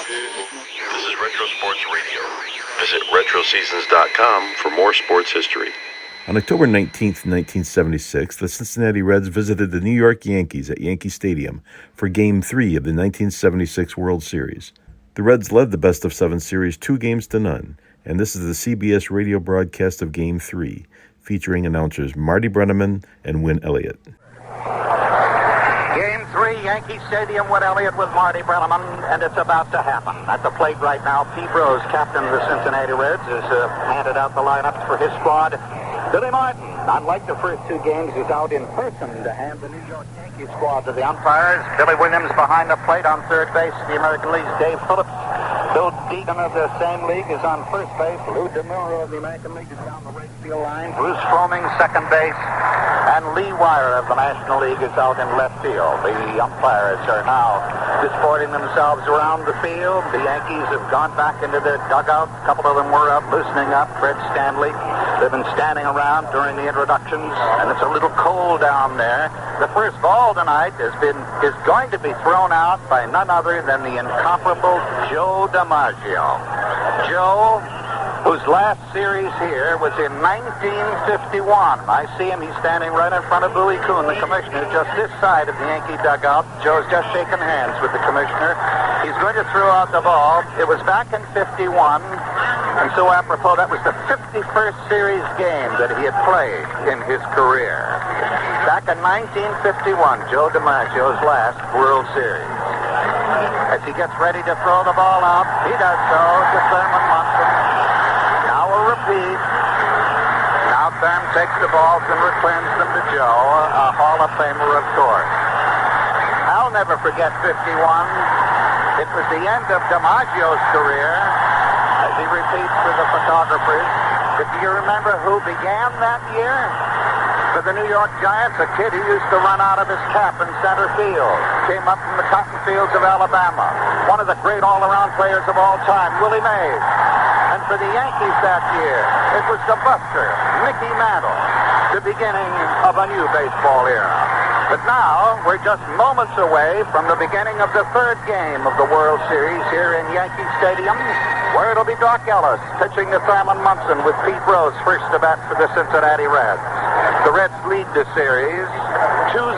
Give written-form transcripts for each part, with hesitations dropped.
This is Retro Sports Radio. Visit RetroSeasons.com for more sports history. On October 19th, 1976, the Cincinnati Reds visited the New York Yankees at Yankee Stadium for Game 3 of the 1976 World Series. The Reds led the best-of-7 series 2-0, and this is the CBS radio broadcast of Game 3, featuring announcers Marty Brennaman and Win Elliott. Game 3, Yankee Stadium, Win Elliott with Marty Brennaman, and it's about to happen. At the plate right now, Pete Rose, captain of the Cincinnati Reds, has handed out the lineups for his squad. Billy Martin, unlike the first two games, is out in person to hand the New York Yankees squad to the umpires. Billy Williams behind the plate on third base. The American League's Dave Phillips. Bill Deegan of the same league is on first base. Lou DeMuro of the American League is down the right field line. Bruce Froemming, second base. And Lee Wire of the National League is out in left field. The umpires are now disporting themselves around the field. The Yankees have gone back into their dugout. A couple of them were up, loosening up. Fred Stanley. They've been standing around during the introductions, and it's a little cold down there. The first ball tonight is going to be thrown out by none other than the incomparable Joe DiMaggio. Joe, whose last series here was in 1951. I see him. He's standing right in front of Bowie Kuhn, the commissioner, just this side of the Yankee dugout. Joe's just shaking hands with the commissioner. He's going to throw out the ball. It was back in 51. And so apropos, that was the 51st series game that he had played in his career. Back in 1951, Joe DiMaggio's last World Series. As he gets ready to throw the ball out, he does so to Thurman Munson. Now a repeat. Now Thurman takes the balls and returns them to Joe, a Hall of Famer, of course. I'll never forget 51. It was the end of DiMaggio's career. As he repeats to the photographers, do you remember who began that year? For the New York Giants, a kid who used to run out of his cap in center field. Came up from the cotton fields of Alabama. One of the great all-around players of all time, Willie Mays. And for the Yankees that year, it was the Buster, Mickey Mantle, the beginning of a new baseball era. But now, we're just moments away from the beginning of the third game of the World Series here in Yankee Stadium, where it'll be Doc Ellis pitching to Thurman Munson with Pete Rose first to bat for the Cincinnati Reds. The Reds lead the series 2-0.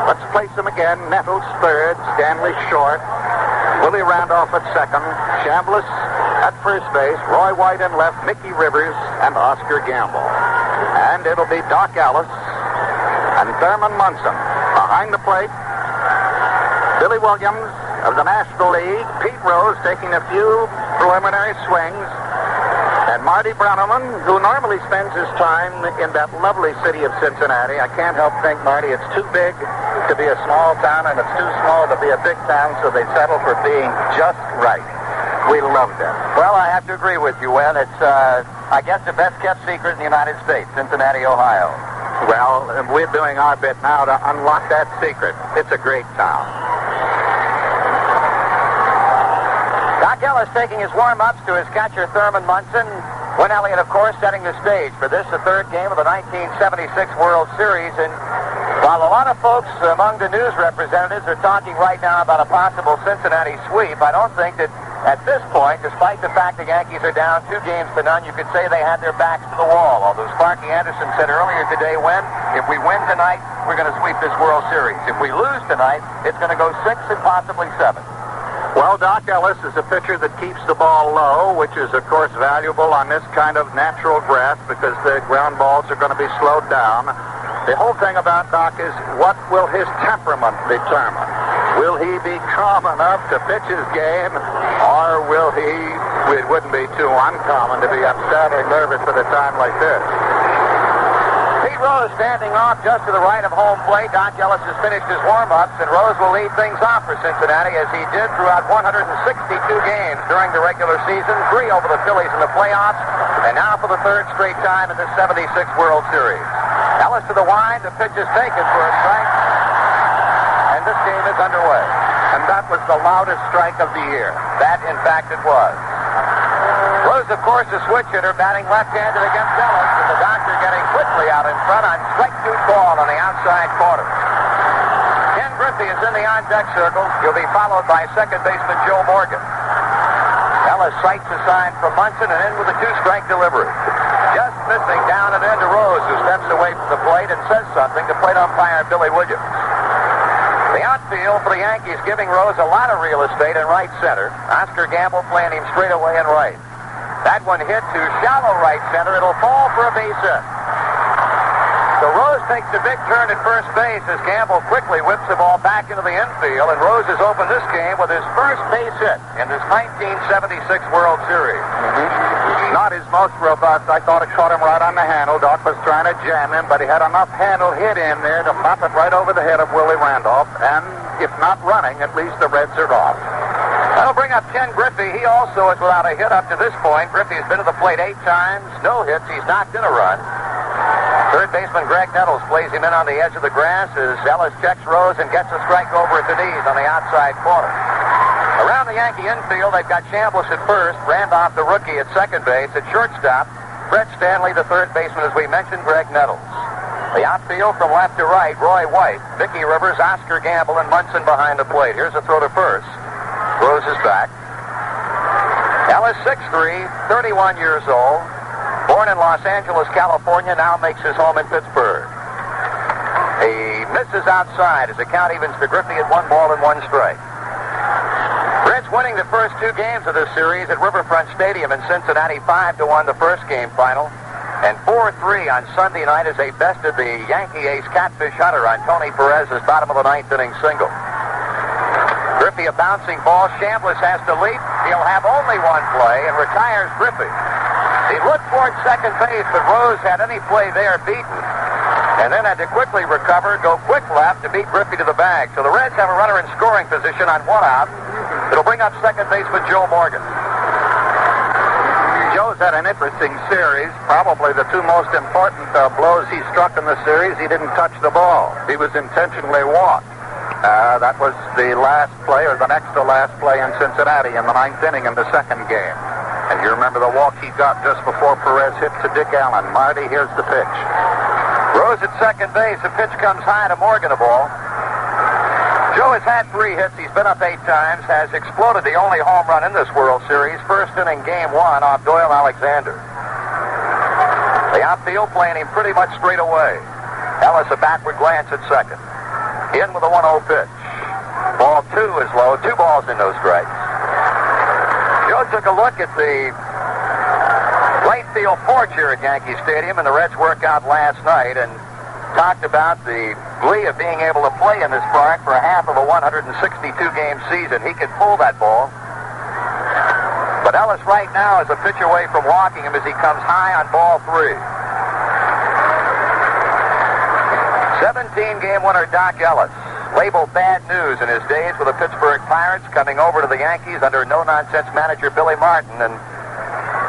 Let's place them again. Nettles third, Stanley short, Willie Randolph at second, Chambliss at first base, Roy White in left, Mickey Rivers, and Oscar Gamble. And it'll be Doc Ellis and Thurman Munson. Behind the plate, Billy Williams of the National League, Pete Rose taking a few preliminary swings, and Marty Brennaman, who normally spends his time in that lovely city of Cincinnati. I can't help think, Marty, it's too big to be a small town, and it's too small to be a big town, so they settle for being just right. We loved it. Well, I have to agree with you, Wen. It's, I guess, the best-kept secret in the United States, Cincinnati, Ohio. Well, we're doing our bit now to unlock that secret. It's a great town. Doc Ellis taking his warm-ups to his catcher, Thurman Munson. Win Elliott, of course, setting the stage for this, the third game of the 1976 World Series. And while a lot of folks among the news representatives are talking right now about a possible Cincinnati sweep, I don't think that at this point, despite the fact the Yankees are down 2-0, you could say they had their backs to the wall. Although Sparky Anderson said earlier today, if we win tonight, we're going to sweep this World Series. If we lose tonight, it's going to go 6 and possibly 7. Well, Doc Ellis is a pitcher that keeps the ball low, which is, of course, valuable on this kind of natural grass because the ground balls are going to be slowed down. The whole thing about Doc is, what will his temperament determine? Will he be calm enough to pitch his game, or will he, it wouldn't be too uncommon to be upset or nervous at a time like this. Pete Rose standing off just to the right of home plate. Doc Ellis has finished his warm-ups, and Rose will lead things off for Cincinnati as he did throughout 162 games during the regular season, 3 over the Phillies in the playoffs, and now for the third straight time in the 76 World Series. Ellis to the wind, the pitch is taken for a strike, and this game is underway. And that was the loudest strike of the year. That, in fact, it was. Rose, of course, a switch hitter, batting left-handed against Ellis, and the doctor getting quickly out in front on strike 2 ball on the outside corner. Ken Griffey is in the on-deck circle. He'll be followed by second baseman Joe Morgan. Ellis sights a sign from Munson and in with a two-strike delivery. Just missing down and into Rose, who steps away from the plate and says something to plate umpire Billy Williams. The outfield for the Yankees giving Rose a lot of real estate in right center. Oscar Gamble playing him straight away in right. That one hit to shallow right center. It'll fall for a base hit. So Rose takes a big turn at first base as Gamble quickly whips the ball back into the infield, and Rose has opened this game with his first base hit in this 1976 World Series. Not his most robust. I thought it caught him right on the handle. Doc was trying to jam him, but he had enough handle hit in there to pop it right over the head of Willie Randolph. And if not running, at least the Reds are off. That'll bring up Ken Griffey. He also is without a hit up to this point. Griffey's been to the plate 8 times. No hits. He's knocked in a run. Third baseman Greg Nettles plays him in on the edge of the grass as Ellis checks Rose and gets a strike over at the knees on the outside corner. Around the Yankee infield, they've got Chambliss at first, Randolph, the rookie, at second base. At shortstop, Fred Stanley, the third baseman, as we mentioned, Greg Nettles. The outfield from left to right, Roy White, Mickey Rivers, Oscar Gamble, and Munson behind the plate. Here's a throw to first. Rose is back. Ellis, 6'3", 31 years old. Born in Los Angeles, California, now makes his home in Pittsburgh. He misses outside as the count evens to Griffey at 1 ball and 1 strike. Reds winning the first 2 games of this series at Riverfront Stadium in Cincinnati, 5-1 the first game final. And 4-3 on Sunday night as they bested the Yankee ace Catfish Hunter on Tony Perez's bottom of the 9th inning single. Griffey a bouncing ball. Chambliss has to leap. He'll have only 1 play and retires Griffey. He looked towards second base, but Rose had any play there beaten. And then had to quickly recover, go quick left to beat Griffey to the bag. So the Reds have a runner in scoring position on 1 out. It'll bring up second baseman Joe Morgan. Joe's had an interesting series. Probably the 2 most important blows he struck in the series, he didn't touch the ball. He was intentionally walked. That was the last play, or the next to last play in Cincinnati in the 9th inning in the second game. And you remember the walk he got just before Perez hit to Dick Allen. Marty, here's the pitch. Rose at second base. The pitch comes high to Morgan, a ball. Joe has had 3 hits. He's been up 8 times. Has exploded the only home run in this World Series. First inning, game 1 off Doyle Alexander. The outfield playing him pretty much straight away. Ellis a backward glance at second. In with a 1-0 pitch. Ball 2 is low. 2 balls and no strikes. Joe took a look at the right field porch here at Yankee Stadium in the Reds workout last night and talked about the glee of being able to play in this park for half of a 162-game season. He could pull that ball. But Ellis right now is a pitch away from walking him as he comes high on ball 3. 17-game winner Doc Ellis, labeled bad news in his days with the Pittsburgh Pirates, coming over to the Yankees under no-nonsense manager Billy Martin, and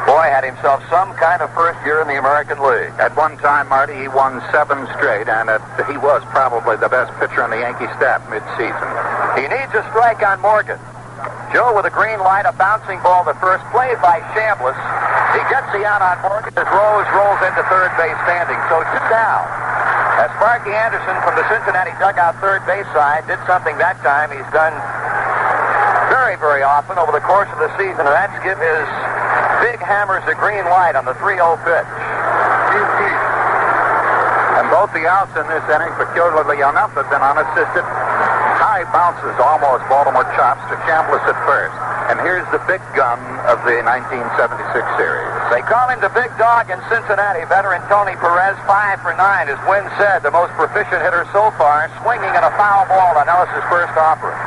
boy, had himself some kind of first year in the American League. At one time, Marty, he won 7 straight, and he was probably the best pitcher in the Yankee staff mid-season. He needs a strike on Morgan. Joe with a green light, a bouncing ball to first, played by Chambliss. He gets the out on Morgan as Rose rolls into third base standing, so 2 down. As Sparky Anderson from the Cincinnati dugout third base side did something that time he's done very, very often over the course of the season, and that's give his big hammers a green light on the 3-0 pitch. And both the outs in this inning, peculiarly enough, have been unassisted. High bounces, almost Baltimore chops to Chambliss at first. And here's the big gun of the 1976 series. They call him the big dog in Cincinnati. Veteran Tony Perez, 5 for 9, as Wynn said, the most proficient hitter so far, swinging at a foul ball on Ellis' first offering.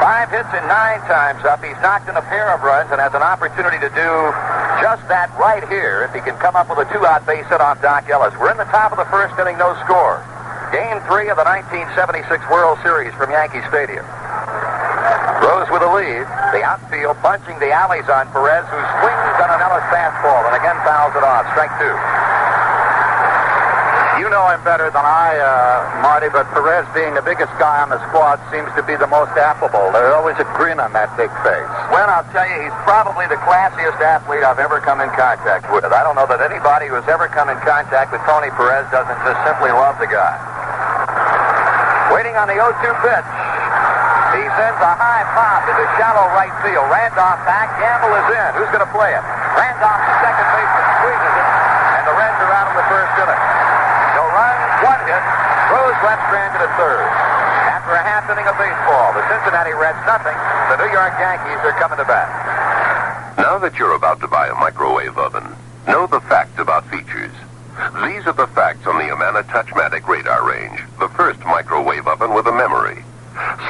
5 hits and 9 times up. He's knocked in a pair of runs and has an opportunity to do just that right here if he can come up with a 2-out base hit off Doc Ellis. We're in the top of the first inning, no score. Game 3 of the 1976 World Series from Yankee Stadium. Rose with a lead. The outfield bunching the alleys on Perez, who swings on an Ellis fastball and again fouls it off. Strike 2. You know him better than I, Marty, but Perez, being the biggest guy on the squad, seems to be the most affable. There's always a grin on that big face. Well, I'll tell you, he's probably the classiest athlete I've ever come in contact with. I don't know that anybody who's ever come in contact with Tony Perez doesn't just simply love the guy. Waiting on the 0-2 pitch. He sends a high pop into shallow right field. Randolph back. Gamble is in. Who's going to play it? Randolph, the second baseman, squeezes it. And the Reds are out in the first inning. No runs, one hit. Rose left stranded at third. After a half inning of baseball, the Cincinnati Reds nothing. The New York Yankees are coming to bat. Now that you're about to buy a microwave oven, know the facts about features. These are the facts on the Amana Touchmatic radar range, the first microwave oven with a memory.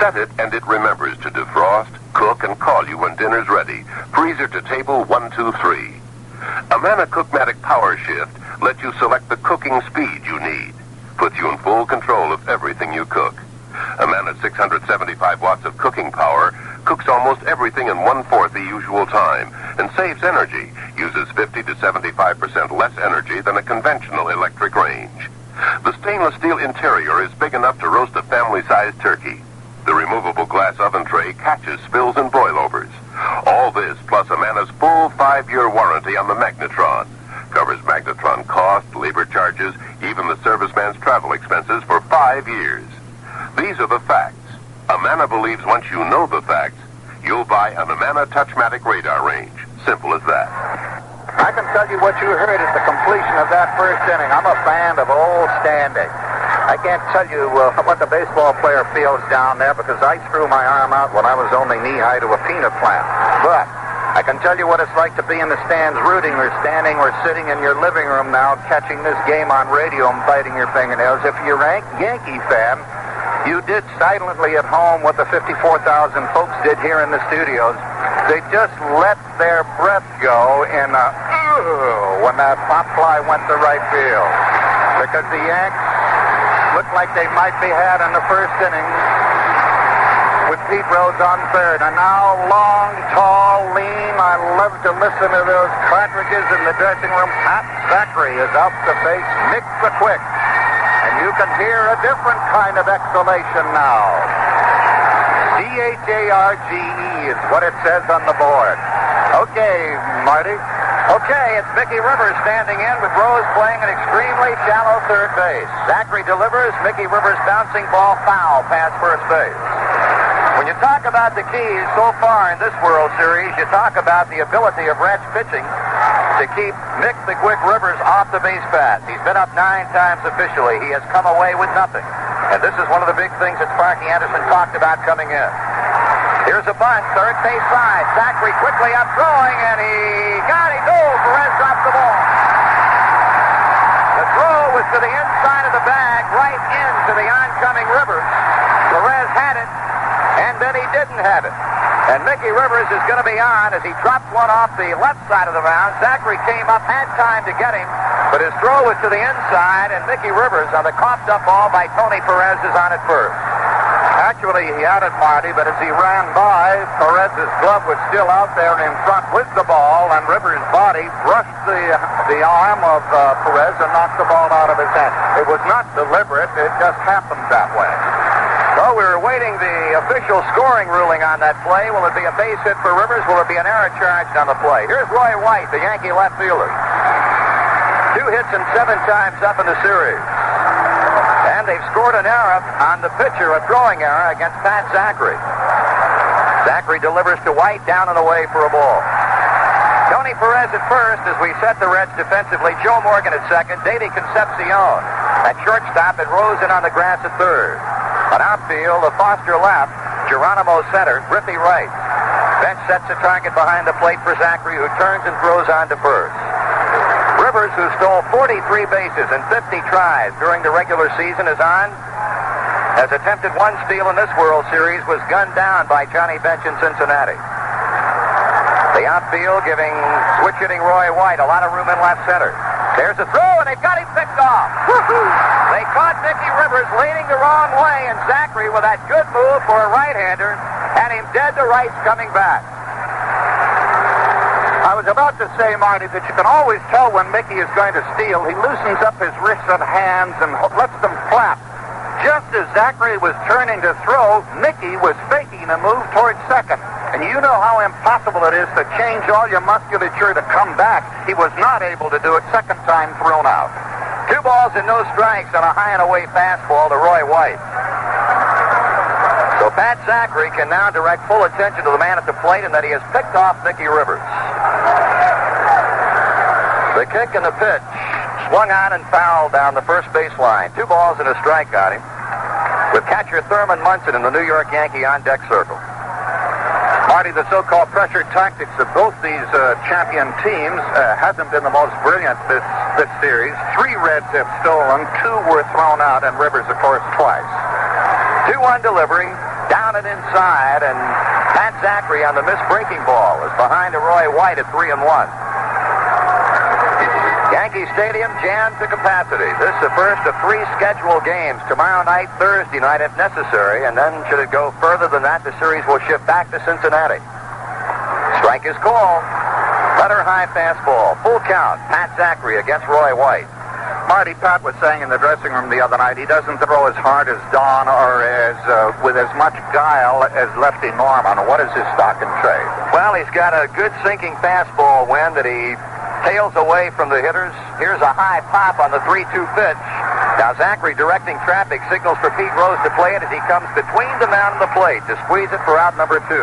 Set it and it remembers to defrost, cook, and call you when dinner's ready. Freezer to table 1, 2, 3. Amana Cookmatic Power Shift lets you select the cooking speed you need. Puts you in full control of everything you cook. Amana's 675 watts of cooking power cooks almost everything in 1/4 the usual time and saves energy, uses 50 to 75% less energy than a conventional electric range. The stainless steel interior is big enough to roast a family-sized turkey. The removable glass oven tray catches spills and broilovers. All this plus Amana's full 5-year warranty on the Magnetron. Covers Magnetron cost, labor charges, even the serviceman's travel expenses for 5 years. These are the facts. Amana believes once you know the facts, you'll buy an Amana Touchmatic radar range. Simple as that. I can tell you what you heard at the completion of that first inning. I'm a fan of old standing. I can't tell you what the baseball player feels down there because I threw my arm out when I was only knee-high to a peanut plant. But I can tell you what it's like to be in the stands rooting or standing or sitting in your living room now catching this game on radio and biting your fingernails. If you're a Yankee fan, you did silently at home what the 54,000 folks did here in the studios. They just let their breath go in when that pop fly went to right field. Because the Yanks looked like they might be had in the first inning with Pete Rose on third. And now long, tall, lean, I love to listen to those cartridges in the dressing room. Pat Zachry is out to face Nick the Quick. And you can hear a different kind of exclamation now. C-H-A-R-G-E is what it says on the board. Okay, Marty. Okay, it's Mickey Rivers standing in with Rose playing an extremely shallow third base. Zachry delivers. Mickey Rivers bouncing ball foul past first base. When you talk about the keys so far in this World Series, you talk about the ability of Reds pitching to keep Mick the Quick Rivers off the base path. He's been up 9 times officially. He has come away with nothing. And this is one of the big things that Sparky Anderson talked about coming in. Here's a bunt, third base side. Zachry quickly up throwing, and he got it. Oh, Perez dropped the ball. The throw was to the inside of the bag, right into the oncoming Rivers. Perez had it, and then he didn't have it. And Mickey Rivers is going to be on as he dropped one off the left side of the mound. Zachry came up, had time to get him, but his throw was to the inside, and Mickey Rivers on the coughed-up ball by Tony Perez is on at first. Actually, he had it, Marty, but as he ran by, Perez's glove was still out there in front with the ball, and Rivers' body brushed the arm of Perez and knocked the ball out of his hand. It was not deliberate. It just happened that way. So we're awaiting the official scoring ruling on that play. Will it be a base hit for Rivers? Will it be an error charged on the play? Here's Roy White, the Yankee left fielder. 2 hits and 7 times up in the series. And they've scored an error on the pitcher, a throwing error against Pat Zachry. Zachry delivers to White, down and away for a ball. Tony Perez at first as we set the Reds defensively. Joe Morgan at second. Davey Concepcion at shortstop, and Rose in on the grass at third. On outfield, the Foster left, Geronimo center, Griffey right. Bench sets a target behind the plate for Zachry, who turns and throws on to first. Rivers, who stole 43 bases and 50 tries during the regular season, is on. Has attempted 1 steal in this World Series, was gunned down by Johnny Bench in Cincinnati. The outfield giving switch-hitting Roy White a lot of room in left center. There's a throw, and they've got him picked off. They caught Mickey Rivers leaning the wrong way, and Zachry, with that good move for a right-hander, had him dead to rights coming back. I was about to say, Marty, that you can always tell when Mickey is going to steal. He loosens up his wrists and hands and lets them flap. Just as Zachry was turning to throw, Mickey was faking a move towards second. And you know how impossible it is to change all your musculature to come back. He was not able to do it second time thrown out. 2 balls and no strikes on a high and away fastball to Roy White. So So Pat Zachry can now direct full attention to the man at the plate and that he has picked off Mickey Rivers. The kick and the pitch. Swung on and fouled down the first baseline. 2 balls and a strike on him, with catcher Thurman Munson in the New York Yankee on-deck circle. Marty, the so-called pressure tactics of both these champion teams hasn't been the most brilliant this series. 3 Reds have stolen, 2 were thrown out, and Rivers, of course, twice. 2-1 delivery, down and inside, and Pat Zachry on the missed breaking ball is behind Roy White at 3-1. Yankee Stadium jammed to capacity. This is the first of 3 scheduled games. Tomorrow night, Thursday night if necessary, and then should it go further than that, the series will shift back to Cincinnati. Strike is called. Letter high fastball. Full count. Pat Zachry against Roy White. Marty, Pat was saying in the dressing room the other night he doesn't throw as hard as Don or with as much guile as Lefty Norman. What is his stock and trade? Well, he's got a good sinking fastball wind that he tails away from the hitters. Here's a high pop on the 3-2 pitch. Now Zachry directing traffic signals for Pete Rose to play it as he comes between the mound and the plate to squeeze it for out number 2.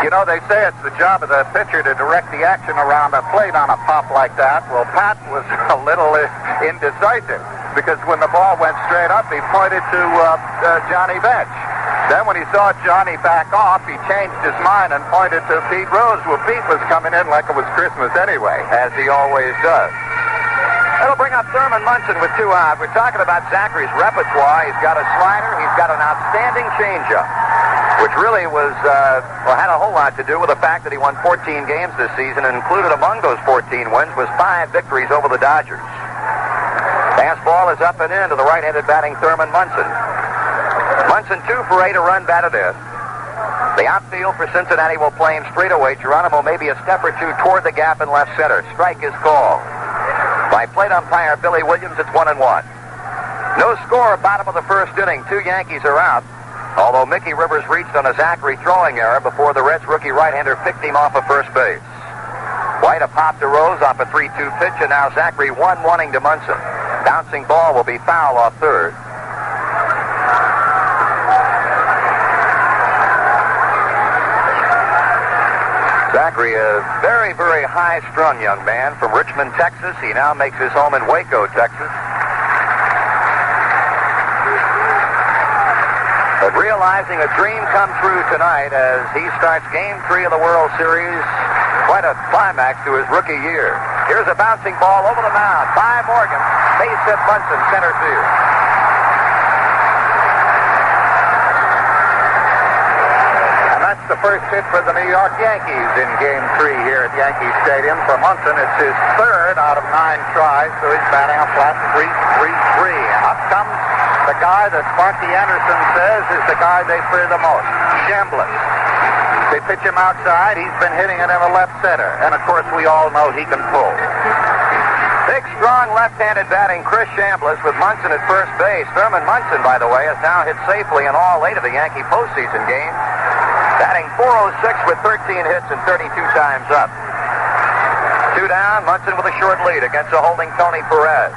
You know, they say it's the job of the pitcher to direct the action around a plate on a pop like that. Well, Pat was a little indecisive because when the ball went straight up, he pointed to Johnny Bench. Then when he saw Johnny back off, he changed his mind and pointed to Pete Rose. Well, Pete was coming in like it was Christmas anyway, as he always does. That'll bring up Thurman Munson with 2 out. We're talking about Zachry's repertoire. He's got a slider. He's got an outstanding changeup, which really had a whole lot to do with the fact that he won 14 games this season, and included among those 14 wins was 5 victories over the Dodgers. Fastball is up and in to the right-handed batting Thurman Munson. Munson 2 for 8, a run batted in. The outfield for Cincinnati will play him straight away. Geronimo may be a step or 2 toward the gap in left center. Strike is called. By plate umpire Billy Williams, it's 1-1. No score, bottom of the first inning. 2 Yankees are out, although Mickey Rivers reached on a Zachry throwing error before the Reds rookie right-hander picked him off of first base. White a pop to Rose off a 3-2 pitch, and now Zachry 1-1 to Munson. Bouncing ball will be foul off third. Zachry, a very, very high-strung young man from Richmond, Texas. He now makes his home in Waco, Texas. But realizing a dream come true tonight as he starts Game 3 of the World Series. Quite a climax to his rookie year. Here's a bouncing ball over the mound by Morgan. Base hit Munson, center field. The first hit for the New York Yankees in Game 3 here at Yankee Stadium. For Munson, it's his 3rd out of 9 tries, so he's batting a flat 3-3-3. And up comes the guy that Sparky Anderson says is the guy they fear the most, Chambliss. They pitch him outside. He's been hitting it in the left center. And, of course, we all know he can pull. Big, strong left-handed batting Chris Chambliss with Munson at first base. Thurman Munson, by the way, has now hit safely in all 8 of the Yankee postseason games. Batting .406 with 13 hits and 32 times up. 2 down, Munson with a short lead against a holding Tony Perez.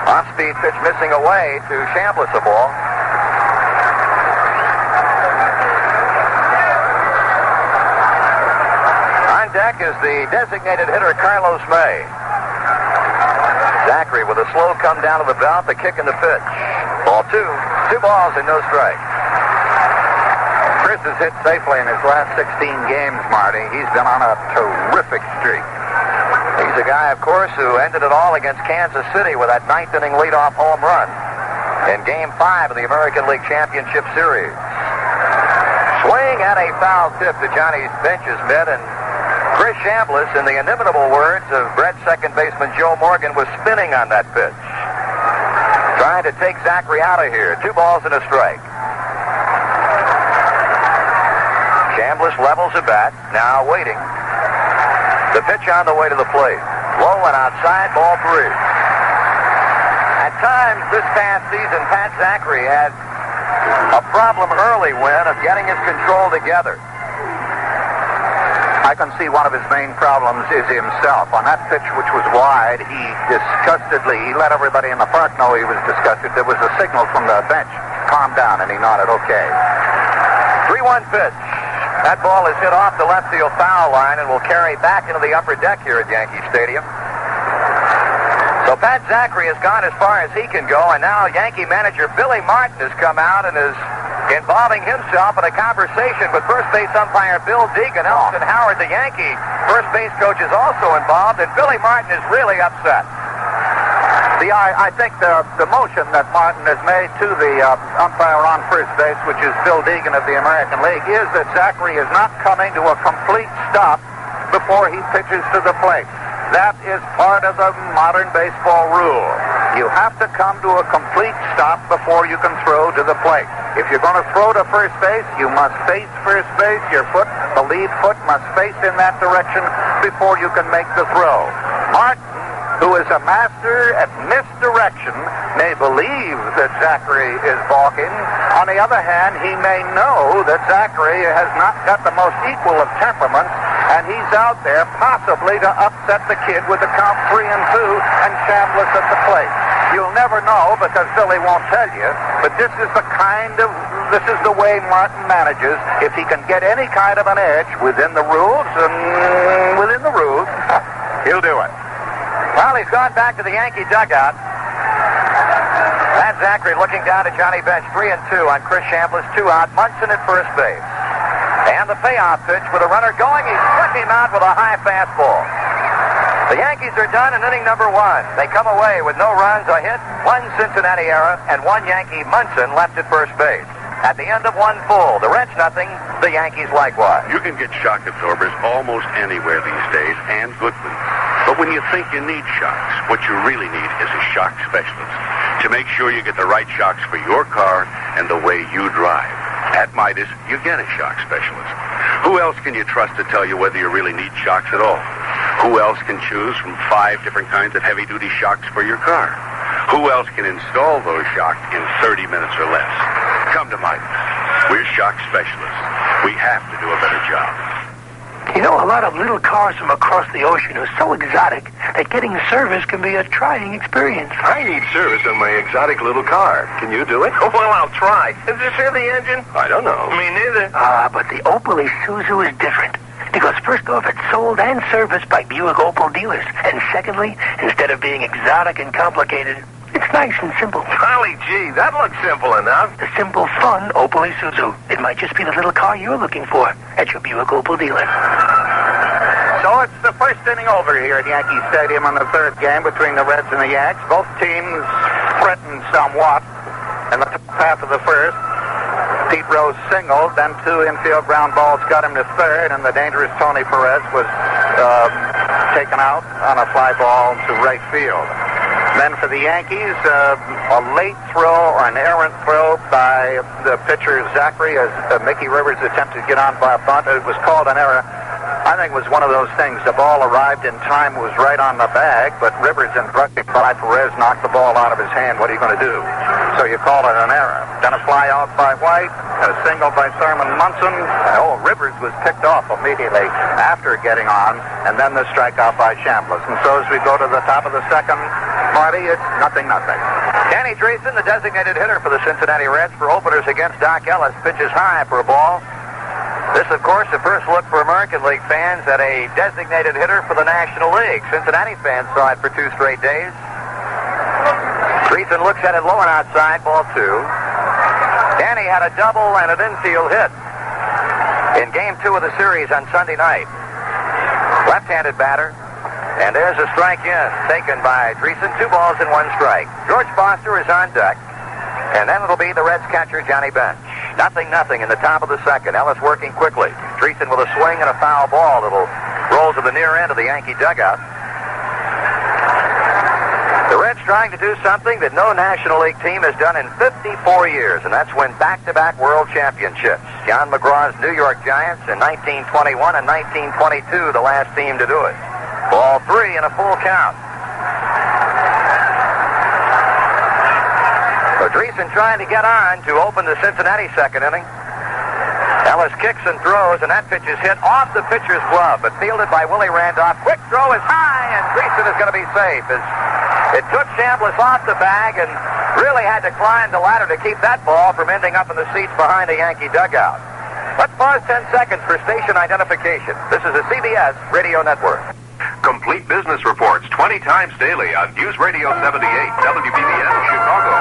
Off-speed pitch missing away to Chambliss a ball. On deck is the designated hitter Carlos May. Zachry with a slow come down to the belt, the kick and the pitch. Ball 2. 2 balls and no strikes. Chris has hit safely in his last 16 games, Marty. He's been on a terrific streak. He's a guy, of course, who ended it all against Kansas City with that 9th inning leadoff home run in Game 5 of the American League Championship Series. Swing at a foul tip to Johnny's bench's mid, and Chris Chambliss, in the inimitable words of Reds second baseman Joe Morgan, was spinning on that pitch, trying to take Zachry out of here. 2 balls and a strike. Chambliss levels a bat, now waiting. The pitch on the way to the plate. Low and outside, ball 3. At times this past season, Pat Zachry had a problem early, Win, of getting his control together. I can see one of his main problems is himself. On that pitch, which was wide, he let everybody in the park know he was disgusted. There was a signal from the bench, calm down, and he nodded, okay. 3-1 pitch. That ball is hit off the left field foul line and will carry back into the upper deck here at Yankee Stadium. So Pat Zachry has gone as far as he can go, and now Yankee manager Billy Martin has come out and is involving himself in a conversation with first base umpire Bill Deegan. Ellis Howard, the Yankee first base coach, is also involved, and Billy Martin is really upset. I think the motion that Martin has made to the umpire on first base, which is Bill Deegan of the American League, is that Zachry is not coming to a complete stop before he pitches to the plate. That is part of the modern baseball rule. You have to come to a complete stop before you can throw to the plate. If you're going to throw to first base, you must face first base. Your foot, the lead foot, must face in that direction before you can make the throw. Martin, who is a master at misdirection, may believe that Zachry is balking. On the other hand, he may know that Zachry has not got the most equal of temperaments, and he's out there possibly to upset the kid with the count 3-2 and Chambliss at the plate. You'll never know because Billy won't tell you, but this is the way Martin manages. If he can get any kind of an edge within the rules, he'll do it. Well, he's gone back to the Yankee dugout. Pat Zachry looking down at Johnny Bench. 3-2 on Chris Chambliss. 2 out. Munson at first base. And the payoff pitch with a runner going. He struck him out with a high fastball. The Yankees are done in inning number 1. They come away with no runs, a hit, 1 Cincinnati error, and 1 Yankee, Munson, left at first base. At the end of 1 full, the Reds nothing, the Yankees likewise. You can get shock absorbers almost anywhere these days, and good ones. But when you think you need shocks, what you really need is a shock specialist to make sure you get the right shocks for your car and the way you drive. At Midas, you get a shock specialist. Who else can you trust to tell you whether you really need shocks at all? Who else can choose from 5 different kinds of heavy-duty shocks for your car? Who else can install those shocks in 30 minutes or less? Come to Midas. We're shock specialists. We have to do a better job. You know, a lot of little cars from across the ocean are so exotic that getting service can be a trying experience. I need service on my exotic little car. Can you do it? Well, I'll try. Is this here the engine? I don't know. Me neither. But the Opel Isuzu is different. Because first off, it's sold and serviced by Buick Opel dealers. And secondly, instead of being exotic and complicated, it's nice and simple. Golly gee, that looks simple enough. The simple, fun Opel Isuzu. It might just be the little car you're looking for at your Buick Opel dealer. So it's the first inning over here at Yankee Stadium in the 3rd game between the Reds and the Yanks. Both teams threatened somewhat in the top half of the first. Pete Rose singled, then 2 infield ground balls got him to 3rd, and the dangerous Tony Perez was taken out on a fly ball to right field. Then for the Yankees, a late throw or an errant throw by the pitcher Zachry as Mickey Rivers attempted to get on by a bunt. It was called an error. I think it was one of those things. The ball arrived in time, was right on the bag, but Rivers and Perez knocked the ball out of his hand. What are you going to do? So you call it an error. Then a fly out by White, a single by Thurman Munson. Rivers was picked off immediately after getting on, and then the strikeout by Chambliss. And so as we go to the top of the second, Marty, it's 0-0. Danny Driessen, the designated hitter for the Cincinnati Reds for openers against Doc Ellis, pitches high for a ball. This, of course, the first look for American League fans at a designated hitter for the National League. Cincinnati fans saw it for 2 straight days. Driessen looks at it low and outside, ball 2. Danny had a double and an infield hit in Game 2 of the series on Sunday night. Left-handed batter, and there's a strike in, taken by Driessen. 2 balls and 1 strike. George Foster is on deck, and then it'll be the Reds catcher, Johnny Bench. 0-0 in the top of the second. Ellis working quickly. Driessen with a swing and a foul ball that'll roll to the near end of the Yankee dugout. The Reds trying to do something that no National League team has done in 54 years, and that's win back-to-back world championships. John McGraw's New York Giants in 1921 and 1922, the last team to do it. Ball 3 and a full count. So Driessen trying to get on to open the Cincinnati second inning. Ellis kicks and throws, and that pitch is hit off the pitcher's glove, but fielded by Willie Randolph. Quick throw is high, and Driessen is going to be safe. It took Chambliss off the bag and really had to climb the ladder to keep that ball from ending up in the seats behind the Yankee dugout. Let's pause 10 seconds for station identification. This is the CBS Radio Network. Complete business reports 20 times daily on News Radio 78, WBBM, Chicago.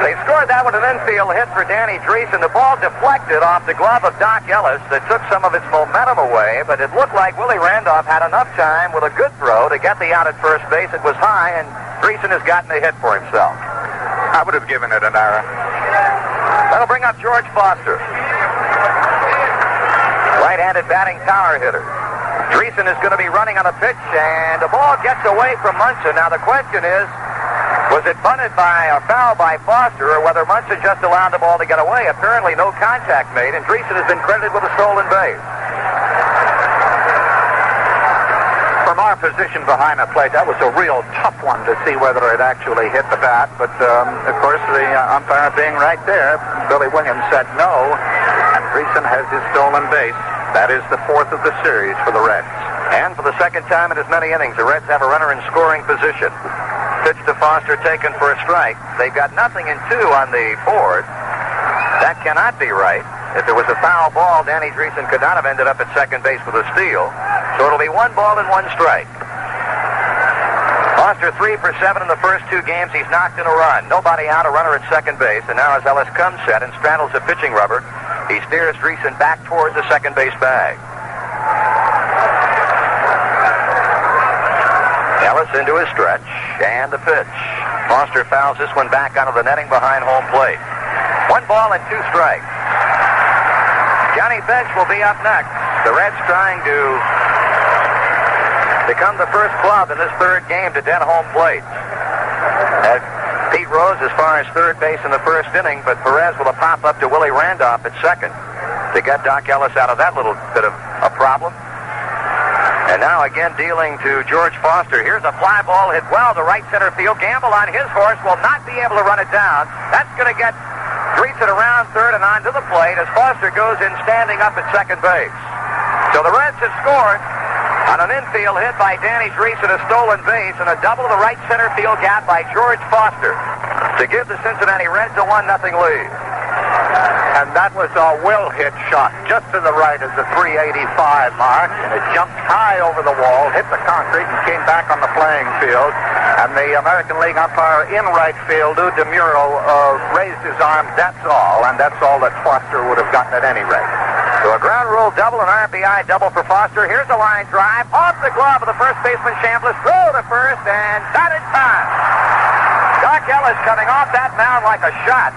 They scored that with an infield hit for Danny Driessen. The ball deflected off the glove of Doc Ellis that took some of its momentum away, but it looked like Willie Randolph had enough time with a good throw to get the out at first base. It was high, and Driessen has gotten a hit for himself. I would have given it an error. That'll bring up George Foster. Right-handed batting power hitter. Driessen is going to be running on a pitch, and the ball gets away from Munson. Now the question is, was it bunted by a foul by Foster, or whether Munson just allowed the ball to get away? Apparently no contact made, and Driessen has been credited with a stolen base. From our position behind the plate, that was a real tough one to see whether it actually hit the bat. But, of course, the umpire being right there, Billy Williams said no, and Driessen has his stolen base. That is the fourth of the series for the Reds. And for the second time in as many innings, the Reds have a runner in scoring position. Pitch to Foster taken for a strike. They've got nothing in two on the board. That cannot be right. If there was a foul ball, Danny Driessen could not have ended up at second base with a steal. So it'll be 1 ball and 1 strike. Foster 3 for 7 in the first 2 games. He's knocked in a run. Nobody out, a runner at second base. And now as Ellis comes set and straddles a pitching rubber, he steers Driessen back towards the second base bag. Ellis into his stretch, and the pitch. Foster fouls this one back onto the netting behind home plate. 1 ball and 2 strikes. Johnny Bench will be up next. The Reds trying to become the first club in this third game to dead home plate. Pete Rose as far as third base in the first inning, but Perez with a pop up to Willie Randolph at second to get Doc Ellis out of that little bit of a problem. And now again dealing to George Foster. Here's a fly ball hit well to right center field. Gamble on his horse will not be able to run it down. That's going to get Driessen around third and onto the plate as Foster goes in standing up at second base. So the Reds have scored on an infield hit by Danny Driessen, a stolen base, and a double to the right center field gap by George Foster to give the Cincinnati Reds a 1-0 lead. And that was a well-hit shot just to the right of the 385 mark, and it jumped high over the wall, hit the concrete, and came back on the playing field. And the American League umpire in right field, Lou DeMuro, raised his arm, that's all, and that's all that Foster would have gotten at any rate. So a ground rule double, an RBI double for Foster. Here's a line drive off the glove of the first baseman Chambliss. Throw to first, and that is time. Doc Ellis coming off that mound like a shot.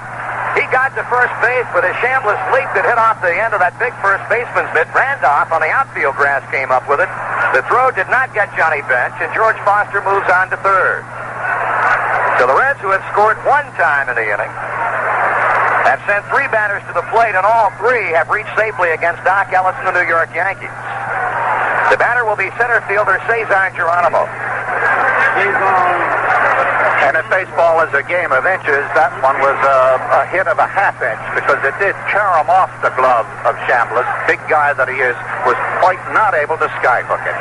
He got to first base, but as Chambliss leaped and hit off the end of that big first baseman's mitt, Randolph on the outfield grass came up with it. The throw did not get Johnny Bench, and George Foster moves on to third. So the Reds, who have scored 1 time in the inning, have sent 3 batters to the plate, and all 3 have reached safely against Doc Ellis and the New York Yankees. The batter will be center fielder Cesar Geronimo. And if baseball is a game of inches, that one was a hit of a half-inch because it did tear him off the glove of Chambliss. Big guy that he is, was quite not able to skyhook it.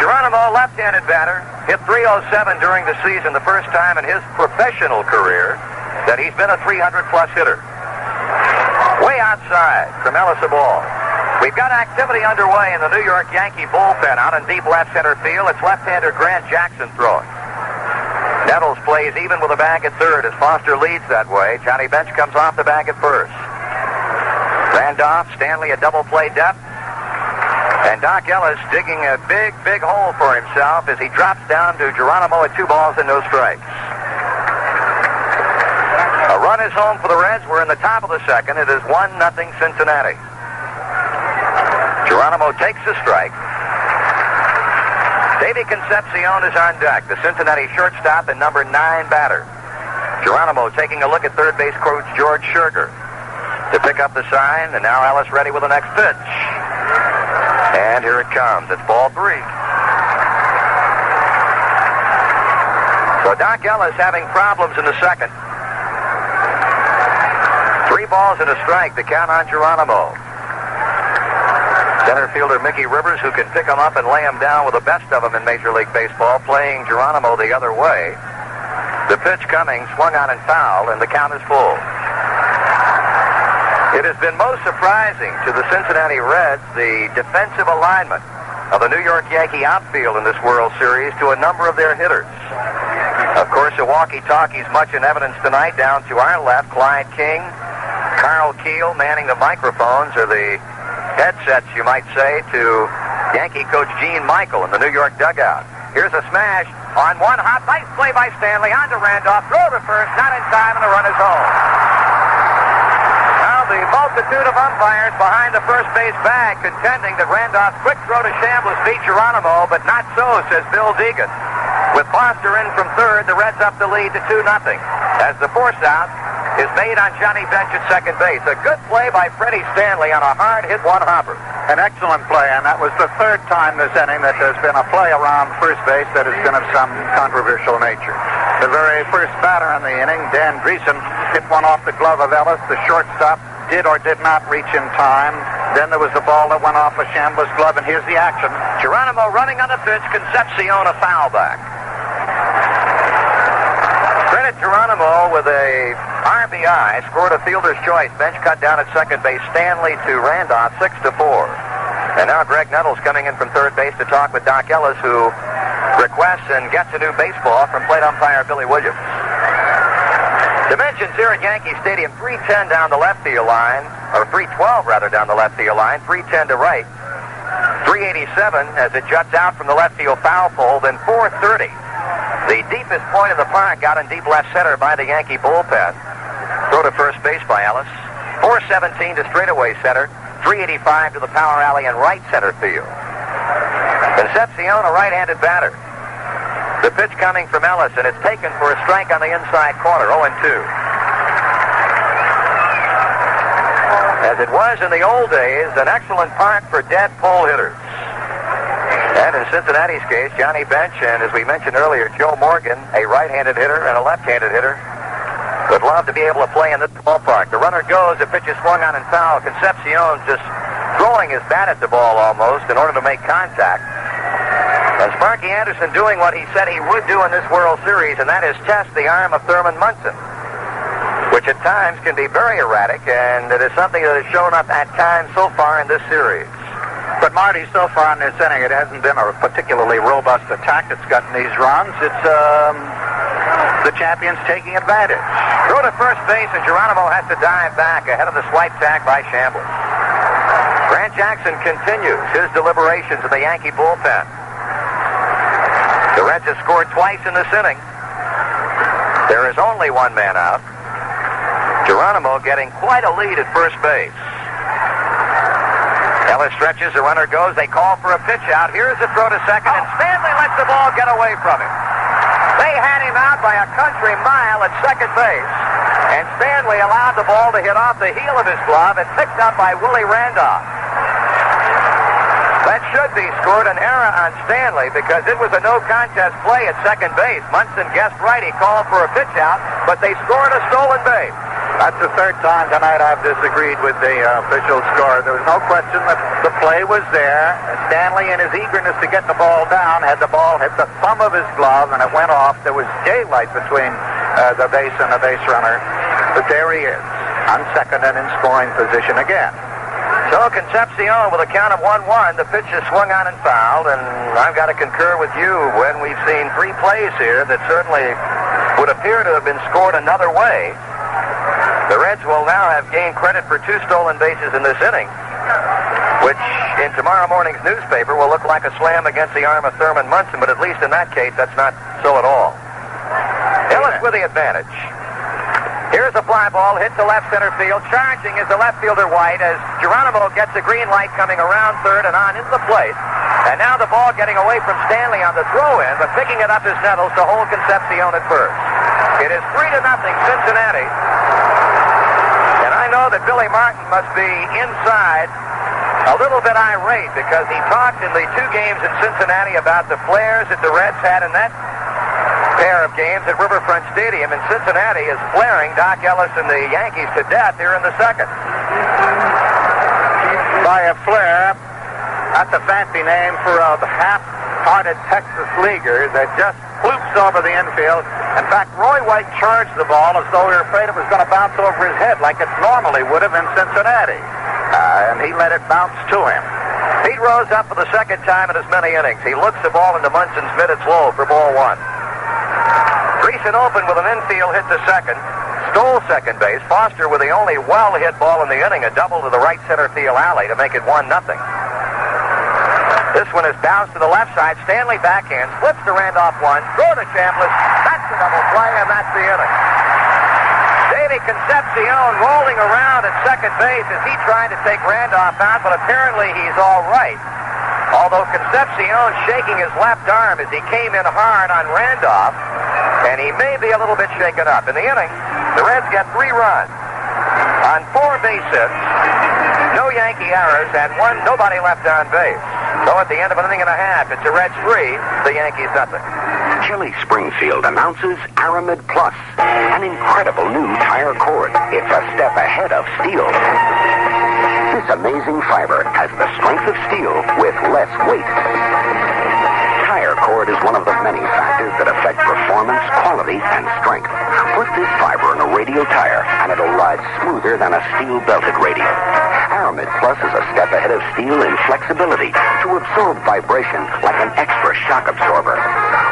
Geronimo, left-handed batter, hit .307 during the season, the first time in his professional career that he's been a 300-plus hitter. Way outside from Ellis a ball. We've got activity underway in the New York Yankee bullpen out in deep left center field. It's left-hander Grant Jackson throwing. Nettles plays even with a bag at third as Foster leads that way. Johnny Bench comes off the bag at first. Randolph, Stanley a double play depth. And Doc Ellis digging a big, big hole for himself as he drops down to Geronimo at 2 balls and no strikes. A run is home for the Reds. We're in the top of the second. It is 1-0 Cincinnati. Geronimo takes the strike. Davey Concepcion is on deck, the Cincinnati shortstop and number 9 batter. Geronimo taking a look at third base coach George Scherger to pick up the sign, and now Ellis ready with the next pitch. And here it comes. It's ball 3. So Doc Ellis having problems in the second. 3 balls and a strike. The count on Geronimo. Center fielder Mickey Rivers, who can pick him up and lay him down with the best of them in Major League Baseball, playing Geronimo the other way. The pitch coming, swung on and fouled, and the count is full. It has been most surprising to the Cincinnati Reds, the defensive alignment of the New York Yankee outfield in this World Series to a number of their hitters. Of course, the walkie-talkies much in evidence tonight. Down to our left, Clyde King, Carl Keel manning the microphones, or the headsets, you might say, to Yankee coach Gene Michael in the New York dugout. Here's a smash on one hop. Nice play by Stanley. On to Randolph. Throw to first. Not in time, and the run is home. Now the multitude of umpires behind the first base bag contending that Randolph's quick throw to Chambliss beat Geronimo, but not so, says Bill Deegan. With Foster in from third, the Reds up the lead to 2-0. As the force out is made on Johnny Bench at second base. A good play by Freddie Stanley on a hard-hit one-hopper. An excellent play, and that was the third time this inning that there's been a play around first base that has been of some controversial nature. The very first batter in the inning, Dan Driessen, hit one off the glove of Ellis. The shortstop did or did not reach in time. Then there was the ball that went off of Chambliss' glove, and here's the action. Geronimo running on the pitch. Concepcion a foul back. Credit Geronimo with a RBI, scored a fielder's choice. Bench cut down at second base. Stanley to Randolph, 6-4. And now Greg Nettles coming in from third base to talk with Doc Ellis, who requests and gets a new baseball from plate umpire Billy Williams. Dimensions here at Yankee Stadium, 310 down the left field line, or 312 rather down the left field line, 310 to right, 387 as it juts out from the left field foul pole, then 430. The deepest point of the park got in deep left center by the Yankee bullpen. Throw to first base by Ellis. 417 to straightaway center. 385 to the power alley and right center field. Concepcion, a right-handed batter. The pitch coming from Ellis, and it's taken for a strike on the inside corner, 0-2. As it was in the old days, an excellent park for dead pull hitters. And in Cincinnati's case, Johnny Bench and, as we mentioned earlier, Joe Morgan, a right-handed hitter and a left-handed hitter, would love to be able to play in this ballpark. The runner goes, the pitch is swung on and foul. Concepcion just throwing his bat at the ball almost in order to make contact. And Sparky Anderson doing what he said he would do in this World Series, and that is test the arm of Thurman Munson, which at times can be very erratic, and it is something that has shown up at times so far in this series. But, Marty, so far in this inning, it hasn't been a particularly robust attack that's gotten these runs. It's the champions taking advantage. Throw to first base, and Geronimo has to dive back ahead of the swipe tag by Chambliss. Grant Jackson continues his deliberations in the Yankee bullpen. The Reds have scored twice in this inning. There is only one man out. Geronimo getting quite a lead at first base. Ellis stretches, the runner goes, they call for a pitch out. Here's the throw to second, and Stanley lets the ball get away from him. They had him out by a country mile at second base, and Stanley allowed the ball to hit off the heel of his glove and picked up by Willie Randolph. That should be scored an error on Stanley because it was a no-contest play at second base. Munson guessed right, he called for a pitch out, but they scored a stolen base. That's the third time tonight I've disagreed with the official score. There was no question that the play was there. Stanley, in his eagerness to get the ball down, had the ball hit the thumb of his glove, and it went off. There was daylight between the base and the base runner. But there he is, on second and in scoring position again. So Concepcion with a count of 1-1. The pitch is swung on and fouled, and I've got to concur with you when we've seen 3 plays here that certainly would appear to have been scored another way. The Reds will now have gained credit for 2 stolen bases in this inning, which in tomorrow morning's newspaper will look like a slam against the arm of Thurman Munson, but at least in that case, that's not so at all. Ellis with the advantage. Here's a fly ball hit to left center field. Charging is the left fielder White as Geronimo gets a green light coming around third and on into the plate. And now the ball getting away from Stanley on the throw-in, but picking it up is Nettles to hold Concepcion at first. It is 3-0 Cincinnati. And I know that Billy Martin must be inside a little bit irate because he talked in the 2 games in Cincinnati about the flares that the Reds had in that pair of games at Riverfront Stadium in Cincinnati is flaring Doc Ellis and the Yankees to death here in the second. By a flare, that's a fancy name for a half-hearted Texas leaguer that just flukes over the infield. In fact, Roy White charged the ball as though he were afraid it was going to bounce over his head like it normally would have in Cincinnati. And he let it bounce to him. Pete Rose up for the second time in as many innings. He looks the ball into Munson's mid. It's low for ball one. Driessen opened with an infield hit to second. Stole second base. Foster with the only well-hit ball in the inning, a double to the right center field alley to make it 1-0. This one is bounced to the left side. Stanley backhand, flips to Randolph one, throw to Chambliss. That's a double play, and that's the inning. Davey Concepcion rolling around at second base as he tried to take Randolph out, but apparently he's all right. Although Concepcion shaking his left arm as he came in hard on Randolph, and he may be a little bit shaken up. In the inning, the Reds get 3 runs on 4 base hits, no Yankee errors, and nobody left on base. So at the end of an inning and a half, it's the Reds 3, the Yankees nothing. Chili Springfield announces Aramid Plus, an incredible new tire cord. It's a step ahead of steel. This amazing fiber has the strength of steel with less weight. Tire cord is one of the many factors that affect performance, quality, and strength. Put this fiber in a radial tire, and it'll ride smoother than a steel-belted radial. Aramid Plus is a step ahead of steel in flexibility to absorb vibration like an extra shock absorber.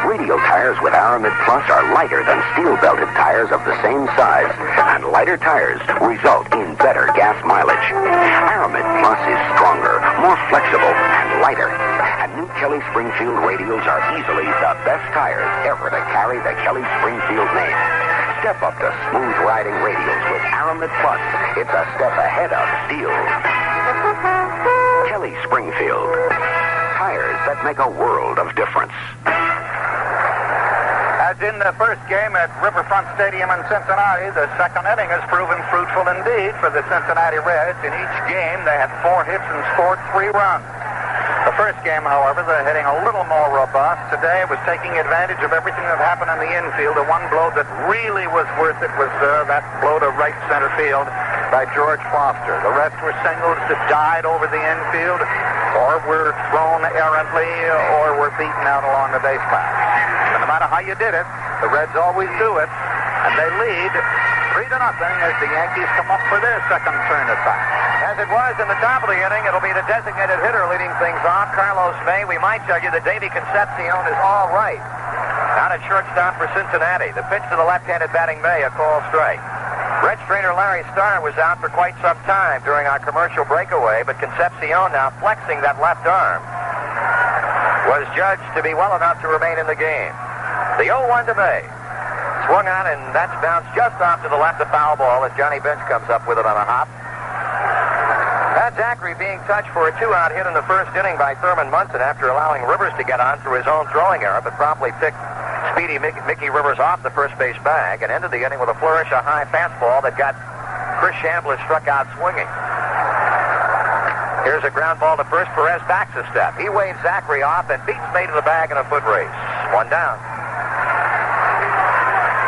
Radial tires with Aramid Plus are lighter than steel-belted tires of the same size, and lighter tires result in better gas mileage. Aramid Plus is stronger, more flexible, and lighter. And new Kelly Springfield radials are easily the best tires ever to carry the Kelly Springfield name. Step up to smooth-riding radials with Aramid Plus. It's a step ahead of steel. Kelly Springfield. Tires that make a world of difference. As in the first game at Riverfront Stadium in Cincinnati, the second inning has proven fruitful indeed for the Cincinnati Reds. In each game, they had 4 hits and scored 3 runs. The first game, however, they're hitting a little more robust. Today was taking advantage of everything that happened in the infield. The one blow that really was worth it was that blow to right center field by George Foster. The rest were singles that died over the infield, or were thrown errantly, or were beaten out along the base path. And no matter how you did it, the Reds always do it, and they lead 3-0 as the Yankees come up for their second turn attack. As it was in the top of the inning, it'll be the designated hitter leading things off, Carlos May. We might tell you that Davey Concepcion is all right. Out at shortstop for Cincinnati. The pitch to the left-handed batting May, a call strike. Reds trainer Larry Starr was out for quite some time during our commercial breakaway, but Concepcion, now flexing that left arm, was judged to be well enough to remain in the game. The 0-1 to May. Swung on, and that's bounced just off to the left, a foul ball as Johnny Bench comes up with it on a hop. That's Zachry being touched for a 2-out hit in the first inning by Thurman Munson after allowing Rivers to get on through his own throwing error, but promptly picked speedy Mickey Rivers off the first base bag and ended the inning with a flourish, a high fastball that got Chris Chambliss struck out swinging. Here's a ground ball to first. Perez backs a step. He waves Zachry off and beats May to the bag in a foot race. 1 down.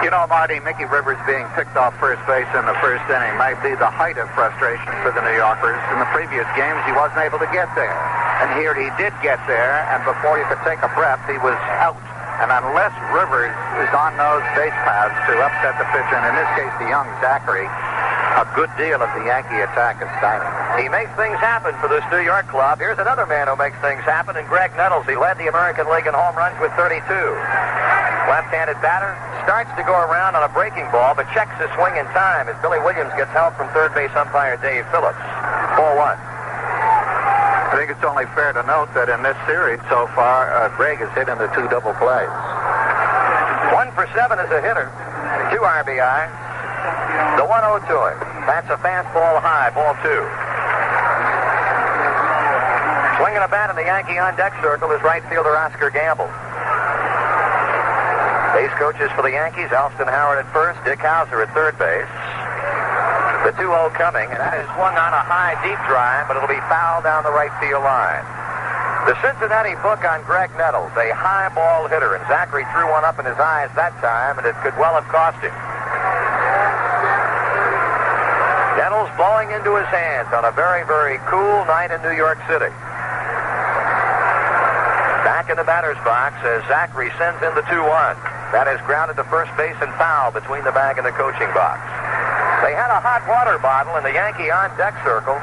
You know, Marty, Mickey Rivers being picked off first base in the first inning might be the height of frustration for the New Yorkers. In the previous games, he wasn't able to get there. And here he did get there, and before you could take a breath, he was out. And unless Rivers is on those base paths to upset the pitcher, and in this case the young Zachry, a good deal of the Yankee attack is stymied. He makes things happen for this New York club. Here's another man who makes things happen, and Greg Nettles. He led the American League in home runs with 32. Left-handed batter starts to go around on a breaking ball, but checks his swing in time as Billy Williams gets help from third base umpire Dave Phillips. 4-1. I think it's only fair to note that in this series so far, Greg has hit into 2 double plays. 1 for 7 as a hitter. 2 RBI. The 1-0 to him. That's a fastball high, ball 2. Swinging a bat in the Yankee on-deck circle is right fielder Oscar Gamble. Base coaches for the Yankees, Alston Howard at first, Dick Hauser at third base. The 2-0 coming, and that is swung on a high, deep drive, but it'll be fouled down the right field line. The Cincinnati book on Greg Nettles, a high ball hitter, and Zachry threw one up in his eyes that time, and it could well have cost him. Nettles blowing into his hands on a very, very cool night in New York City. Back in the batter's box as Zachry sends in the 2-1. That is grounded to first base and foul between the bag and the coaching box. They had a hot water bottle in the Yankee on-deck circle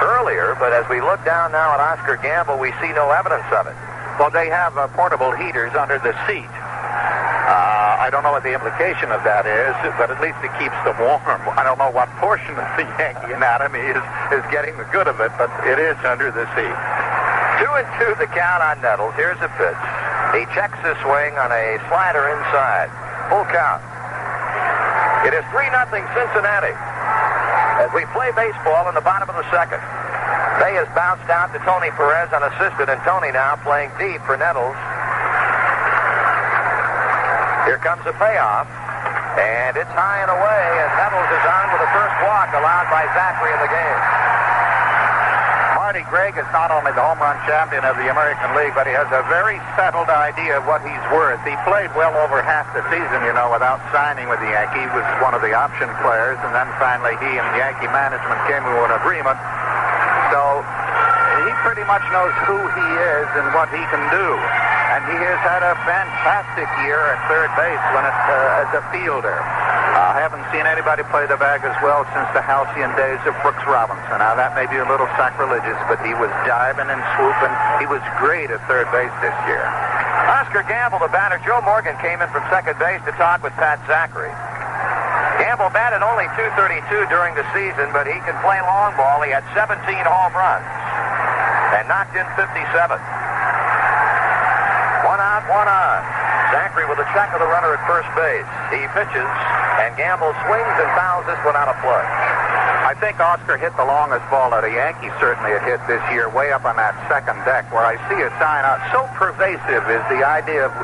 earlier, but as we look down now at Oscar Gamble, we see no evidence of it. Well, they have portable heaters under the seat. I don't know what the implication of that is, but at least it keeps them warm. I don't know what portion of the Yankee anatomy is getting the good of it, but it is under the seat. 2-2 the count on Nettles. Here's a pitch. He checks his swing on a slider inside. Full count. It is 3-0 Cincinnati as we play baseball in the bottom of the second. Bay has bounced out to Tony Perez unassisted, and Tony now playing deep for Nettles. Here comes a payoff, and it's high and away, and Nettles is on with the first walk allowed by Zachry in the game. Marty Gregg is not only the home run champion of the American League, but he has a very settled idea of what he's worth. He played well over half the season, without signing with the Yankees. He was one of the option players, and then finally he and Yankee management came to an agreement. So he pretty much knows who he is and what he can do. And he has had a fantastic year at third base as a fielder. I haven't seen anybody play the bag as well since the halcyon days of Brooks Robinson. Now, that may be a little sacrilegious, but he was diving and swooping. He was great at third base this year. Oscar Gamble, the batter. Joe Morgan came in from second base to talk with Pat Zachry. Gamble batted only .232 during the season, but he can play long ball. He had 17 home runs and knocked in 57. One out, one on. Zachry with a check of the runner at first base. He pitches, and Gamble swings and fouls this one out of play. I think Oscar hit the longest ball that a Yankee certainly had hit this year, way up on that second deck, where I see a sign out. So pervasive is the idea of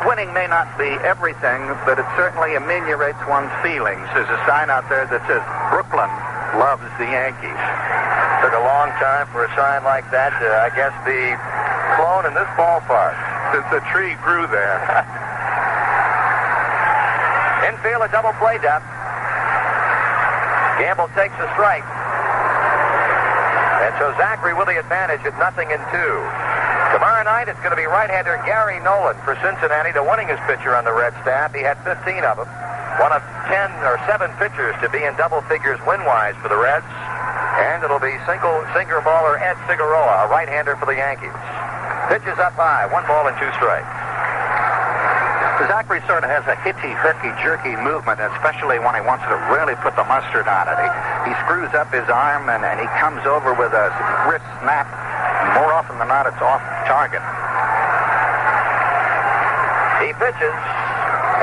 winning may not be everything, but it certainly ameliorates one's feelings. There's a sign out there that says, Brooklyn loves the Yankees. Took a long time for a sign like that to, I guess, be flown in this ballpark. Since the tree grew there. Infield, a double play depth. Gamble takes a strike. And so Zachry with the advantage at 0-2. Tomorrow night, it's going to be right-hander Gary Nolan for Cincinnati, the winningest pitcher on the Red staff. He had 15 of them. One of 10 or 7 pitchers to be in double figures win-wise for the Reds. And it'll be single baller Ed Figueroa, a right-hander for the Yankees. Pitches up high, 1 ball and 2 strikes. Zachry sort of has a hitty, herky, jerky movement, especially when he wants to really put the mustard on it. He screws up his arm and he comes over with a wrist snap. And more often than not, it's off target. He pitches,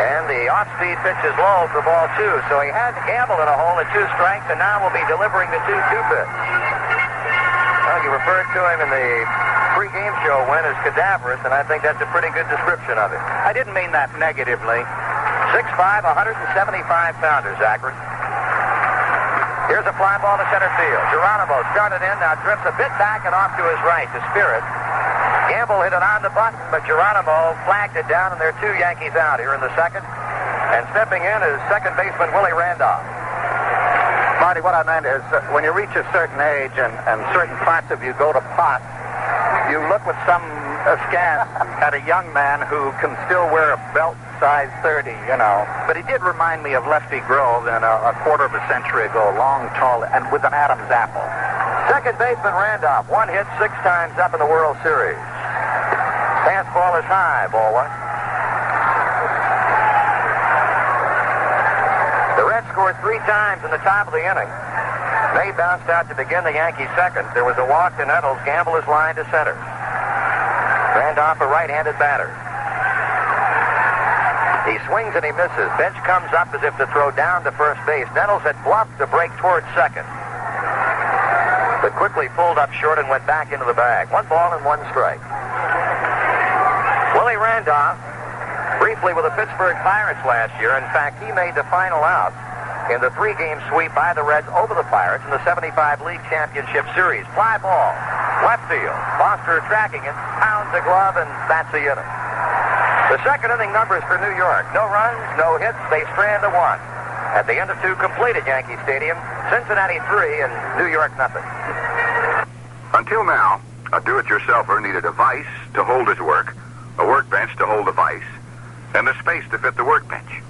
and the off-speed pitch is low for ball 2. So he had Gamble in a hole at 2 strikes, and now will be delivering the 2-2 pitch. Well, you referred to him in the pre-game show win as cadaverous, and I think that's a pretty good description of him. I didn't mean that negatively. 6'5", 175-pounder, Zachry. Here's a fly ball to center field. Geronimo started in, now drifts a bit back and off to his right to Spirit. Gamble hit it on the button, but Geronimo flagged it down, and there are 2 Yankees out here in the second. And stepping in is second baseman Willie Randolph. Marty, what I meant is when you reach a certain age and certain parts of you go to pot, you look with some askance at a young man who can still wear a belt size 30, But he did remind me of Lefty Grove a quarter of a century ago, long, tall, and with an Adam's apple. Second baseman Randolph, 1 hit 6 times up in the World Series. Fastball is high, ball 1. The Reds scored 3 times in the top of the inning. May bounced out to begin the Yankees' second. There was a walk to Nettles. Gamble is lined to center. Randolph, a right-handed batter. He swings and he misses. Bench comes up as if to throw down to first base. Nettles had bluffed to break towards second, but quickly pulled up short and went back into the bag. 1 ball and 1 strike. Willie Randolph, briefly with the Pittsburgh Pirates last year. In fact, he made the final out in the 3-game sweep by the Reds over the Pirates in the 75 League Championship Series. Fly ball. Left field. Foster tracking it, pounds a glove, and that's the inning. The second inning numbers for New York. No runs, no hits. They strand to one. At the end of two complete at Yankee Stadium, Cincinnati 3 and New York nothing. Until now, a do-it-yourselfer needed a vise to hold his work, a workbench to hold the vise, and the space to fit the workbench.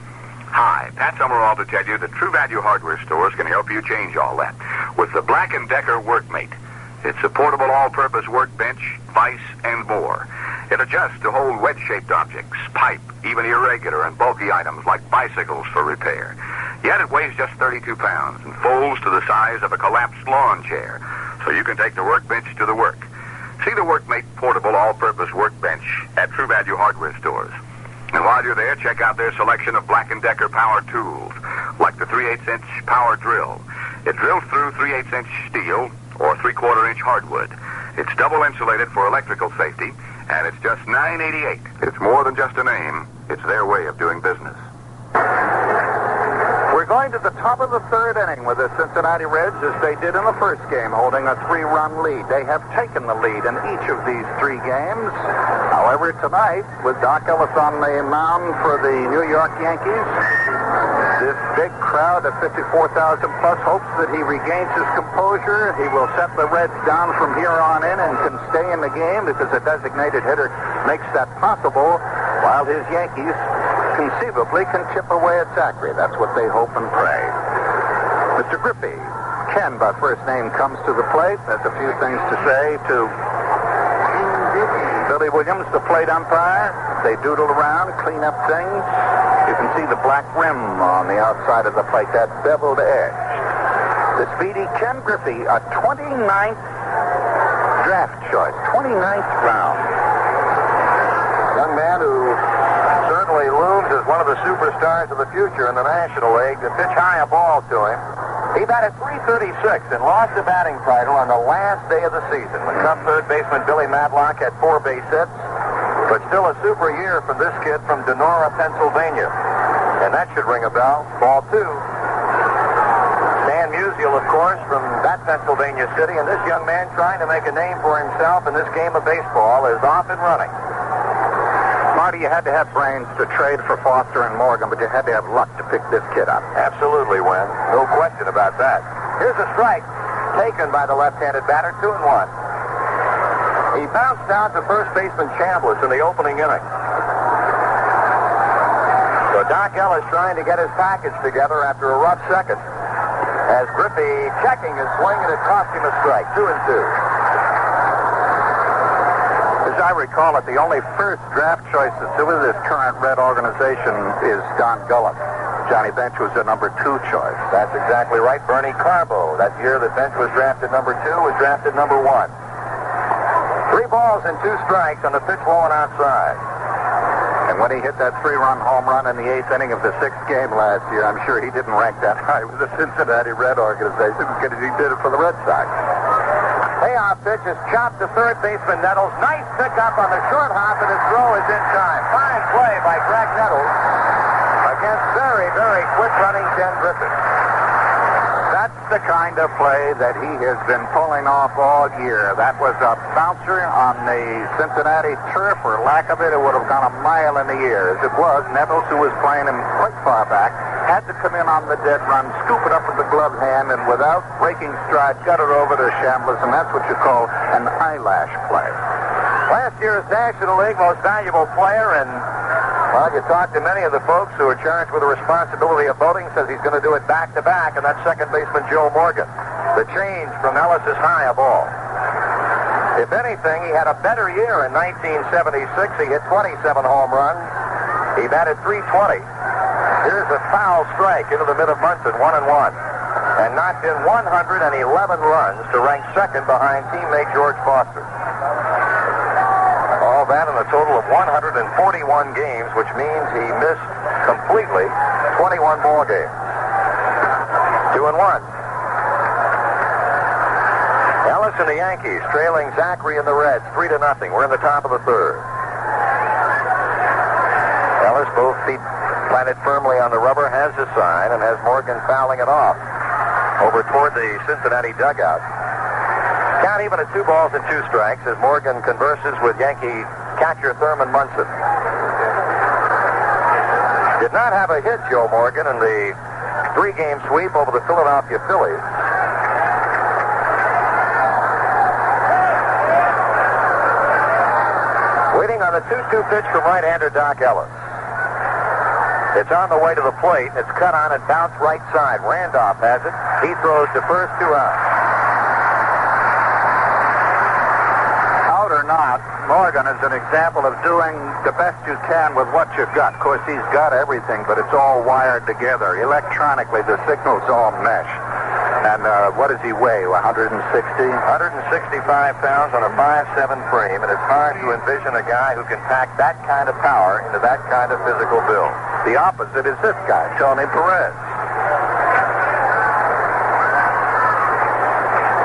Hi, Pat Summerall to tell you that True Value Hardware stores can help you change all that with the Black & Decker Workmate. It's a portable all-purpose workbench, vise, and more. It adjusts to hold wedge-shaped objects, pipe, even irregular and bulky items like bicycles for repair. Yet it weighs just 32 pounds and folds to the size of a collapsed lawn chair, so you can take the workbench to the work. See the Workmate portable all-purpose workbench at True Value Hardware stores. And while you're there, check out their selection of Black & Decker power tools, like the 3/8-inch power drill. It drills through 3/8-inch steel or 3/4-inch hardwood. It's double insulated for electrical safety, and it's just $9.88. It's more than just a name. It's their way of doing business. We're going to the top of the third inning with the Cincinnati Reds as they did in the first game, holding a 3-run lead. They have taken the lead in each of these three games. However, tonight, with Doc Ellis on the mound for the New York Yankees, this big crowd of 54,000 plus hopes that he regains his composure. He will set the Reds down from here on in and can stay in the game because a designated hitter makes that possible, while his Yankees conceivably can chip away at Zachry. That's what they hope and pray. Mr. Griffey, Ken by first name, comes to the plate. Has a few things to say to Billy Williams, the plate umpire. They doodle around, clean up things. You can see the black rim on the outside of the plate, that beveled edge. The speedy Ken Griffey, a 29th draft choice, 29th round. Young man who certainly looms as one of the superstars of the future in the National League. To pitch high a ball to him. He batted .336 and lost the batting title on the last day of the season when Cub third baseman Billy Matlock had 4 base hits. But still a super year from this kid from Donora, Pennsylvania. And that should ring a bell. Ball 2. Stan Musial, of course, from that Pennsylvania city. And this young man trying to make a name for himself in this game of baseball is off and running. Marty, you had to have brains to trade for Foster and Morgan, but you had to have luck to pick this kid up. Absolutely, Wynn. No question about that. Here's a strike taken by the left-handed batter, 2-1. He bounced out to first baseman Chambliss in the opening inning. So Doc Ellis trying to get his package together after a rough second. As Griffey checking his swing, and it cost him a strike, 2-2. As I recall it, the only first draft choice that's with this current Red organization is Don Gullen. Johnny Bench was the number 2 choice. That's exactly right. Bernie Carbo, that year that Bench was drafted number 2, was drafted number 1. 3 balls and 2 strikes on the pitch low and outside. And when he hit that 3-run home run in the 8th inning of the 6th game last year, I'm sure he didn't rank that high with the Cincinnati Red organization because he did it for the Red Sox. Payoff pitch is chopped to third baseman Nettles. Nice pickup on the short hop, and his throw is in time. Fine play by Greg Nettles against very, very quick-running Ken Griffey. That's the kind of play that he has been pulling off all year. That was a bouncer on the Cincinnati turf. For lack of it, it would have gone a mile in the air. As it was, Nettles, who was playing him quite far back, had to come in on the dead run, scoop it up with the gloved hand, and without breaking stride, got it over to Chambliss, and that's what you call an eyelash play. Last year's National League Most Valuable Player, and, well, you talk to many of the folks who are charged with the responsibility of voting, says he's going to do it back-to-back, and that's second baseman Joe Morgan. The change from Ellis is high a ball. If anything, he had a better year in 1976. He hit 27 home runs. He batted .320. Here's a foul strike into the mid of Munson, 1-1, and knocked in 111 runs to rank second behind teammate George Foster. All that in a total of 141 games, which means he missed completely 21 ball games. 2-1. Ellis and the Yankees trailing Zachry and the Reds 3-0. We're in the top of the third. Ellis, both feet planted firmly on the rubber, has his sign, and has Morgan fouling it off over toward the Cincinnati dugout. Count even at 2 balls and 2 strikes as Morgan converses with Yankee catcher Thurman Munson. Did not have a hit, Joe Morgan, in the 3-game sweep over the Philadelphia Phillies. Waiting on the 2-2 pitch from right-hander Doc Ellis. It's on the way to the plate. It's cut on and bounced right side. Randolph has it. He throws to first, 2 out. Out or not, Morgan is an example of doing the best you can with what you've got. Of course, he's got everything, but it's all wired together. Electronically, the signals all mesh. And what does he weigh, 160? 165 pounds on a 5'7" frame, and it's hard to envision a guy who can pack that kind of power into that kind of physical build. The opposite is this guy, Tony Perez.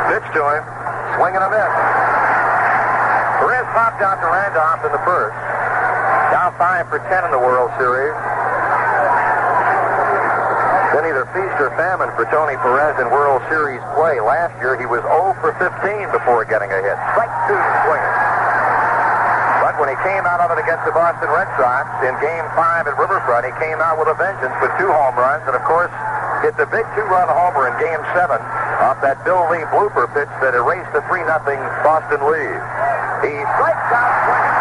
Pitch to him. Swing and a miss. Perez popped out to Randolph in the first. Down 5 for 10 in the World Series. Then either feast or famine for Tony Perez in World Series play. Last year, he was 0 for 15 before getting a hit. Strike 2 swinging. But when he came out of it against the Boston Red Sox in Game 5 at Riverfront, he came out with a vengeance with 2 home runs and, of course, hit the big 2-run homer in Game 7 off that Bill Lee blooper pitch that erased the 3-0 Boston lead. He strikes out swinging.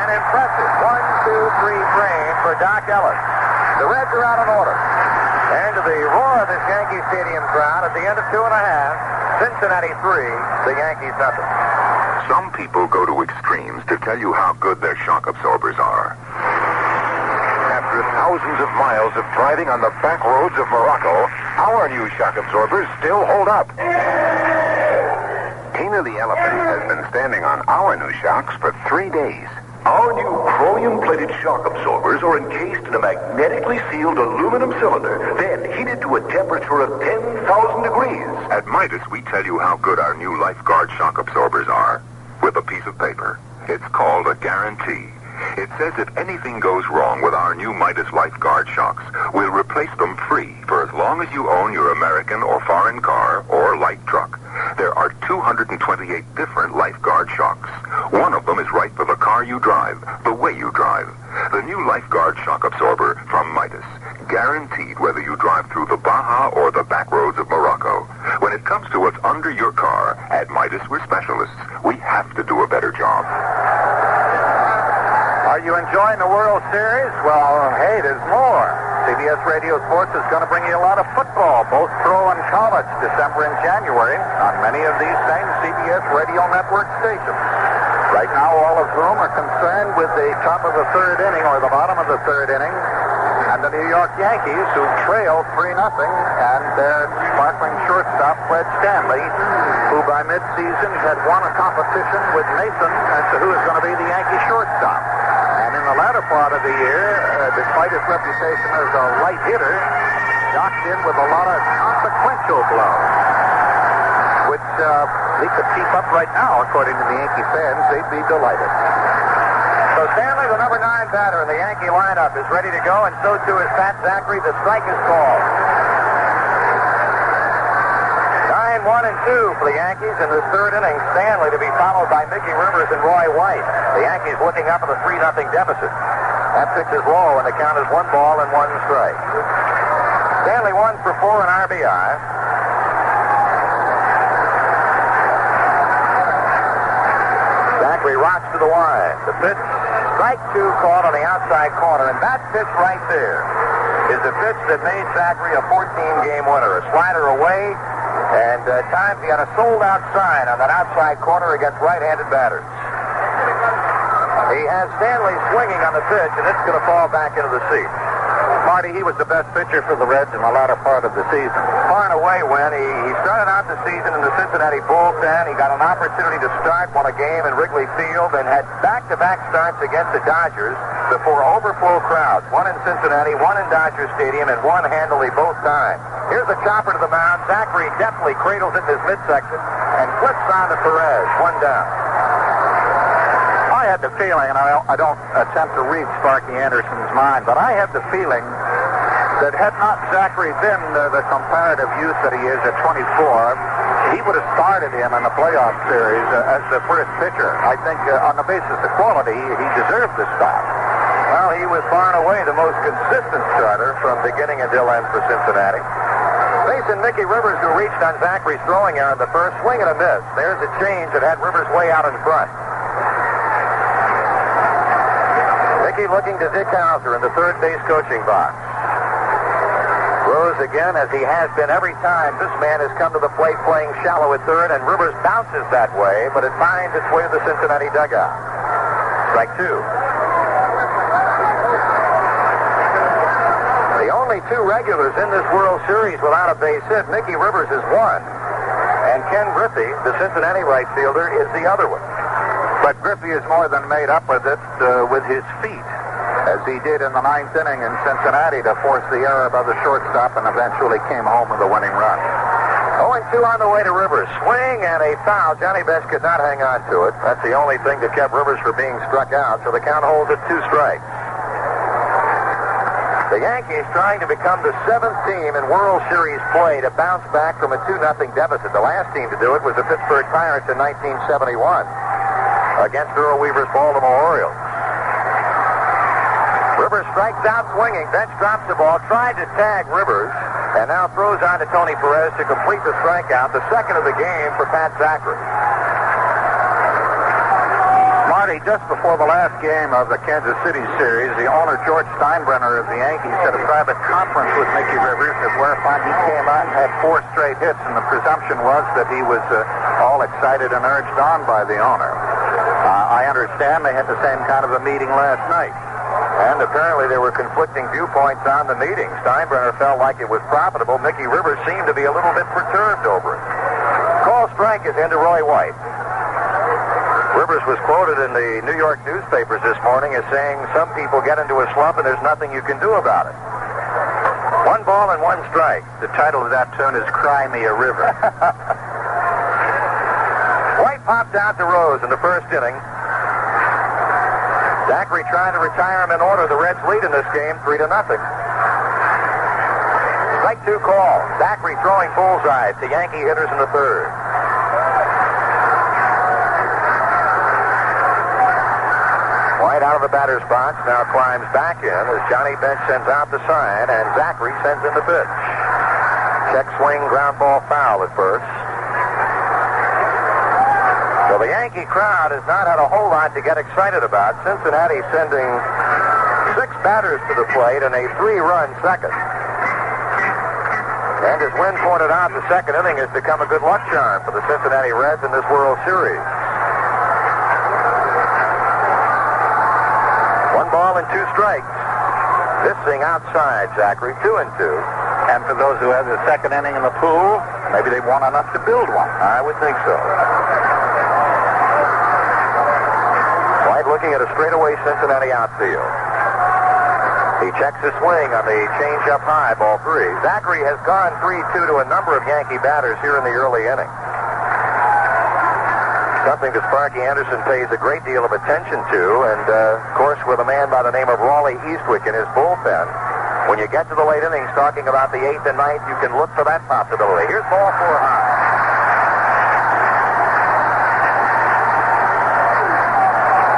An impressive 1-2-3 frame for Doc Ellis. The Reds are out in order. And to the roar of this Yankee Stadium crowd at the end of 2.5, Cincinnati 3, the Yankees nothing. Some people go to extremes to tell you how good their shock absorbers are. After thousands of miles of driving on the back roads of Morocco, our new shock absorbers still hold up. Tina the elephant has been standing on our new shocks for 3 days. Our new chromium-plated shock absorbers are encased in a magnetically sealed aluminum cylinder, then heated to a temperature of 10,000 degrees. At Midas, we tell you how good our new Lifeguard shock absorbers are with a piece of paper. It's called a guarantee. It says if anything goes wrong with our new Midas Lifeguard shocks, we'll replace them free for as long as you own your American or foreign car or light truck. There are 228 different Lifeguard shocks. One of them is right for the car you drive, the way you drive. The new Lifeguard shock absorber from Midas. Guaranteed whether you drive through the Baja or the back roads of Morocco. When it comes to what's under your car, at Midas we're specialists. We have to do a better job. Are you enjoying the World Series? Well, hey, there's more. CBS Radio Sports is going to bring you a lot of football, both pro and college, December and January, on many of these same CBS Radio Network stations. Right now, all of whom are concerned with the top of the 3rd inning or the bottom of the 3rd inning, and the New York Yankees, who trailed 3-0, and their sparkling shortstop, Fred Stanley, who by midseason had won a competition with Mason as to who is going to be the Yankee shortstop. And in the latter part of the year, despite his reputation as a light hitter, knocked in with a lot of consequential blows, which he could keep up right now, according to the Yankee fans. They'd be delighted. So Stanley, the number 9 batter in the Yankee lineup, is ready to go, and so too is Pat Zachry. The strike is called. 9-1-2 for the Yankees in the 3rd inning. Stanley to be followed by Mickey Rivers and Roy White. The Yankees looking up at a 3-0 deficit. That pitch is low, and the count is 1 ball and 1 strike. Stanley 1 for 4 in RBI. Zachry rocks to the wide. The pitch, strike 2 called on the outside corner, and that pitch right there is the pitch that made Zachry a 14-game winner. A slider away, and at times he had a sold-out sign on that outside corner against right-handed batters. He has Stanley swinging on the pitch, and it's going to fall back into the seat. Marty, he was the best pitcher for the Reds in the latter part of the season. Far and away when he started out the season in the Cincinnati bullpen. He got an opportunity to start, won a game in Wrigley Field, and had back-to-back starts against the Dodgers before overflow crowds. One in Cincinnati, one in Dodger Stadium, and one handily both times. Here's the chopper to the mound. Zachry deftly cradles it in his midsection and flips on to Perez. 1 down. I had the feeling, and I don't attempt to read Sparky Anderson's mind, but I had the feeling that had not Zachry been the comparative youth that he is at 24, he would have started him in the playoff series as the first pitcher. I think on the basis of quality, he deserved the start. Well, he was far and away the most consistent starter from beginning until end for Cincinnati. Facing Mickey Rivers, who reached on Zachry's throwing error in the first, swing and a miss. There's a change that had Rivers way out in front. Mickey looking to Dick Hauser in the third base coaching box. Rose again, as he has been every time this man has come to the plate playing shallow at third, and Rivers bounces that way, but it finds its way to the Cincinnati dugout. Strike two. The only two regulars in this World Series without a base hit, Mickey Rivers is one, and Ken Griffey, the Cincinnati right fielder, is the other one. But Griffey is more than made up with it with his feet, as he did in the ninth inning in Cincinnati to force the error by the shortstop and eventually came home with a winning run. 0-2 on the way to Rivers. Swing and a foul. Johnny Bench could not hang on to it. That's the only thing that kept Rivers from being struck out, so the count holds at 2 strikes. The Yankees trying to become the 7th team in World Series play to bounce back from a 2-0 deficit. The last team to do it was the Pittsburgh Pirates in 1971 against Earl Weaver's Baltimore Orioles. Rivers strikes out swinging. Bench drops the ball, tried to tag Rivers, and now throws on to Tony Perez to complete the strikeout, the second of the game for Pat Zachry. Marty, just before the last game of the Kansas City series, the owner, George Steinbrenner of the Yankees, had a private conference with Mickey Rivers, whereupon he came out and had 4 straight hits, and the presumption was that he was all excited and urged on by the owner. I understand they had the same kind of a meeting last night. And apparently there were conflicting viewpoints on the meeting. Steinbrenner felt like it was profitable. Mickey Rivers seemed to be a little bit perturbed over it. Call strike is into Roy White. Rivers was quoted in the New York newspapers this morning as saying some people get into a slump and there's nothing you can do about it. 1 ball and 1 strike. The title of that tune is Cry Me a River. White popped out to Rose in the first inning. Zachry trying to retire him in order. The Reds lead in this game 3-0. Strike 2 call. Zachry throwing bullseye to Yankee hitters in the third. White out of the batter's box, now climbs back in as Johnny Bench sends out the sign, and Zachry sends in the pitch. Check swing, ground ball foul at first. So the Yankee crowd has not had a whole lot to get excited about. Cincinnati sending 6 batters to the plate in a 3-run second. And as Wynn pointed out, the second inning has become a good luck charm for the Cincinnati Reds in this World Series. 1 ball and 2 strikes. Missing outside, Zachry, 2-2. And for those who have the second inning in the pool, maybe they want enough to build one. I would think so. White looking at a straightaway Cincinnati outfield. He checks his swing on the change-up high, ball 3. Zachry has gone 3-2 to a number of Yankee batters here in the early inning. Something that Sparky Anderson pays a great deal of attention to, and of course with a man by the name of Raleigh Eastwick in his bullpen. When you get to the late innings talking about the 8th and 9th, you can look for that possibility. Here's ball 4 high.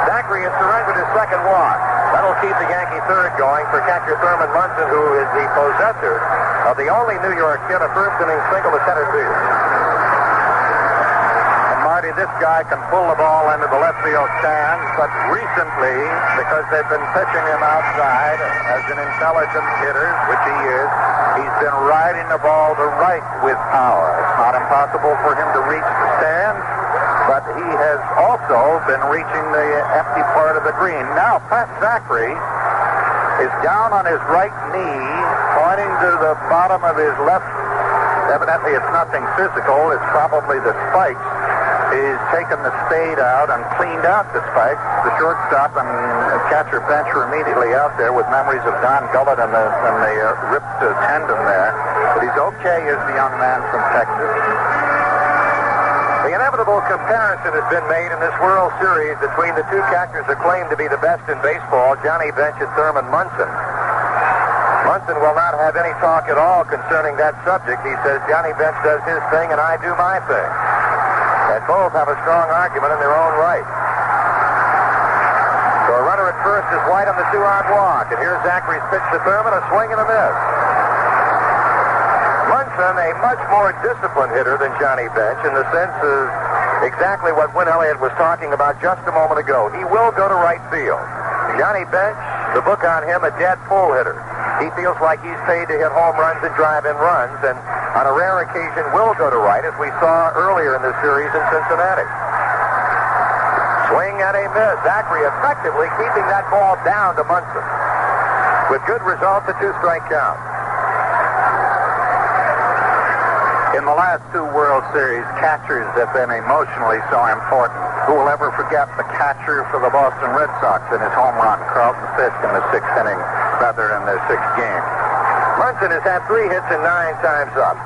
Zachry has surrendered his second walk. That'll keep the Yankee third going for catcher Thurman Munson, who is the possessor of the only New York hit, a first-inning single to center field. This guy can pull the ball into the left field stands, but recently, because they've been pitching him outside as an intelligent hitter, which he is, he's been riding the ball to right with power. It's not impossible for him to reach the stands, but he has also been reaching the empty part of the green. Now, Pat Zachry is down on his right knee, pointing to the bottom of his left. Evidently, it's nothing physical. It's probably the spikes. He's taken the spade out and cleaned out the spikes. The shortstop and catcher Bench are immediately out there with memories of Don Gullett and the ripped tendon there. But he's okay as the young man from Texas. The inevitable comparison has been made in this World Series between the 2 catchers that claim to be the best in baseball, Johnny Bench and Thurman Munson. Munson will not have any talk at all concerning that subject. He says Johnny Bench does his thing and I do my thing. And both have a strong argument in their own right. So a runner at first is White on the 2-out walk. And here's Zachry's pitch to Thurman, a swing and a miss. Munson, a much more disciplined hitter than Johnny Bench in the sense of exactly what Win Elliott was talking about just a moment ago. He will go to right field. Johnny Bench, the book on him, a dead pull hitter. He feels like he's paid to hit home runs and drive in runs, and on a rare occasion will go to right, as we saw earlier in this series in Cincinnati. Swing and a miss. Zachry effectively keeping that ball down to Munson. With good results, a 2-strike count. In the last 2 World Series, catchers have been emotionally so important. Who will ever forget the catcher for the Boston Red Sox in his home run, Carlton Fisk, in the 6th inning, rather in their 6th game? Munson has had 3 hits and 9 times up.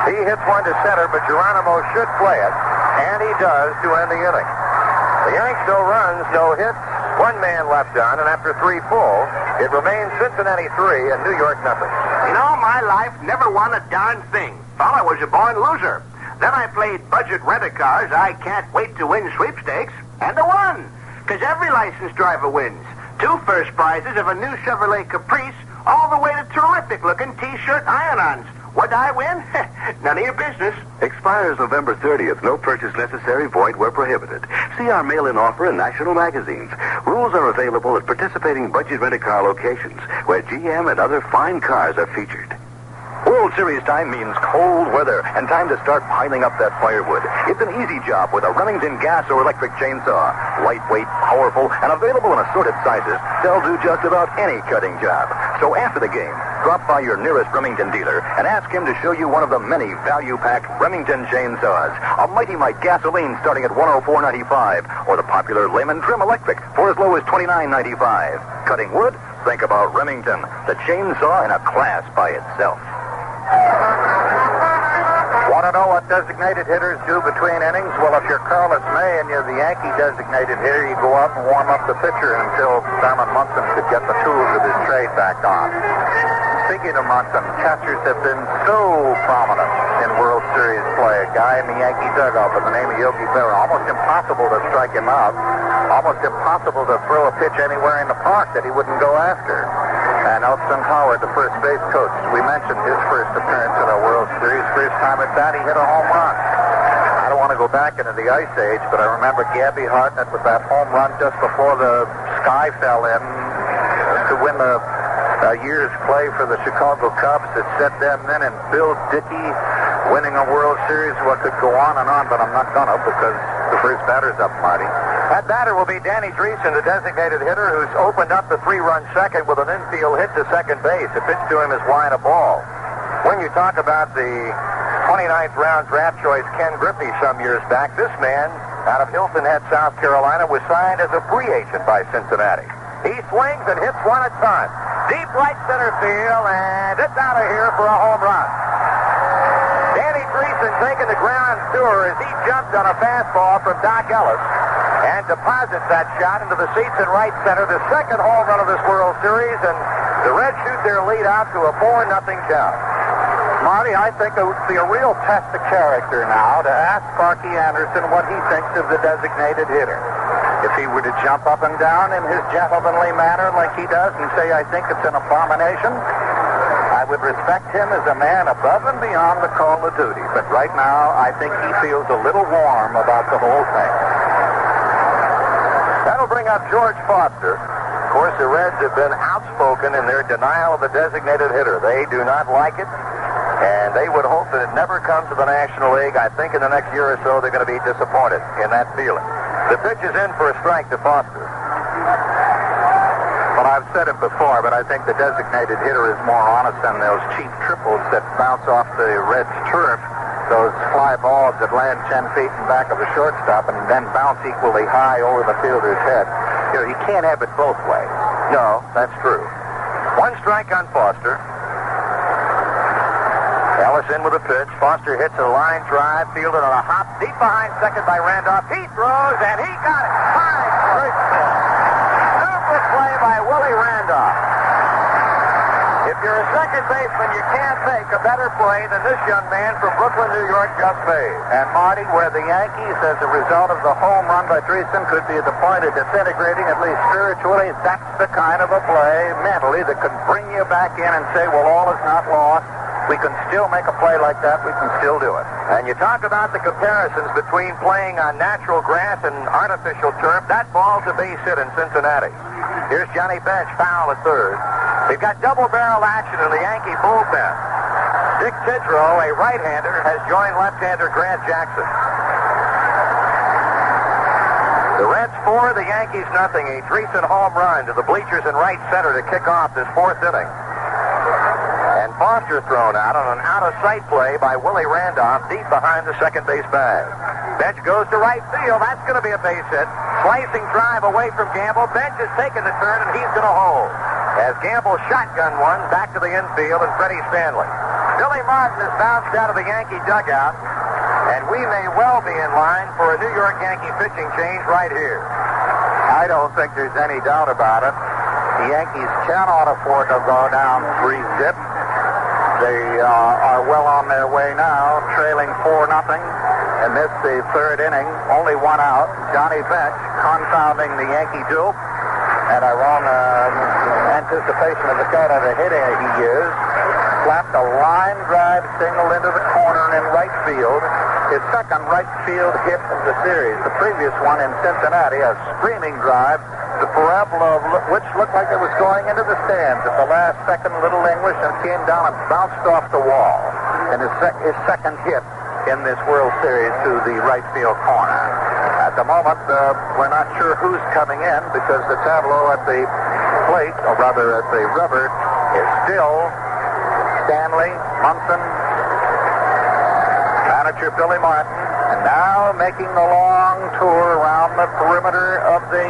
He hits one to center, but Geronimo should play it, and he does to end the inning. The Yanks, no runs, no hits, 1 man left on, and after 3 full, it remains Cincinnati 3 and New York nothing. In all my life, never won a darn thing. Thought I was a born loser. Then I played budget rent-a-cars, I can't wait to win sweepstakes, and I won. Because every licensed driver wins. 2 first prizes of a new Chevrolet Caprice, all the way to terrific-looking T-shirt iron-ons. Would I win? None of your business. Expires November 30th. No purchase necessary, void where prohibited. See our mail-in offer in national magazines. Rules are available at participating budget rent-a-car locations, where GM and other fine cars are featured. World Series time means cold weather and time to start piling up that firewood. It's an easy job with a Remington gas or electric chainsaw. Lightweight, powerful, and available in assorted sizes, they'll do just about any cutting job. So after the game, drop by your nearest Remington dealer and ask him to show you one of the many value-packed Remington chainsaws. A Mighty Mite gasoline starting at $104.95, or the popular Layman Trim Electric for as low as $29.95. Cutting wood? Think about Remington, the chainsaw in a class by itself. Want to know what designated hitters do between innings? Well, if you're Carlos May and you're the Yankee designated hitter, you go out and warm up the pitcher until Thurman Munson could get the tools of his trade back on. Speaking of Munson, catchers have been so prominent in World Series play. A guy in the Yankee dugout by the name of Yogi Berra. Almost impossible to strike him out. Almost impossible to throw a pitch anywhere in the park that he wouldn't go after. And Elston Howard, the first base coach, we mentioned his first appearance in a World Series. First time at bat, he hit a home run. I don't want to go back into the Ice Age, but I remember Gabby Hartnett with that home run just before the sky fell in to win the year's play for the Chicago Cubs. It set them then, and Bill Dickey winning a World Series. What could go on and on, but I'm not gonna, because the first batter's up, Marty. That batter will be Danny Driessen, the designated hitter, who's opened up the 3-run second with an infield hit to second base. A pitch to him is wide a ball. When you talk about the 29th round draft choice, Ken Griffey, some years back, this man out of Hilton Head, South Carolina, was signed as a free agent by Cincinnati. He swings and hits one at a time. Deep right center field, and it's out of here for a home run. Danny Driessen taking the ground tour as he jumped on a fastball from Doc Ellis and deposits that shot into the seats in right center, the second home run of this World Series, and the Reds shoot their lead out to a 4-0 count. Marty, I think it would be a real test of character now to ask Sparky Anderson what he thinks of the designated hitter. If he were to jump up and down in his gentlemanly manner like he does and say, I think it's an abomination, I would respect him as a man above and beyond the call of duty. But right now, I think he feels a little warm about the whole thing. That'll bring up George Foster. Of course, the Reds have been outspoken in their denial of the designated hitter. They do not like it, and they would hope that it never comes to the National League. I think in the next year or so, they're going to be disappointed in that feeling. The pitch is in for a strike to Foster. Well, I've said it before, but I think the designated hitter is more honest than those cheap triples that bounce off the Reds' turf. Those fly balls that land 10 feet in back of the shortstop and then bounce equally high over the fielder's head. You know, you can't have it both ways. No, that's true. One strike on Foster. Ellis in with a pitch. Foster hits a line drive, fielded on a hop deep behind second by Randolph. He throws, and he got it. My gracious. Super play by Willie Randolph. If you're a second baseman, you can't make a better play than this young man from Brooklyn, New York, just made. And Marty, where the Yankees, as a result of the home run by Driessen, could be at the point of disintegrating, at least spiritually, that's the kind of a play mentally that could bring you back in and say, well, all is not lost. We can still make a play like that. We can still do it. And you talk about the comparisons between playing on natural grass and artificial turf. That ball's a base hit in Cincinnati. Here's Johnny Bench, foul at third. We've got double barrel action in the Yankee bullpen. Dick Tidrow, a right-hander, has joined left-hander Grant Jackson. The Reds 4, the Yankees nothing. A Driessen home run to the bleachers in right center to kick off this fourth inning. And Foster thrown out on an out-of-sight play by Willie Randolph deep behind the second base bag. Bench goes to right field. That's going to be a base hit. Slicing drive away from Gamble. Bench is taking the turn, and he's going to hold. As Gamble shotgun one back to the infield and Freddie Stanley. Billy Martin has bounced out of the Yankee dugout, and we may well be in line for a New York Yankee pitching change right here. I don't think there's any doubt about it. The Yankees cannot afford to go down 3-zip. They are well on their way now, trailing 4-0. In this, the third inning, only one out. Johnny Bench confounding the Yankee dupe. And our own anticipation of the kind of a hitter he is. Slapped a line drive single into the corner in right field. His second right field hit of the series. The previous one in Cincinnati, a screaming drive. The parabola of which looked like it was going into the stands at the last second, Little English, and came down and bounced off the wall. And his second hit in this World Series to the right field corner. At the moment, we're not sure who's coming in because the tableau at the plate, or rather at the rubber, is still Stanley, Munson, manager Billy Martin, and now making the long tour around the perimeter of the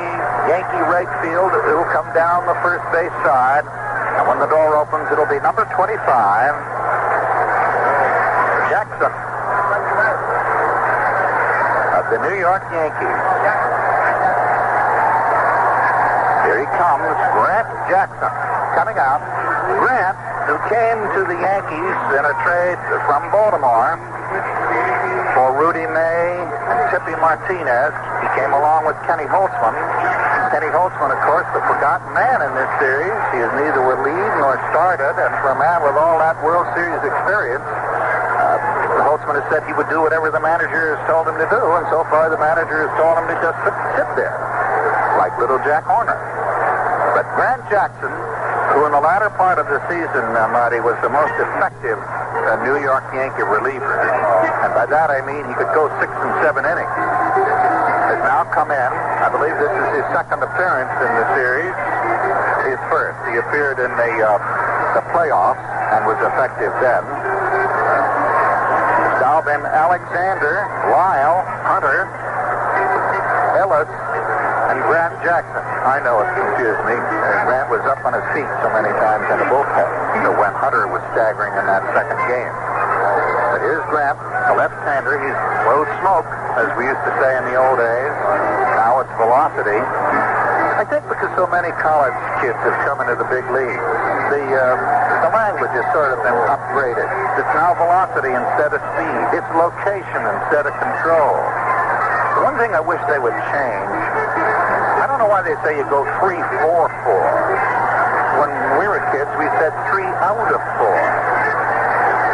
Yankee right field. It'll come down the first base side, and when the door opens, it'll be number 25, Jackson of the New York Yankees. Here he comes, Grant Jackson, coming out. Grant, who came to the Yankees in a trade from Baltimore for Rudy May and Tippy Martinez. He came along with Kenny Holtzman. Kenny Holtzman, of course, the forgotten man in this series. He is neither relieved nor started, and for a man with all that World Series experience, Holtzman has said he would do whatever the manager has told him to do, and so far the manager has told him to just sit there, like little Jack Horner. But Grant Jackson, who in the latter part of the season, Marty, was the most effective New York Yankee reliever, and by that I mean he could go 6 and 7 innings, has now come in. I believe this is his second appearance in the series. His first. He appeared in the playoffs and was effective then. Now then, Alexander, Lyle, Hunter, Ellis, and Grant Jackson. I know it confused me. Grant was up on his feet so many times in the bullpen. So when Hunter was staggering in that second game. But here's Grant, a left-hander. He's low smoke, as we used to say in the old days. Now it's velocity. I think because so many college kids have come into the big league, the language has sort of been upgraded. It's now velocity instead of speed. It's location instead of control. The one thing I wish they would change, I don't know why they say you go 3-4-4. When we were kids, we said 3 out of 4.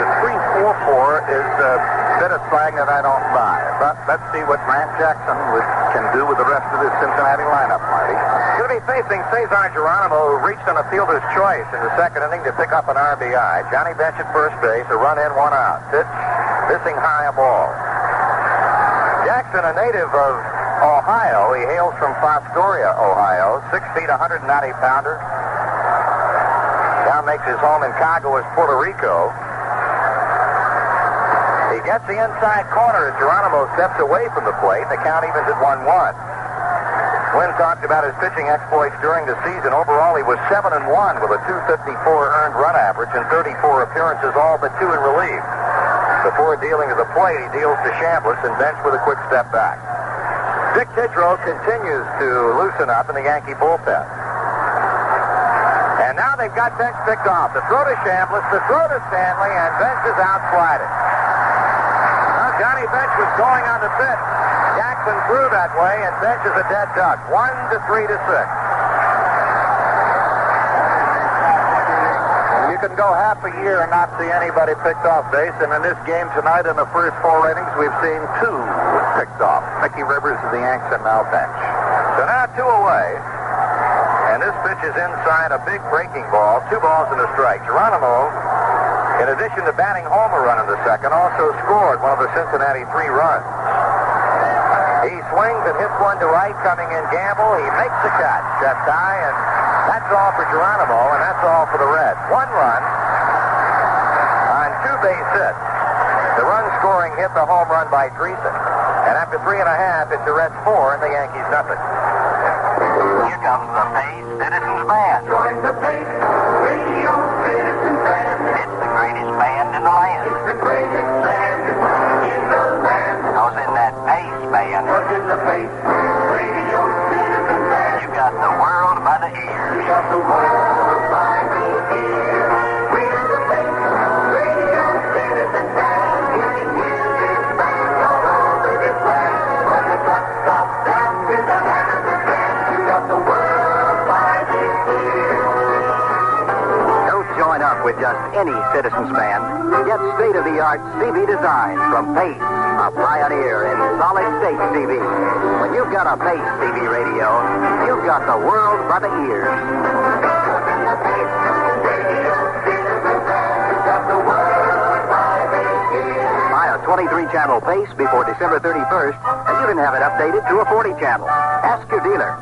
The 3-4-4 is a bit of slang that I don't buy. But let's see what Grant Jackson can do with the rest of this Cincinnati lineup, Marty. He's going to be facing Cesar Geronimo, who reached on a fielder's choice in the second inning to pick up an RBI. Johnny Bench at first base, a run in, 1 out. Missing high a ball. Jackson, a native of Ohio. He hails from Fostoria, Ohio. 6 feet, 190-pounder. Now makes his home in Caguas, Puerto Rico. He gets the inside corner as Geronimo steps away from the plate. The count evens at 1-1. Wynn talked about his pitching exploits during the season. Overall, he was 7-1 with a .254 earned run average and 34 appearances, all but 2 in relief. Before dealing to the plate, he deals to Chambliss and Bench with a quick step back. Dick Tidrow continues to loosen up in the Yankee bullpen. And now they've got Bench picked off. The throw to Chambliss, the throw to Stanley, and Bench is out sliding. Well, Johnny Bench was going on the pitch. Jackson threw that way, and Bench is a dead duck. 1-3-6. You can go half a year and not see anybody picked off base, and in this game tonight, in the first 4 innings, we've seen 2 picked off. Mickey Rivers of the Yanks and now Bench. So now 2 away. And this pitch is inside a big breaking ball. 2 balls and a strike. Geronimo, in addition to batting home a run in the second, also scored one of the Cincinnati 3 runs. He swings and hits one to right, coming in Gamble. He makes the catch, chest high, and that's all for Geronimo, and that's all for the Reds. 1 run on 2 base hits. The run-scoring hit, the home run by Driessen. And after 3.5, it's the Reds 4 and the Yankees nothing. Here comes the Pace Citizens Band. Join the Pace Radio Citizens Band. It's the greatest band in the land. It's the greatest band in the land. Because in that Pace band, What's in the Pace Radio Citizens Band? you got the world by the ears. We got the world by the ear. We're the Pace Radio Citizens Band. You can hear this band all over this land. When the truck stops down with the hand of the band, you got the world by the ear. Don't join up with just any Citizens Band. Get state-of-the-art CV design from Pace, a pioneer in solid-state CV. When you've got a Pace CV radio, you've got the world by the ears. Buy a 23-channel Pace before December 31st, and you can have it updated to a 40-channel. Ask your dealer.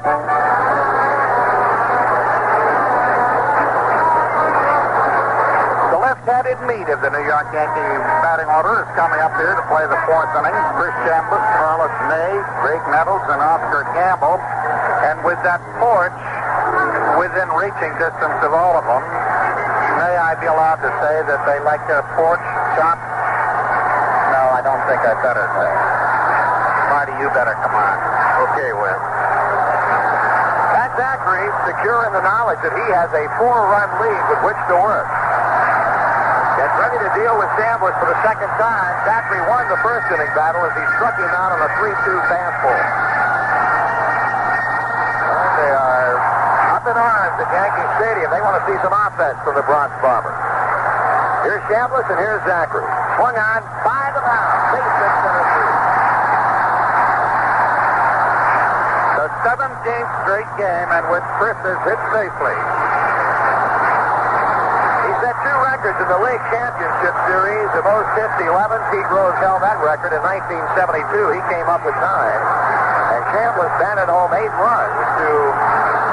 The left-handed meat of the New York Yankee batting order is coming up here to play the 4th inning. Chris Chambliss, Carlos May, Greg Nettles, and Oscar Gamble. And with that porch within reaching distance of all of them, may I be allowed to say that they like their porch chopped? No, I don't think I better say. Marty, you better come on. Okay, Will. That's Zachry, secure in the knowledge that he has a 4-run lead with which to work. Gets ready to deal with Chambliss for the second time. Zachry won the first inning battle as he struck him out on a 3-2 fastball. They are up in arms at Yankee Stadium. They want to see some offense from the Bronx Bombers. Here's Chambliss and here's Zachry. Swung on by the mound. Big 6-3. The 17th straight game, and with Chris has hit safely. He set 2 records in the League Championship Series. The most hits 11. Pete Rose held that record in 1972. He came up with 9. And Chambliss batted home 8 runs to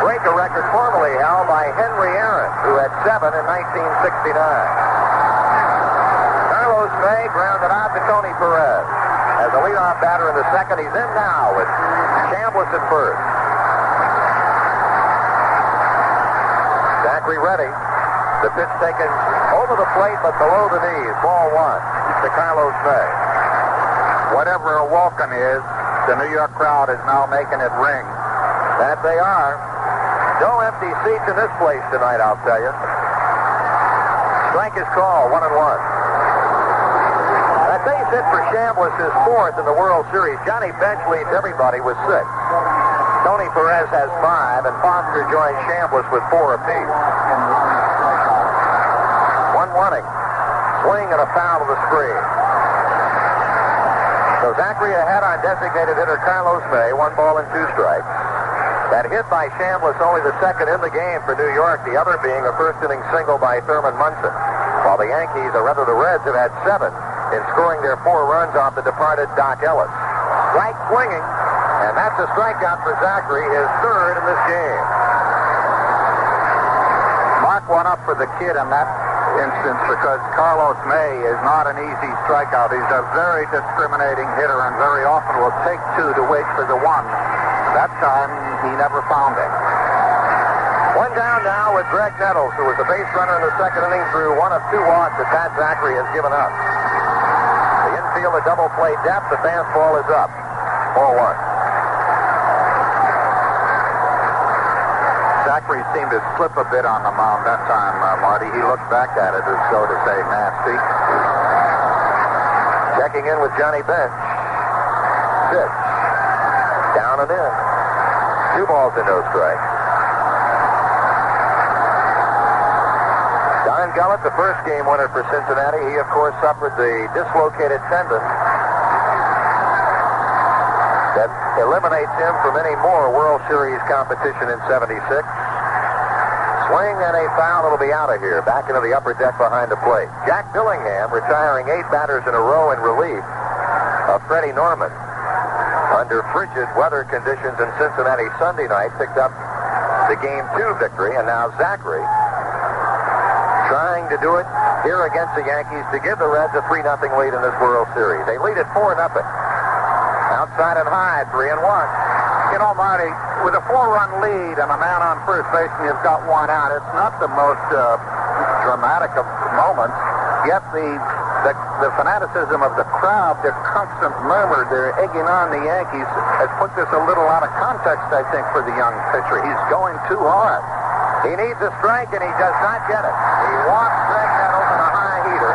break a record formerly held by Henry Aaron, who had 7 in 1969. Carlos May grounded out to Tony Perez. As a leadoff batter in the second, he's in now with Chambliss at first. Zachry ready. The pitch taken over the plate but below the knees. Ball 1 to Carlos May. Whatever a welcome is, the New York crowd is now making it ring. That they are. No empty seats in this place tonight, I'll tell you. Strike is called, 1-1. That base hit for Chambliss is 4th in the World Series. Johnny Bench leads everybody with 6. Tony Perez has 5, and Foster joins Chambliss with 4 apiece. 1-1. Swing and a foul to the screen. So Zachry ahead on designated hitter Carlos May, 1 ball and 2 strikes. That hit by Chambliss only the second in the game for New York, the other being a first-inning single by Thurman Munson. While the Yankees, or rather the Reds, have had 7 in scoring their 4 runs off the departed Doc Ellis. Strike swinging, and that's a strikeout for Zachry, his 3rd in this game. Mark one up for the kid in that instance because Carlos May is not an easy strikeout. He's a very discriminating hitter and very often will take 2 to wait for the 1. That time, he never found it. 1 down now with Greg Nettles, who was a base runner in the second inning through 1 of 2 walks that Pat Zachry has given up. The infield, a double play depth. The fastball is up. 4-1. Zachry seemed to slip a bit on the mound that time, Marty. He looked back at it as though to say nasty. Checking in with Johnny Bench. Pitch. Down and in. 2 balls and no strikes. Don Gullett, the first game winner for Cincinnati. He, of course, suffered the dislocated tendon that eliminates him from any more World Series competition in '76. Swing and a foul. It'll be out of here. Back into the upper deck behind the plate. Jack Dillingham retiring 8 batters in a row in relief of Freddie Norman. Under frigid weather conditions in Cincinnati Sunday night, picked up the Game 2 victory, and now Zachry trying to do it here against the Yankees to give the Reds a 3-0 lead in this World Series. They lead at 4-0. Outside and high, 3-1. You know, Marty, with a 4-run lead and a man on first base and you've got 1 out, it's not the most dramatic of moments. Yet the fanaticism of the crowd, their constant murmur, their egging on the Yankees, has put this a little out of context, I think, for the young pitcher. He's going too hard. He needs a strike, and he does not get it. He walks Greg Nettles in a high heater,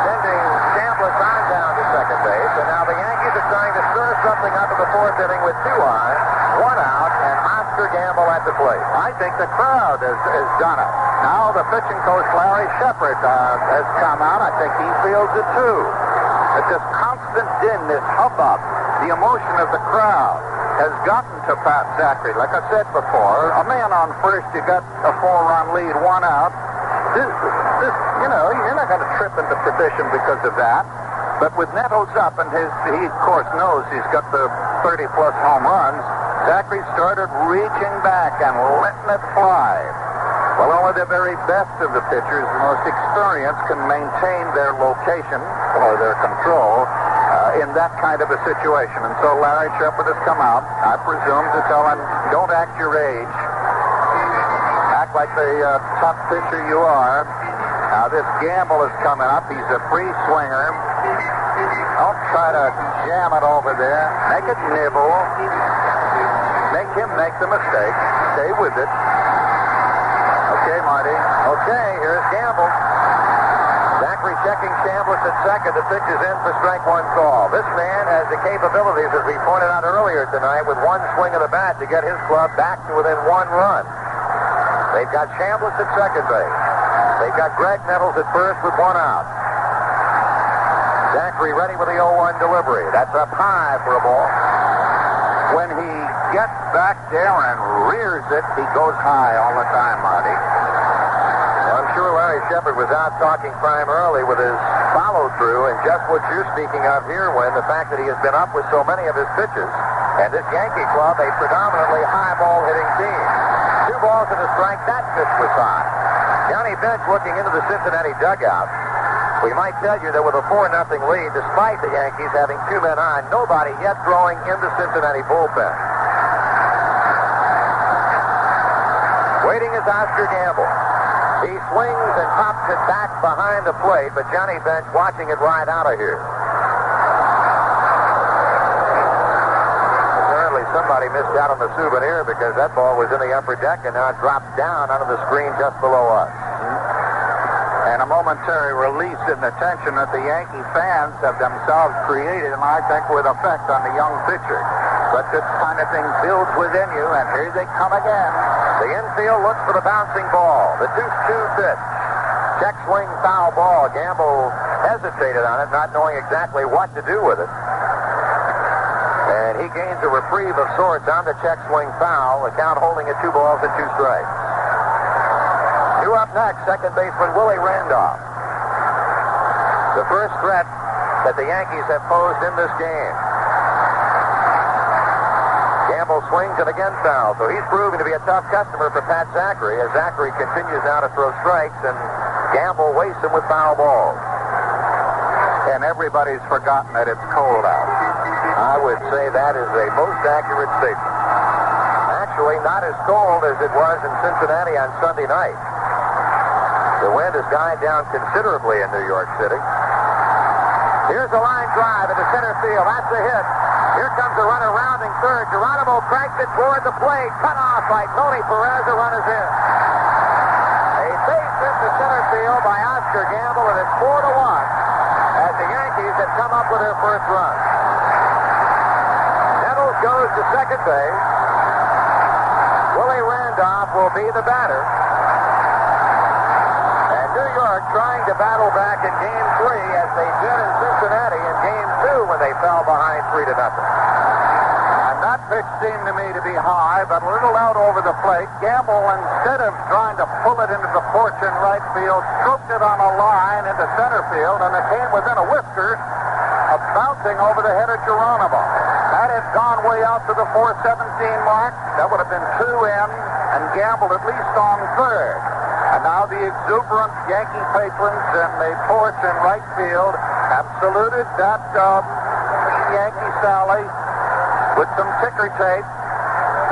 sending Chambliss on down to second base, and now the Yankees are trying to stir something up in the 4th inning with 2 on, 1 out, and Oscar Gamble at the plate. I think the crowd has done it. Now the pitching coach, Larry Shepard, has come out. I think he feels it too. It's this constant din, this hubbub, the emotion of the crowd has gotten to Pat Zachry. Like I said before, a man on first, you got a 4-run lead, 1 out. This, you know, you're not going to trip into perdition because of that. But with Nettles up, and he of course knows he's got the 30-plus home runs, Zachry started reaching back and letting it fly. Well, only the very best of the pitchers, the most experienced, can maintain their location or their control in that kind of a situation. And so Larry Shepard has come out, I presume, to tell him, don't act your age. Act like the top pitcher you are. Now, this Gamble is coming up. He's a free swinger. Don't try to jam it over there. Make it nibble. Make him make the mistake. Stay with it. Okay, Marty. Okay, here's Gamble. Zachry checking Chambliss at second. The pitch is in for strike 1 call. This man has the capabilities, as we pointed out earlier tonight, with 1 swing of the bat to get his club back to within 1 run. They've got Chambliss at second base. They've got Greg Nettles at first with 1 out. Zachry ready with the 0-1 delivery. That's up high for a ball. When he gets back there and rears it, he goes high all the time, Marty. Well, I'm sure Larry Shepard was out talking prime early with his follow-through, and just what you're speaking of here, Win, the fact that he has been up with so many of his pitches, and this Yankee club, a predominantly high ball hitting team. 2 balls and a strike, that pitch was high. Johnny Bench looking into the Cincinnati dugout. We might tell you that with a 4-0 lead, despite the Yankees having 2 men on, nobody yet throwing in the Cincinnati bullpen. Waiting is Oscar Gamble. He swings and pops it back behind the plate, but Johnny Bench watching it ride out of here. Apparently somebody missed out on the souvenir because that ball was in the upper deck and now it drops down onto the screen just below us. And a momentary release in the tension that the Yankee fans have themselves created, and I think with effect on the young pitcher. But this kind of thing builds within you, and here they come again. The infield looks for the bouncing ball. The 2-2 pitch. Check swing foul ball. Gamble hesitated on it, not knowing exactly what to do with it. And he gains a reprieve of sorts on the check swing foul. The count holding at 2 balls and 2 strikes. Two up next, second baseman Willie Randolph. The first threat that the Yankees have posed in this game. Gamble swings and again foul, so he's proving to be a tough customer for Pat Zachry as Zachry continues now to throw strikes and Gamble wastes him with foul balls. And everybody's forgotten that it's cold out. I would say that is a most accurate statement. Actually, not as cold as it was in Cincinnati on Sunday night. The wind has died down considerably in New York City. Here's a line drive into center field. That's a hit. Here comes the runner rounding third. Geronimo cranks it toward the plate. Cut off by Tony Perez. The run is in. A base hit to center field by Oscar Gamble, and it's 4-1 as the Yankees have come up with their first run. Nettles goes to second base. Willie Randolph will be the batter. And New York trying to battle back in Game 3 as they did in Cincinnati in Game 2 when they fell behind 3-0. And that pitch seemed to me to be high, but a little out over the plate. Gamble, instead of trying to pull it into the porch in right field, stroked it on a line into center field, and it came within a whisker of bouncing over the head of Geronimo. That had gone way out to the 417 mark. That would have been 2 in, and Gamble at least on third. And now the exuberant Yankee patrons in the porch in right field have saluted that Yankee sally with some ticker tape.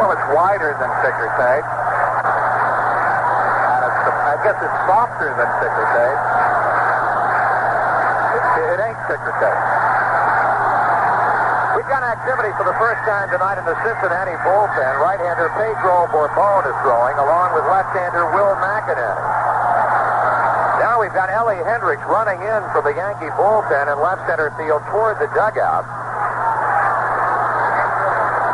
Well, it's wider than ticker tape. And I guess it's softer than ticker tape. It ain't ticker tape. We've got activity for the first time tonight in the Cincinnati bullpen. Right-hander Pedro Bourbon is throwing, along with left-hander Will McInerney. Now we've got Ellie Hendricks running in from the Yankee bullpen in left center field toward the dugout.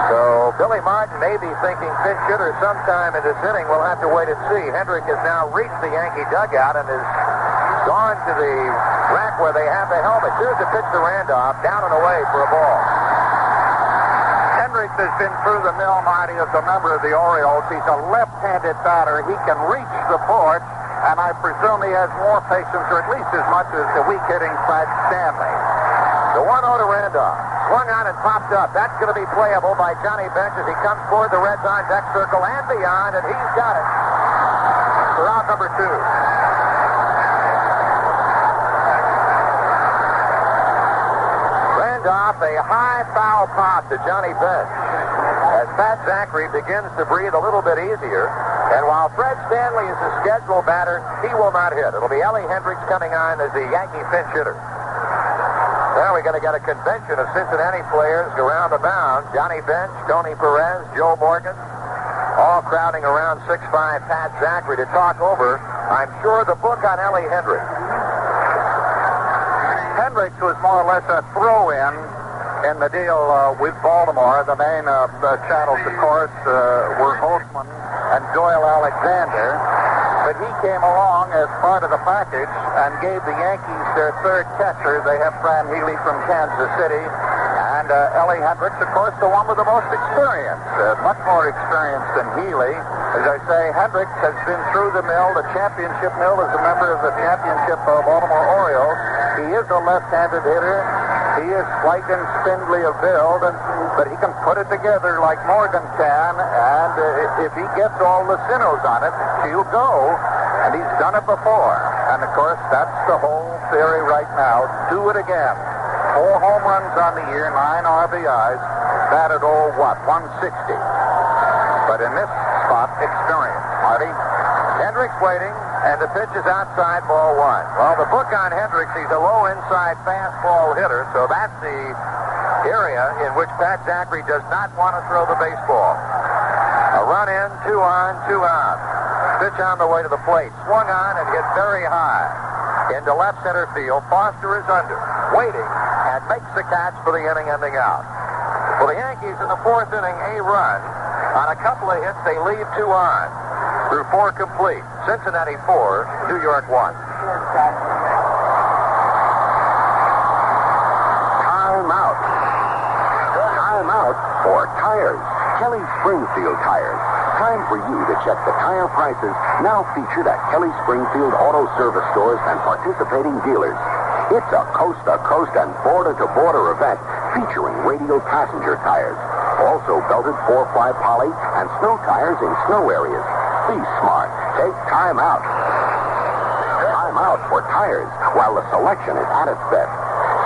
So Billy Martin may be thinking pinch hitter sometime in this inning. We'll have to wait and see. Hendricks has now reached the Yankee dugout and has gone to the rack where they have the helmet. Here's the pitch to Randolph, down and away for a ball. Hendricks has been through the mill, Marty, as a member of the Orioles. He's a left-handed batter. He can reach the porch, and I presume he has more patience, or at least as much as the weak-hitting Fred Stanley. The 1-0 to Randolph. Swung on and popped up. That's going to be playable by Johnny Bench as he comes toward the Reds on deck circle and beyond, and he's got it for out number 2. Randolph, a high foul pop to Johnny Bench as Pat Zachry begins to breathe a little bit easier. And while Fred Stanley is a scheduled batter, he will not hit. It'll be Ellie Hendricks coming on as the Yankee pinch hitter. Now we're going to get a convention of Cincinnati players around the mound. Johnny Bench, Tony Perez, Joe Morgan, all crowding around 6'5" Pat Zachry to talk over, I'm sure, the book on Ellie Hendricks. Hendricks was more or less a throw-in the deal with Baltimore. The main channels, of course, were Holtzman and Doyle Alexander. But he came along as part of the package and gave the Yankees their third catcher. They have Fran Healy from Kansas City. And Ellie Hendricks, of course, the one with the most experience. Much more experience than Healy. As I say, Hendricks has been through the mill, the championship mill, as a member of the championship Baltimore Orioles. He is a left-handed hitter. He is slight and spindly of build, but he can put it together like Morgan can, and if he gets all the sinews on it, he'll go, and he's done it before. And, of course, that's the whole theory right now. Do it again. 4 home runs on the year, 9 RBIs, batted 160. But in this spot, experience. Marty? Hendricks waiting, and the pitch is outside, ball 1. Well, the book on Hendricks, he's a low inside fastball hitter, so that's the area in which Pat Zachry does not want to throw the baseball. A run in, 2 on, 2 out. Pitch on the way to the plate. Swung on and hit very high. Into left center field. Foster is under, waiting, and makes the catch for the inning ending out. For the Yankees in the 4th inning, a run. On a couple of hits, they leave 2 on. Through 4 complete. Cincinnati 4, New York 1. Time out. Time out for tires. Kelly Springfield tires. Time for you to check the tire prices now featured at Kelly Springfield Auto Service stores and participating dealers. It's a coast-to-coast and border-to-border event featuring radial passenger tires. Also belted 4-ply poly and snow tires in snow areas. Be smart. Take time out. Time out for tires while the selection is at its best.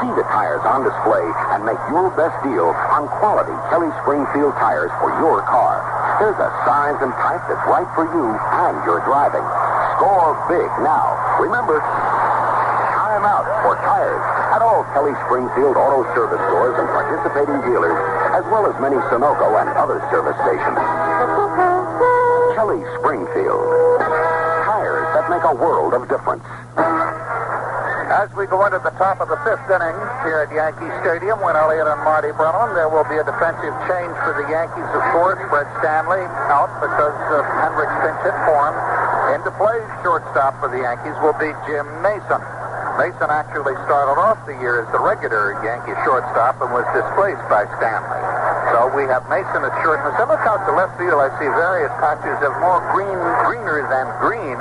See the tires on display and make your best deal on quality Kelly Springfield tires for your car. There's a size and type that's right for you and your driving. Score big now. Remember, time out for tires at at all Kelly Springfield auto service stores and participating dealers, as well as many Sunoco and other service stations. Kelly Springfield. Tires that make a world of difference. As we go into the top of the fifth inning here at Yankee Stadium, when Elliott and Marty Brennan, there will be a defensive change for the Yankees, of course. Fred Stanley out because of Hendricks' pinch hit form. Into play, shortstop for the Yankees will be Jim Mason. Mason actually started off the year as the regular Yankee shortstop and was displaced by Stanley. So we have Mason at short. And as I look out to left field, I see various patches of more greener than green,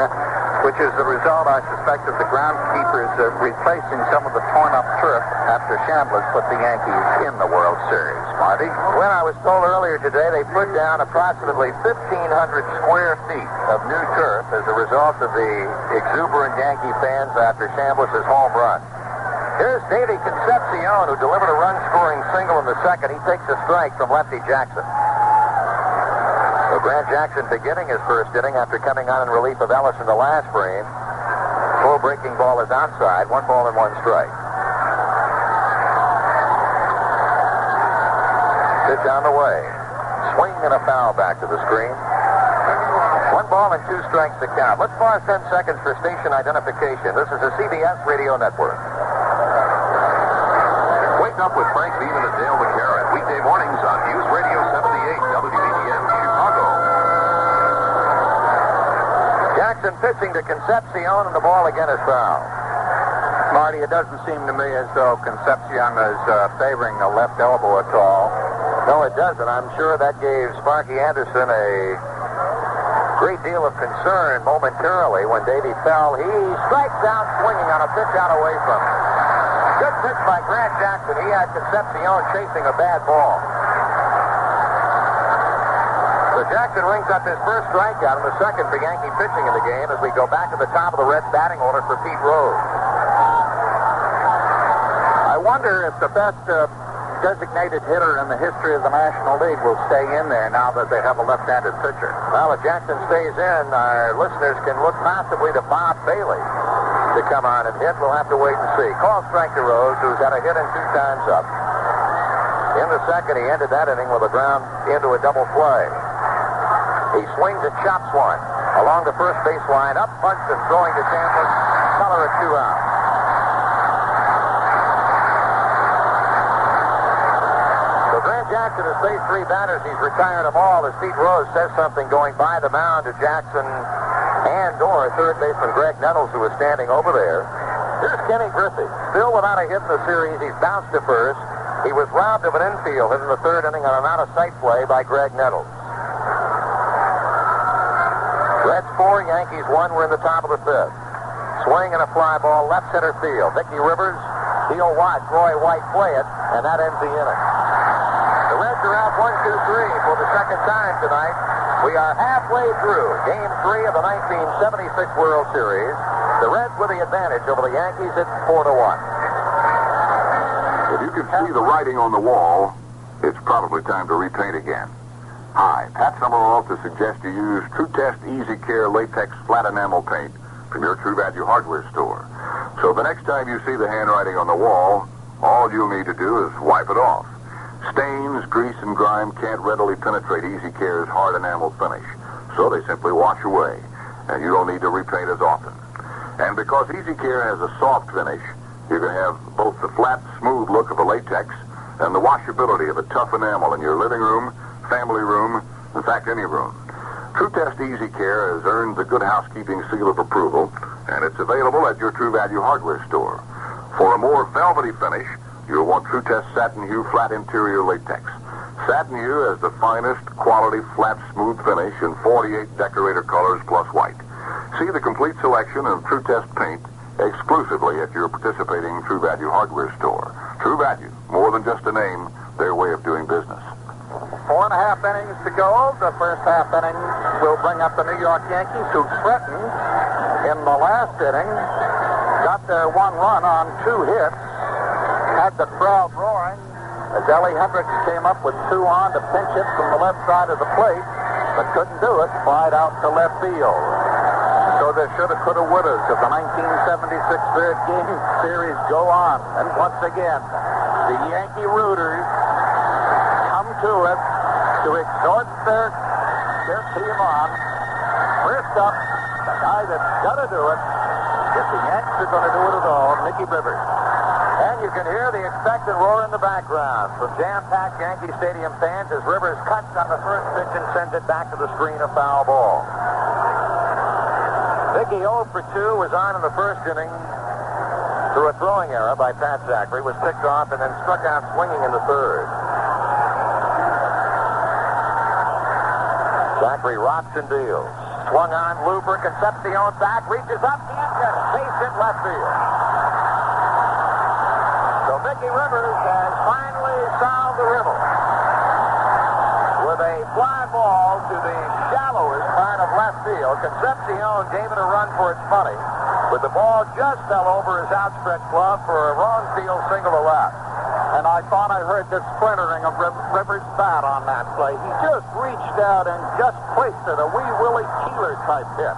which is the result, I suspect, of the groundskeepers replacing some of the torn-up turf after Chambliss put the Yankees in the World Series. Marty? When I was told earlier today, they put down approximately 1,500 square feet of new turf as a result of the exuberant Yankee fans after Chambliss's home run. Here's Davey Concepcion, who delivered a run-scoring single in the second. He takes a strike from lefty Jackson. So Grant Jackson beginning his first inning after coming on in relief of Ellis in the last frame. Full breaking ball is outside. 1 ball and 1 strike. Pitch on the way. Swing and a foul back to the screen. 1 ball and 2 strikes to count. Let's pause 10 seconds for station identification. This is the CBS Radio Network. Wake up with Frank Beeman and Dale McCarran. Weekday mornings on News Radio 78 WBDM Chicago. Jackson pitching to Concepcion, and the ball again is foul. Marty, it doesn't seem to me as though Concepcion is favoring the left elbow at all. No, it doesn't. I'm sure that gave Sparky Anderson a great deal of concern momentarily when Davey fell. He strikes out swinging on a pitch out away from him. Good pitch by Grant Jackson. He had Concepcion chasing a bad ball. So Jackson rings up his first strikeout and the second for Yankee pitching in the game as we go back to the top of the Reds batting order for Pete Rose. I wonder if the best designated hitter in the history of the National League will stay in there now that they have a left-handed pitcher. Well, if Jackson stays in, our listeners can look possibly to Bob Bailey to come on and hit. We'll have to wait and see. Call strike to Rose, who's had a hit in 2 times up. In the second, he ended that inning with a ground into a double play. He swings and chops one along the first baseline, up punts and throwing to Chambliss. Color at 2 out. So Grant Jackson has faced 3 batters. He's retired them all as Pete Rose says something going by the mound to Jackson and/or third baseman Greg Nettles, who is standing over there. Here's Kenny Griffey, still without a hit in the series. He's bounced to first. He was robbed of an infield hit in the 3rd inning on an out-of-sight play by Greg Nettles. Reds 4, Yankees 1. We're in the top of the 5th. Swing and a fly ball left center field. Dickie Rivers, he'll watch Roy White play it, and that ends the inning. The Reds are out 1-2-3 for the second time tonight. We are halfway through Game 3 of the 1976 World Series. The Reds with the advantage over the Yankees at 4-1. If you can see the writing on the wall, it's probably time to repaint again. Hi, Pat Summerall to suggest you use True Test Easy Care Latex Flat Enamel Paint from your True Value hardware store. So the next time you see the handwriting on the wall, all you'll need to do is wipe it off. Stains, grease, and grime can't readily penetrate Easy Care's hard enamel finish, so they simply wash away, and you don't need to repaint as often. And because Easy Care has a soft finish, you can have both the flat, smooth look of a latex and the washability of a tough enamel in your living room, family room, in fact, any room. True Test Easy Care has earned the Good Housekeeping seal of approval, and it's available at your True Value hardware store. For a more velvety finish, you'll want True Test Satin Hue Flat Interior Latex. Satin Hue has the finest quality flat smooth finish in 48 decorator colors plus white. See the complete selection of True Test paint exclusively at your participating True Value hardware store. True Value, more than just a name, their way of doing business. 4.5 innings to go. The first half inning will bring up the New York Yankees, who threatened in the last inning, got their 1 run on 2 hits, had the crowd roaring as Ellie Hendricks came up with 2 on to pinch hit from the left side of the plate, but couldn't do it. Flied out to left field. So So the shoulda, coulda, wouldas of the 1976 third game series go on. And once again, the Yankee rooters come to it to exhort their team on. First up, the guy that's got to do it, if the Yanks are going to do it at all, Mickey Rivers. And you can hear the expectant roar in the background from jam-packed Yankee Stadium fans as Rivers cuts on the first pitch and sends it back to the screen, a foul ball. Mickey 0 for 2 was on in the first inning through a throwing error by Pat Zachry, was picked off and then struck out swinging in the third. Zachry rocks and deals. Swung on, looper, Concepcion back, reaches up, can't get it. Base hit left field. So Mickey Rivers has finally solved the riddle. With a fly ball to the shallowest part of left field, Concepcion gave it a run for its money, but the ball just fell over his outstretched glove for a wrong field single to left. And I thought I heard the splintering of Rivers' bat on that play. He just reached out and just placed it, a wee Willie Keeler type hit,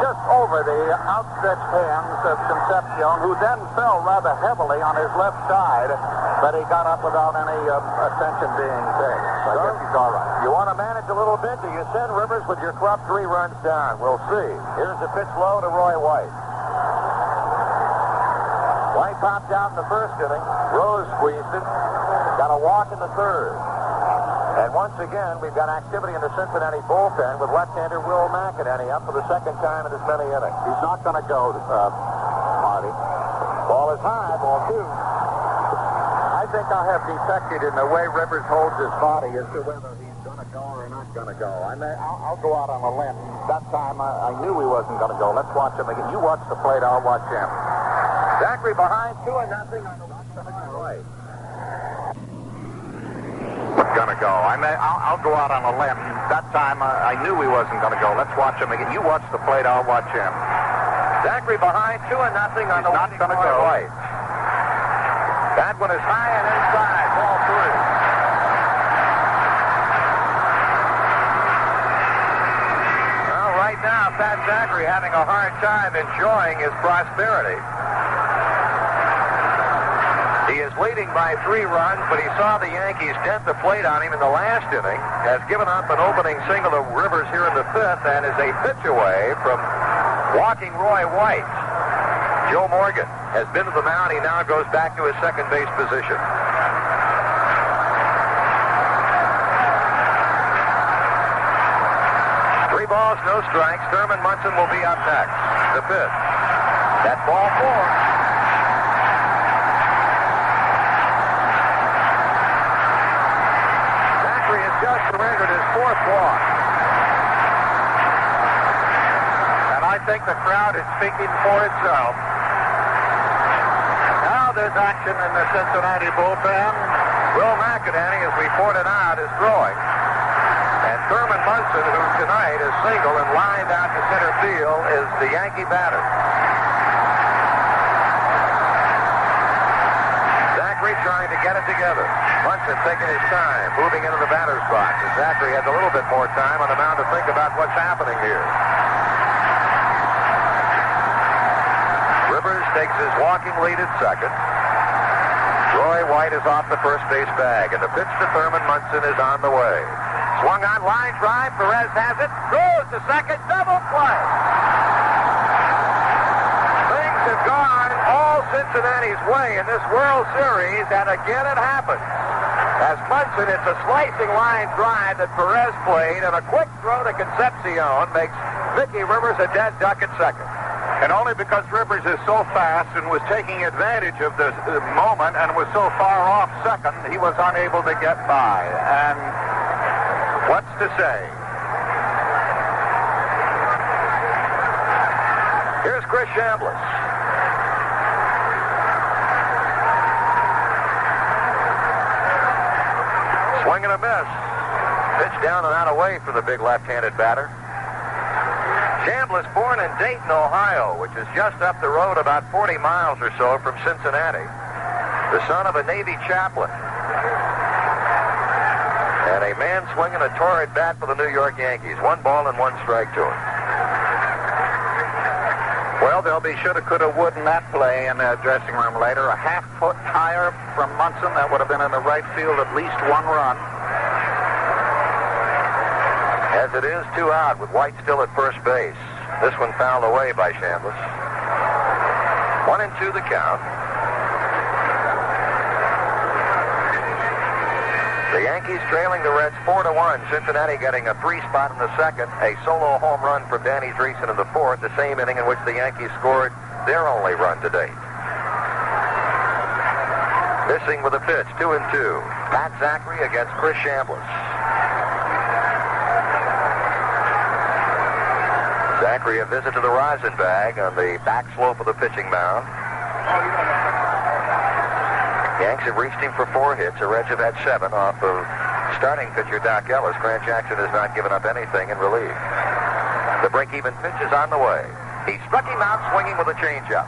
just over the outstretched hands of Concepcion, who then fell rather heavily on his left side, but he got up without any attention being paid. So I guess he's all right. You want to manage a little bit? Do you send Rivers with your club 3 runs down? We'll see. Here's the pitch low to Roy White. White popped out in the first inning. Rose squeezed it. Got a walk in the third. And once again, we've got activity in the Cincinnati bullpen with left-hander Will McInerney up for the second time in as many innings. He's not going to go, Marty. Ball is high, ball 2. I think I have detected in the way Rivers holds his body as to whether he's going to go or not going to go. I'll go out on a limb. That time I knew he wasn't going to go. Let's watch him again. You watch the plate, I'll watch him. Zachry behind 2-0 on the right. Gonna go. I'll go out on a limb. That time I knew he wasn't gonna go. Let's watch him again. You watch the plate, I'll watch him. Zachry behind 2-0 on the not gonna go. Right. That one is high and inside. Ball 3. Well, right now, Pat Zachry having a hard time enjoying his prosperity. He is leading by 3 runs, but he saw the Yankees dent the plate on him in the last inning, has given up an opening single to Rivers here in the 5th, and is a pitch away from walking Roy White. Joe Morgan has been to the mound. He now goes back to his second base position. Three balls, no strikes. Thurman Munson will be up next. The 5th. That's ball 4. Just surrendered his 4th walk. And I think the crowd is speaking for itself. Now there's action in the Cincinnati bullpen. Will McInerney, as we pointed out, is throwing. And Thurman Munson, who tonight is single and lined out to center field, is the Yankee batter. Zachry trying to get it together. Munson taking his time, moving into the batter's box. And Zachry has a little bit more time on the mound to think about what's happening here. Rivers takes his walking lead at second. Roy White is off the first base bag, and the pitch to Thurman Munson is on the way. Swung on, line drive. Perez has it. Goes to second. Double play. Things have gone all Cincinnati's way in this World Series, and again it happened. As Munson, it's a slicing line drive that Perez played, and a quick throw to Concepcion makes Mickey Rivers a dead duck at second. And only because Rivers is so fast and was taking advantage of the moment and was so far off second, he was unable to get by. And what's to say? Here's Chris Chambliss. Swing and a miss. Pitch down and out away for the big left-handed batter. Chambliss, born in Dayton, Ohio, which is just up the road about 40 miles or so from Cincinnati. The son of a Navy chaplain. And a man swinging a torrid bat for the New York Yankees. 1 ball and 1 strike to him. they'll be shoulda, coulda, would in that play in the dressing room later. A half-foot higher from Munson. That would have been in the right field at least one run. As it is, 2 out with White still at first base. This one fouled away by Chambliss. 1-2 the count. The Yankees trailing the Reds 4-1. Cincinnati getting a 3 spot in the second. A solo home run from Danny Driessen in the fourth, the same inning in which the Yankees scored their only run to date. Missing with a pitch, 2-2. Pat Zachry against Chris Chambliss. Zachry a visit to the rosin bag on the back slope of the pitching mound. Yanks have reached him for 4 hits. The Reds have had 7 off of starting pitcher Doc Ellis. Grant Jackson has not given up anything in relief. The break-even pitch is on the way. He struck him out swinging with a changeup.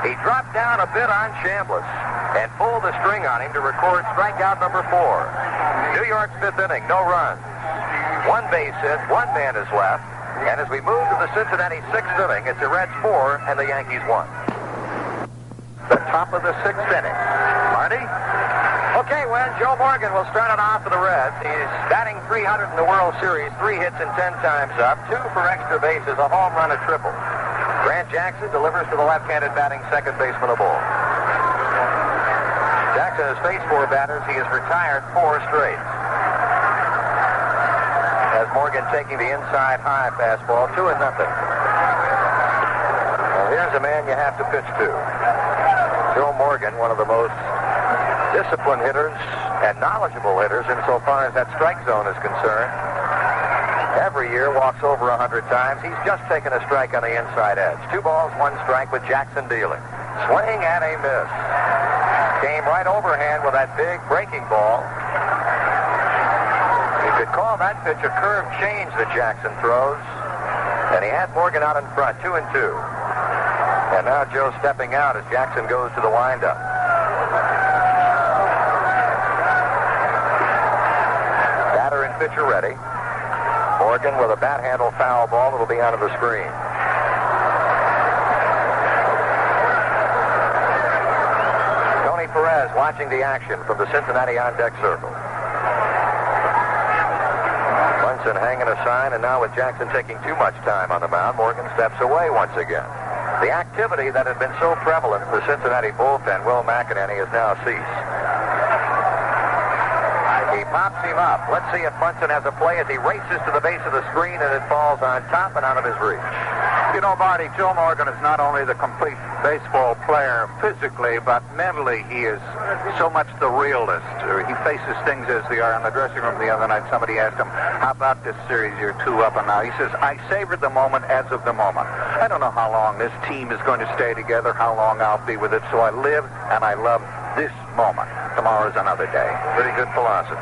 He dropped down a bit on Chambliss and pulled the string on him to record strikeout number 4. New York's 5th inning, no runs. 1 base hit, 1 man is left. And as we move to the Cincinnati 6th inning, it's the Reds 4 and the Yankees 1. The top of the 6th inning. Marty? Okay, Wynn, Joe Morgan will start it off for the Reds. He's batting 300 in the World Series, 3 hits and 10 times up, 2 for extra bases, a home run, a triple. Grant Jackson delivers to the left-handed batting second baseman of ball. Jackson has faced 4 batters. He has retired 4 straight. As Morgan taking the inside high fastball, 2-0. Well, here's a man you have to pitch to. Joe Morgan, one of the most disciplined hitters and knowledgeable hitters insofar as that strike zone is concerned. Every year walks over 100 times. He's just taken a strike on the inside edge. 2 balls, 1 strike with Jackson dealing. Swing and a miss. Came right overhand with that big breaking ball. You could call that pitch a curve change that Jackson throws. And he had Morgan out in front, 2-2. And now Joe stepping out as Jackson goes to the windup. Batter and pitcher ready. Morgan with a bat handle foul ball that'll be out of the screen. Tony Perez watching the action from the Cincinnati on-deck circle. Munson hanging a sign, and now with Jackson taking too much time on the mound, Morgan steps away once again. The activity that had been so prevalent in the Cincinnati bullpen, Will McEnany, has now ceased. He pops him up. Let's see if Munson has a play as he races to the base of the screen and it falls on top and out of his reach. You know, Marty, Joe Morgan is not only the complete baseball player physically, but mentally he is so much the realist. He faces things as they are. In the dressing room the other night, somebody asked him, how about this series? You're 2 up and now. He says, I savor the moment as of the moment. I don't know how long this team is going to stay together, how long I'll be with it, so I live and I love this moment. Tomorrow's another day. Pretty good philosophy.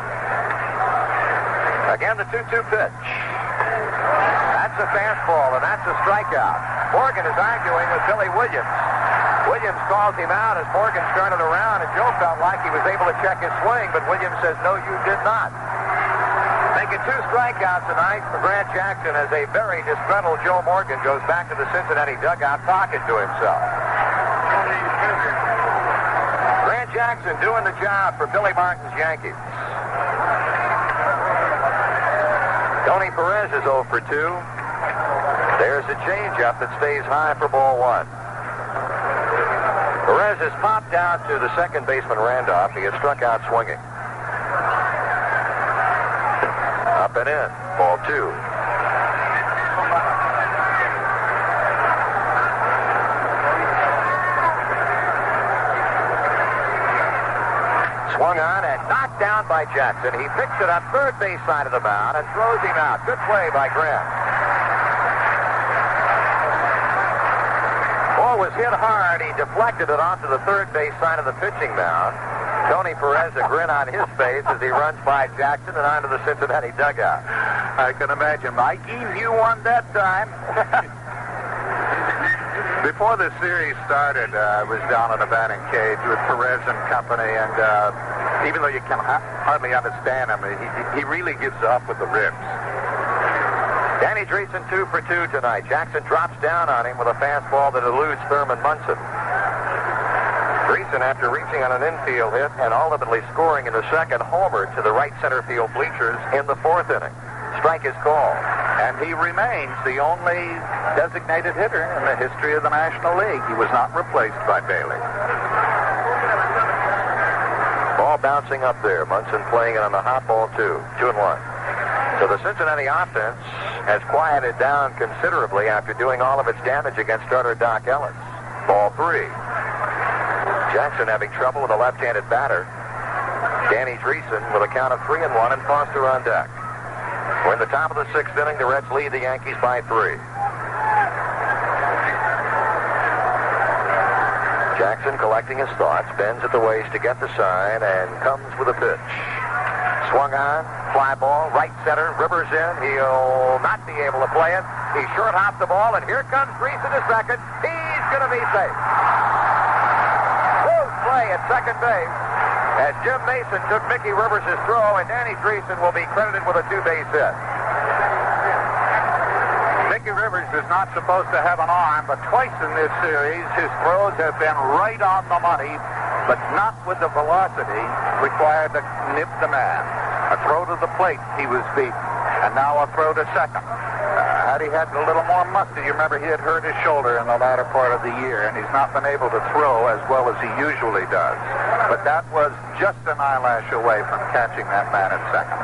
Again, the 2-2 pitch. That's a fastball, and that's a strikeout. Morgan is arguing with Billy Williams. Williams calls him out as Morgan started around, and Joe felt like he was able to check his swing, but Williams says, no, you did not. Making 2 strikeouts tonight for Grant Jackson as a very disgruntled Joe Morgan goes back to the Cincinnati dugout talking to himself. Grant Jackson doing the job for Billy Martin's Yankees. Tony Perez is 0 for 2. There's a changeup that stays high for ball 1. Perez has popped out to the second baseman Randolph. He has struck out swinging. Up and in. Ball 2. Swung on and knocked down by Jackson. He picks it up third base side of the mound and throws him out. Good play by Grant. Ball was hit hard. He deflected it onto the third base side of the pitching mound. Tony Perez, a grin on his face as he runs by Jackson and onto the Cincinnati dugout. I can imagine. Mikey, you won that time. Before the series started, I was down in the batting cage with Perez and company, and even though you can hardly understand him, he really gives up with the ribs. Danny Driessen 2 for 2 tonight. Jackson drops down on him with a fastball that eludes Thurman Munson. Driessen, after reaching on an infield hit and ultimately scoring in the second, homered to the right center field bleachers in the fourth inning. Strike is called. And he remains the only designated hitter in the history of the National League. He was not replaced by Bailey. Ball bouncing up there. Munson playing it on the hot ball, 2-1. So the Cincinnati offense has quieted down considerably after doing all of its damage against starter Doc Ellis. Ball 3. Jackson having trouble with a left-handed batter. Danny Driessen with a count of 3-1 and Foster on deck. We're in the top of the sixth inning. The Reds lead the Yankees by 3. Jackson collecting his thoughts, bends at the waist to get the sign, and comes with a pitch. Swung on, fly ball, right center, Rivers in. He'll not be able to play it. He short hopped the ball, and here comes Driessen to second. He's going to be safe. Close play at second base as Jim Mason took Mickey Rivers' throw, and Danny Driessen will be credited with a 2-base hit. Mickey Rivers is not supposed to have an arm, but twice in this series his throws have been right on the money, but not with the velocity required to nip the man. A throw to the plate, he was beaten, and now a throw to second. Had he had a little more muscle, you remember he had hurt his shoulder in the latter part of the year, and he's not been able to throw as well as he usually does. But that was just an eyelash away from catching that man at second.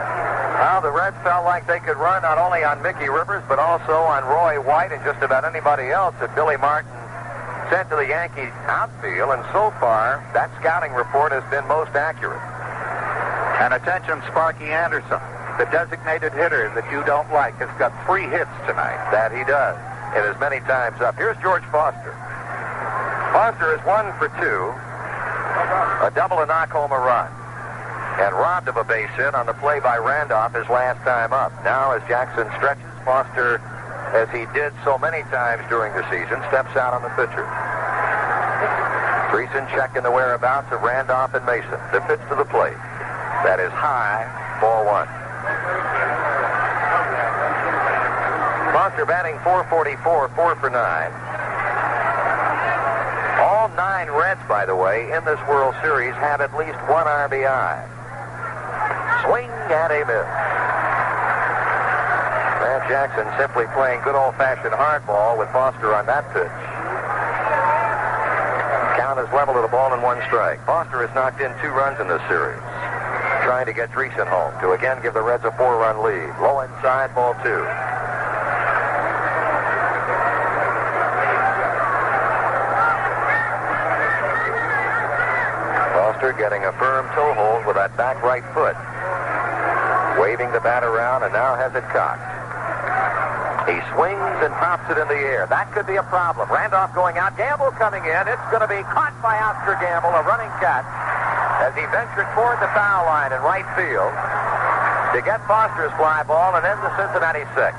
Well, the Reds felt like they could run not only on Mickey Rivers, but also on Roy White and just about anybody else that Billy Martin sent to the Yankee outfield, and so far, that scouting report has been most accurate. And attention, Sparky Anderson, the designated hitter that you don't like, has got 3 hits tonight. That he does. It is many times up. Here's George Foster. Foster is 1 for 2, a double to knock home a run, and robbed of a base hit on the play by Randolph his last time up. Now, as Jackson stretches, Foster, as he did so many times during the season, steps out on the pitcher. Driessen checking the whereabouts of Randolph and Mason. The pitch to the plate. That is high, ball 1. Foster batting .444, 4 for 9. All 9 Reds, by the way, in this World Series have at least 1 RBI. Swing and a miss. Matt Jackson simply playing good old-fashioned hardball with Foster on that pitch. Count is level to the ball and 1 strike. Foster has knocked in 2 runs in this series, trying to get Driessen home to again give the Reds a 4-run lead. Low inside, ball 2. Foster getting a firm toe hold with that back right foot. Waving the bat around and now has it cocked. He swings and pops it in the air. That could be a problem. Randolph going out. Gamble coming in. It's going to be caught by Oscar Gamble, a running catch, as he ventured toward the foul line in right field to get Foster's fly ball and end the Cincinnati 6.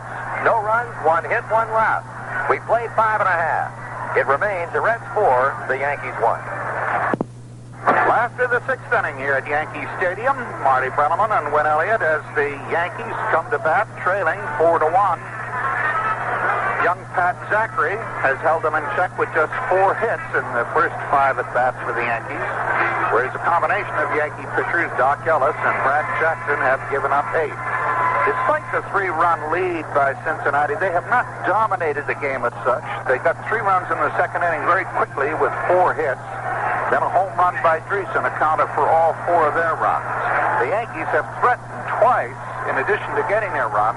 No runs, 1 hit, 1 left. We played 5 1/2. It remains the Reds 4, the Yankees 1. After the 6th inning here at Yankee Stadium, Marty Brenneman and Win Elliott as the Yankees come to bat, trailing 4-1. Young Pat Zachry has held them in check with just 4 hits in the first 5 at-bats for the Yankees, whereas a combination of Yankee pitchers, Doc Ellis and Brad Jackson, have given up 8. Despite the 3-run lead by Cincinnati, they have not dominated the game as such. They got 3 runs in the second inning very quickly with 4 hits. Then a home run by Driessen accounted for all 4 of their runs. The Yankees have threatened twice in addition to getting their run.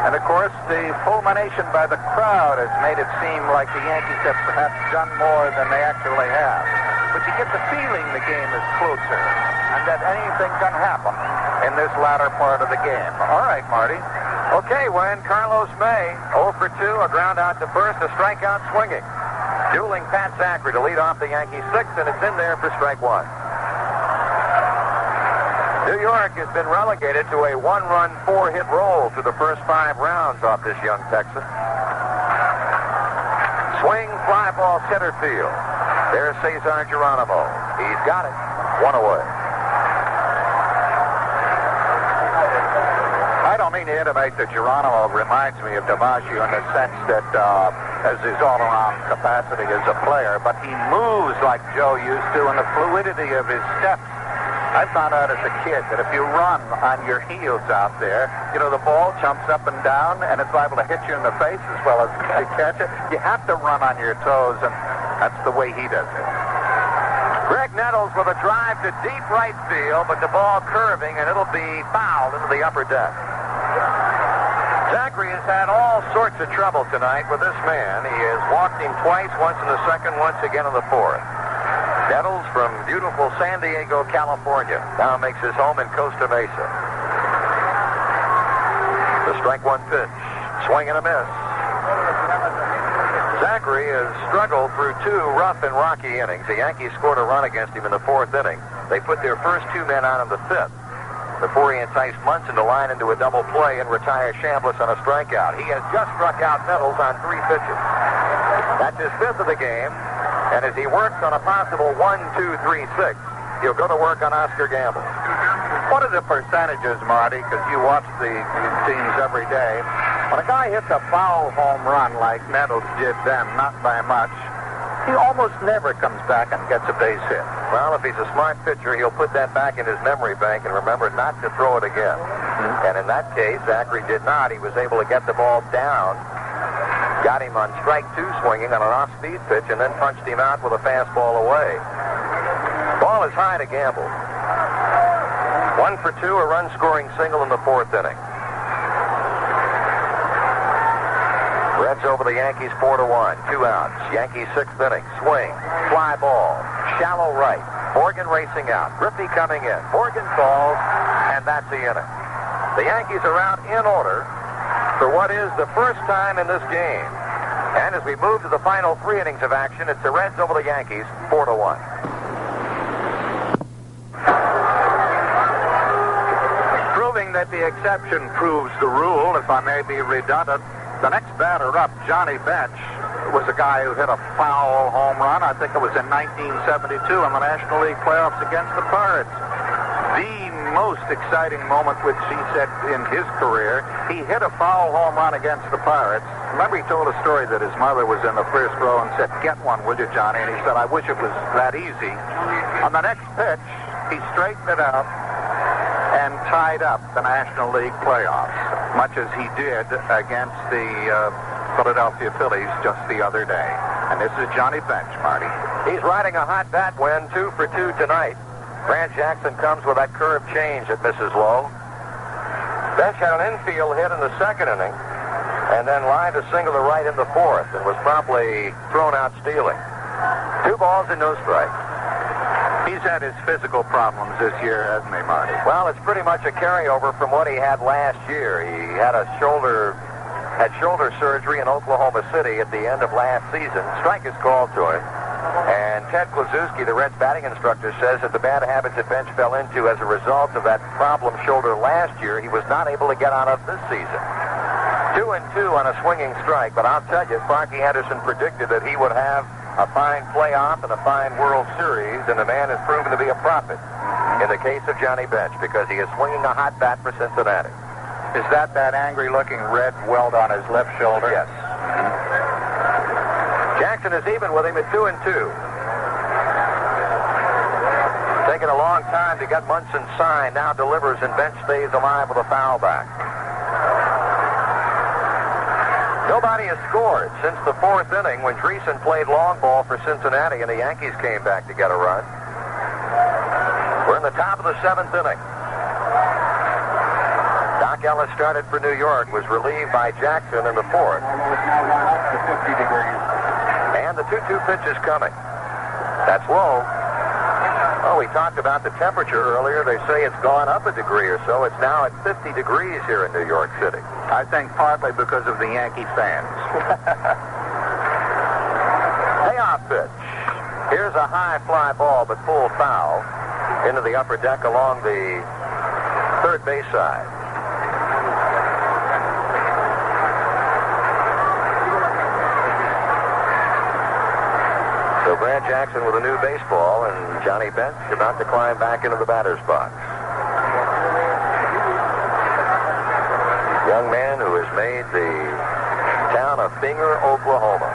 And, of course, the fulmination by the crowd has made it seem like the Yankees have perhaps done more than they actually have. But you get the feeling the game is closer and that anything can happen in this latter part of the game. All right, Marty. Okay, when Carlos May, 0 for 2, a ground out to first, a strikeout swinging. Dueling Pat Zachry to lead off the Yankees 6, and it's in there for strike 1. New York has been relegated to a 1-run, 4-hit roll through the first 5 rounds off this young Texan. Swing, fly ball, center field. There's Cesar Geronimo. He's got it. 1 away. I don't don't mean to intimate that Geronimo reminds me of DiMaggio in the sense that as his all-around capacity as a player, but he moves like Joe used to, and the fluidity of his steps. I found out as a kid that if you run on your heels out there, you know, the ball jumps up and down, and it's liable to hit you in the face as well as to catch it. You have to run on your toes, and that's the way he does it. Greg Nettles with a drive to deep right field, but the ball curving, and it'll be fouled into the upper deck. Zachry has had all sorts of trouble tonight with this man. He has walked him twice, once in the second, once again in the fourth. Nettles from beautiful San Diego, California, now makes his home in Costa Mesa. The strike one pitch, swing and a miss. Zachry has struggled through two rough and rocky innings. The Yankees scored a run against him in the fourth inning. They put their first two men out in the fifth before he enticed Munson to line into a double play and retire Chambliss on a strikeout. He has just struck out Nettles on 3 pitches. That's his fifth of the game, and as he works on a possible 1-2-3-6, he'll go to work on Oscar Gamble. What are the percentages, Marty, because you watch the teams every day? When a guy hits a foul home run like Nettles did then, not by much, he almost never comes back and gets a base hit. Well, if he's a smart pitcher, he'll put that back in his memory bank and remember not to throw it again. And in that case, Zachry did not. He was able to get the ball down, got him on strike two swinging on an off-speed pitch, and then punched him out with a fastball away. Ball is high to Gamble. 1 for 2, a run-scoring single in the fourth inning. Reds over the Yankees 4-1. 2 outs. Yankees sixth inning. Swing. Fly ball. Shallow right. Morgan racing out. Griffey coming in. Morgan falls, and that's the inning. The Yankees are out in order for what is the first time in this game. And as we move to the final 3 innings of action, it's the Reds over the Yankees 4-1. Proving that the exception proves the rule, if I may be redundant, the next batter up, Johnny Bench, was a guy who hit a foul home run. I think it was in 1972 in the National League playoffs against the Pirates. The most exciting moment, which he said in his career, he hit a foul home run against the Pirates. Remember, he told a story that his mother was in the first row and said, "Get one, will you, Johnny?" And he said, "I wish it was that easy." On the next pitch, he straightened it out and tied up the National League playoffs, much as he did against the Philadelphia Phillies just the other day. And this is Johnny Bench, Marty. He's riding a hot bat win, 2 for 2 tonight. Grant Jackson comes with that curve change that misses low. Bench had an infield hit in the second inning, and then lined a single to right in the fourth, and was promptly thrown out stealing. 2 balls and no strikes. He's had his physical problems this year, hasn't he, Marty? Well, it's pretty much a carryover from what he had last year. He had shoulder surgery in Oklahoma City at the end of last season. Strike is called to him. And Ted Kluszewski, the Reds batting instructor, says that the bad habits that Bench fell into as a result of that problem shoulder last year, he was not able to get out of this season. 2-2 on a swinging strike, but I'll tell you, Sparky Henderson predicted that he would have a fine playoff and a fine World Series, and the man has proven to be a prophet in the case of Johnny Bench, because he is swinging a hot bat for Cincinnati. Is that angry-looking red welt on his left shoulder? Yes. Jackson is even with him at 2-2. Taking a long time to get Munson signed, now delivers, and Bench stays alive with a foul back. Nobody has scored since the fourth inning when Driessen played long ball for Cincinnati and the Yankees came back to get a run. We're in the top of the seventh inning. Doc Ellis started for New York, was relieved by Jackson in the fourth. And the 2-2 pitch is coming. That's low. Oh, we talked about the temperature earlier. They say it's gone up a degree or so. It's now at 50 degrees here in New York City. I think partly because of the Yankee fans. Payoff pitch. Here's a high fly ball, but full foul into the upper deck along the third base side. So Brad Jackson with a new baseball, and Johnny Bench about to climb back into the batter's box. Young man who has made the town of Binger, Oklahoma,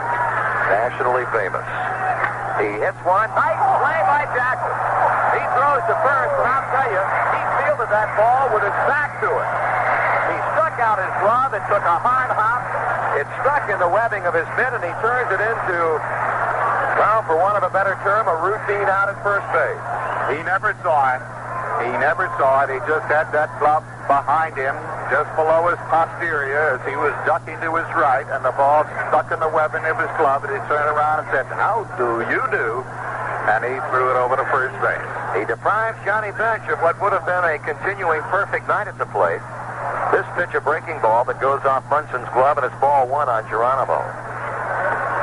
nationally famous. He hits one. Nice play by Jackson. He throws to first, and I'll tell you, he fielded that ball with his back to it. He struck out his glove. It took a hard hop. It struck in the webbing of his mitt, and he turns it into, well, for want of a better term, a routine out at first base. He never saw it. He never saw it. He just had that glove behind him, just below his posterior, as he was ducking to his right, and the ball stuck in the webbing of his glove, and he turned around and said, "How do you do?" And he threw it over to first base. He deprives Johnny Bench of what would have been a continuing perfect night at the plate. This pitch, a breaking ball that goes off Munson's glove, and it's ball one on Geronimo.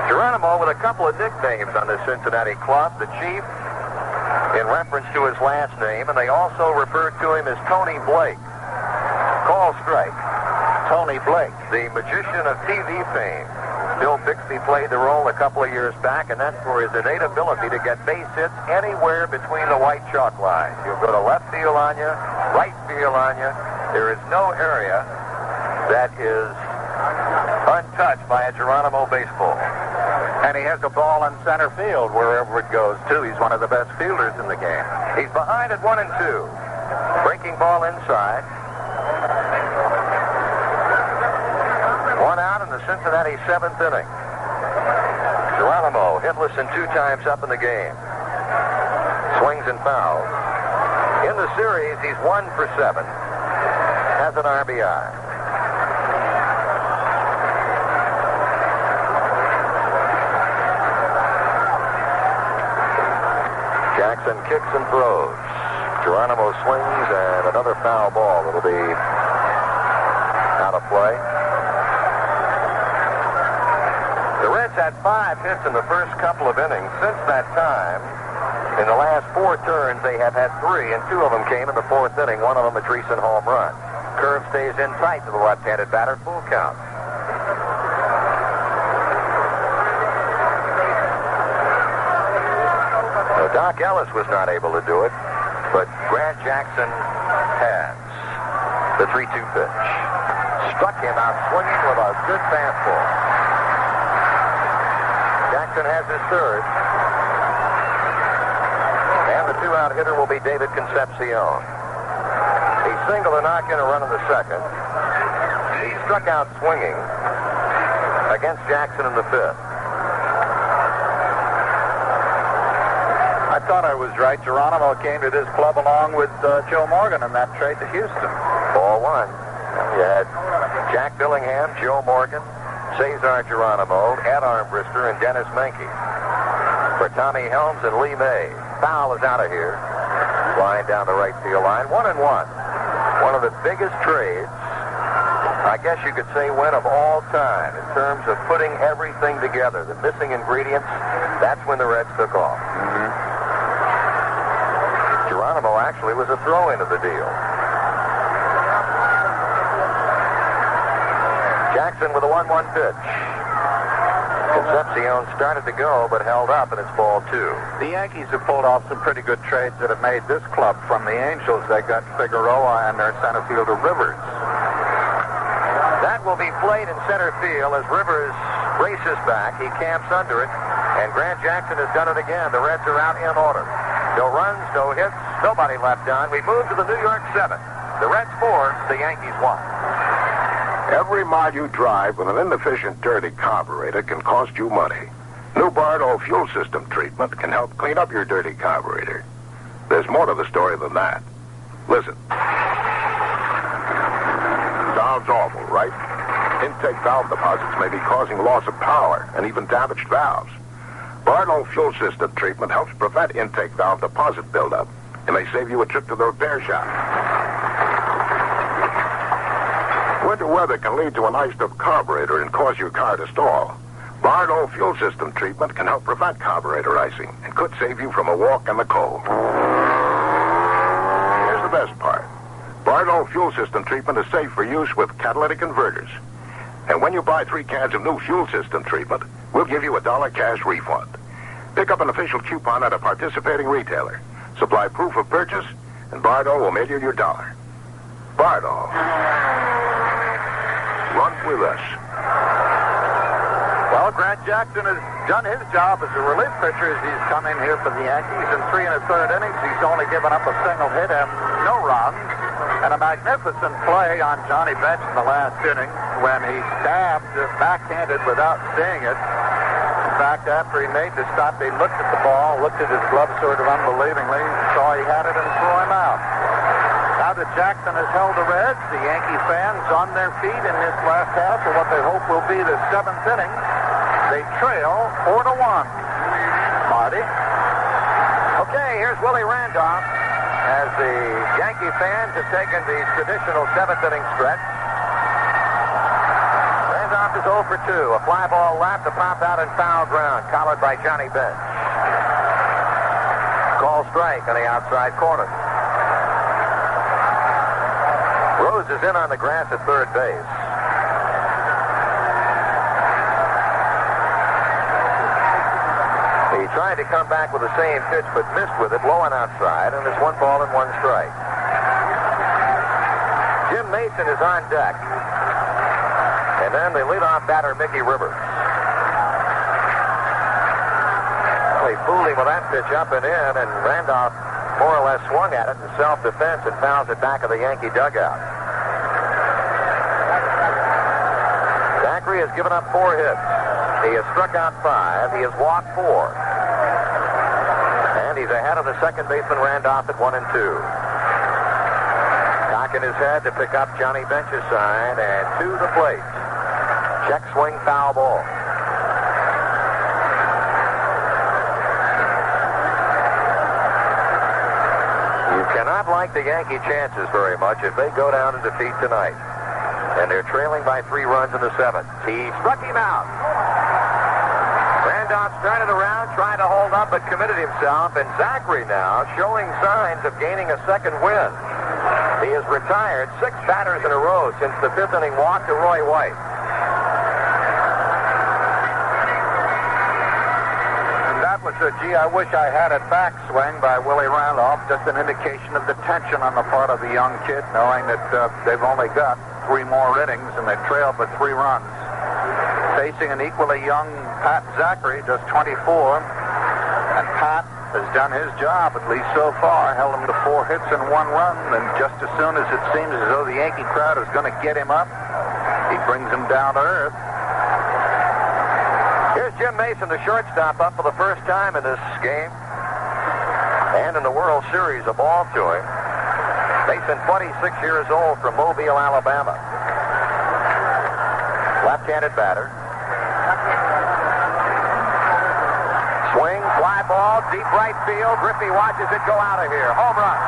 Geronimo with a couple of nicknames on the Cincinnati club, the Chief, in reference to his last name, and they also referred to him as Tony Blake. Call strike. Tony Blake, the magician of TV fame. Bill Bixby played the role a couple of years back, and that's for his innate ability to get base hits anywhere between the white chalk lines. You'll go to left field on you, right field on you. There is no area that is untouched by a Geronimo baseball. And he has a ball in center field wherever it goes, too. He's one of the best fielders in the game. He's behind at 1-2. Breaking ball inside. One out in the Cincinnati seventh inning. Geronimo hitless and 2 times up in the game. Swings and fouls. In the series, he's 1 for 7. Has an RBI. Jackson kicks and throws. Geronimo swings, and another foul ball that'll be out of play. The Reds had 5 hits in the first couple of innings. Since that time, in the last 4 turns, they have had 3, and 2 of them came in the 4th inning, one of them a Driessen home run. Curve stays in tight to the left-handed batter, full count. So Doc Ellis was not able to do it, but Grant Jackson has. The 3-2 pitch. Struck him out swinging with a good fastball. Jackson has his third. And the 2-out hitter will be David Concepcion. He singled a knock in a run in the second. He struck out swinging against Jackson in the 5th. I thought I was right. Geronimo came to this club along with Joe Morgan in that trade to Houston. Ball 1. You had Jack Billingham, Joe Morgan, Cesar Geronimo, Ed Armbruster, and Dennis Menke. For Tommy Helms and Lee May. Foul is out of here. Flying down the right field line. 1-1. One of the biggest trades, I guess you could say, win of all time in terms of putting everything together. The missing ingredients, that's when the Reds took off. Geronimo actually was a throw-in of the deal. Jackson with a 1-1 pitch. Concepcion started to go, but held up, and it's ball 2. The Yankees have pulled off some pretty good trades that have made this club from the Angels. They got Figueroa and their center fielder Rivers. That will be played in center field as Rivers races back. He camps under it, and Grant Jackson has done it again. The Reds are out in order. No runs, no hits, nobody left on. We move to the New York 7. The Reds 4, the Yankees 1. Every mile you drive with an inefficient, dirty carburetor can cost you money. New Bardo fuel system treatment can help clean up your dirty carburetor. There's more to the story than that. Listen. Sounds awful, right? Intake valve deposits may be causing loss of power and even damaged valves. Bardo fuel system treatment helps prevent intake valve deposit buildup. It may save you a trip to the repair shop. Winter weather can lead to an iced-up carburetor and cause your car to stall. Bardo fuel system treatment can help prevent carburetor icing and could save you from a walk in the cold. Here's the best part. Bardo fuel system treatment is safe for use with catalytic converters. And when you buy 3 cans of new fuel system treatment, we'll give you a $1 cash refund. Pick up an official coupon at a participating retailer. Supply proof of purchase, and Bardo will mail you your $1. Bardo. run with us. Well, Grant Jackson has done his job as a relief pitcher as he's come in here for the Yankees. In 3 1/3 innings, he's only given up a single hit and no runs. And a magnificent play on Johnny Bench in the last inning when he stabbed backhanded without seeing it. In fact, after he made the stop, they looked at the ball, looked at his glove sort of unbelievingly, saw he had it and threw him out. Now that Jackson has held the Reds, the Yankee fans on their feet in this last half for what they hope will be the 7th inning. They trail 4-1. Marty? Okay, here's Willie Randolph as the Yankee fans have taken the traditional 7th inning stretch. Randolph is 0 for 2. A fly ball left, a pop out and foul ground, collared by Johnny Bench. Call strike on the outside corner. Rose is in on the grass at third base. He tried to come back with the same pitch, but missed with it, low and outside, and it's 1 ball and 1 strike. Jim Mason is on deck. And then the leadoff batter, Mickey Rivers. Well, he fooled him with that pitch up and in, and Randolph more or less swung at it in self-defense and fouls it back of the Yankee dugout. Zachry has given up 4 hits. He has struck out 5. He has walked 4. And he's ahead of the second baseman Randolph at 1 and 2. Cocking his head to pick up Johnny Bench's side, and to the plate. Check swing, foul ball. You cannot like the Yankee chances very much if they go down in defeat tonight. And they're trailing by 3 runs in the 7th. He struck him out. Randolph started around, trying to hold up, but committed himself. And Zachry now showing signs of gaining a second win. He has retired 6 batters in a row since the 5th inning walk to Roy White. And that was a gee, I wish I had it back swing by Willie Randolph. Just an indication of the tension on the part of the young kid, knowing that they've only got 3 more innings and they trail but 3 runs. Facing an equally young Pat Zachry, just 24. And Pat has done his job, at least so far. Held him to 4 hits and 1 run. And just as soon as it seems as though the Yankee crowd is going to get him up, he brings him down to earth. Here's Jim Mason, the shortstop, up for the first time in this game. And in the World Series, a ball to him. Mason, 26 years old, from Mobile, Alabama. Left-handed batter. Swing, fly ball, deep right field. Griffey watches it go out of here. Home run.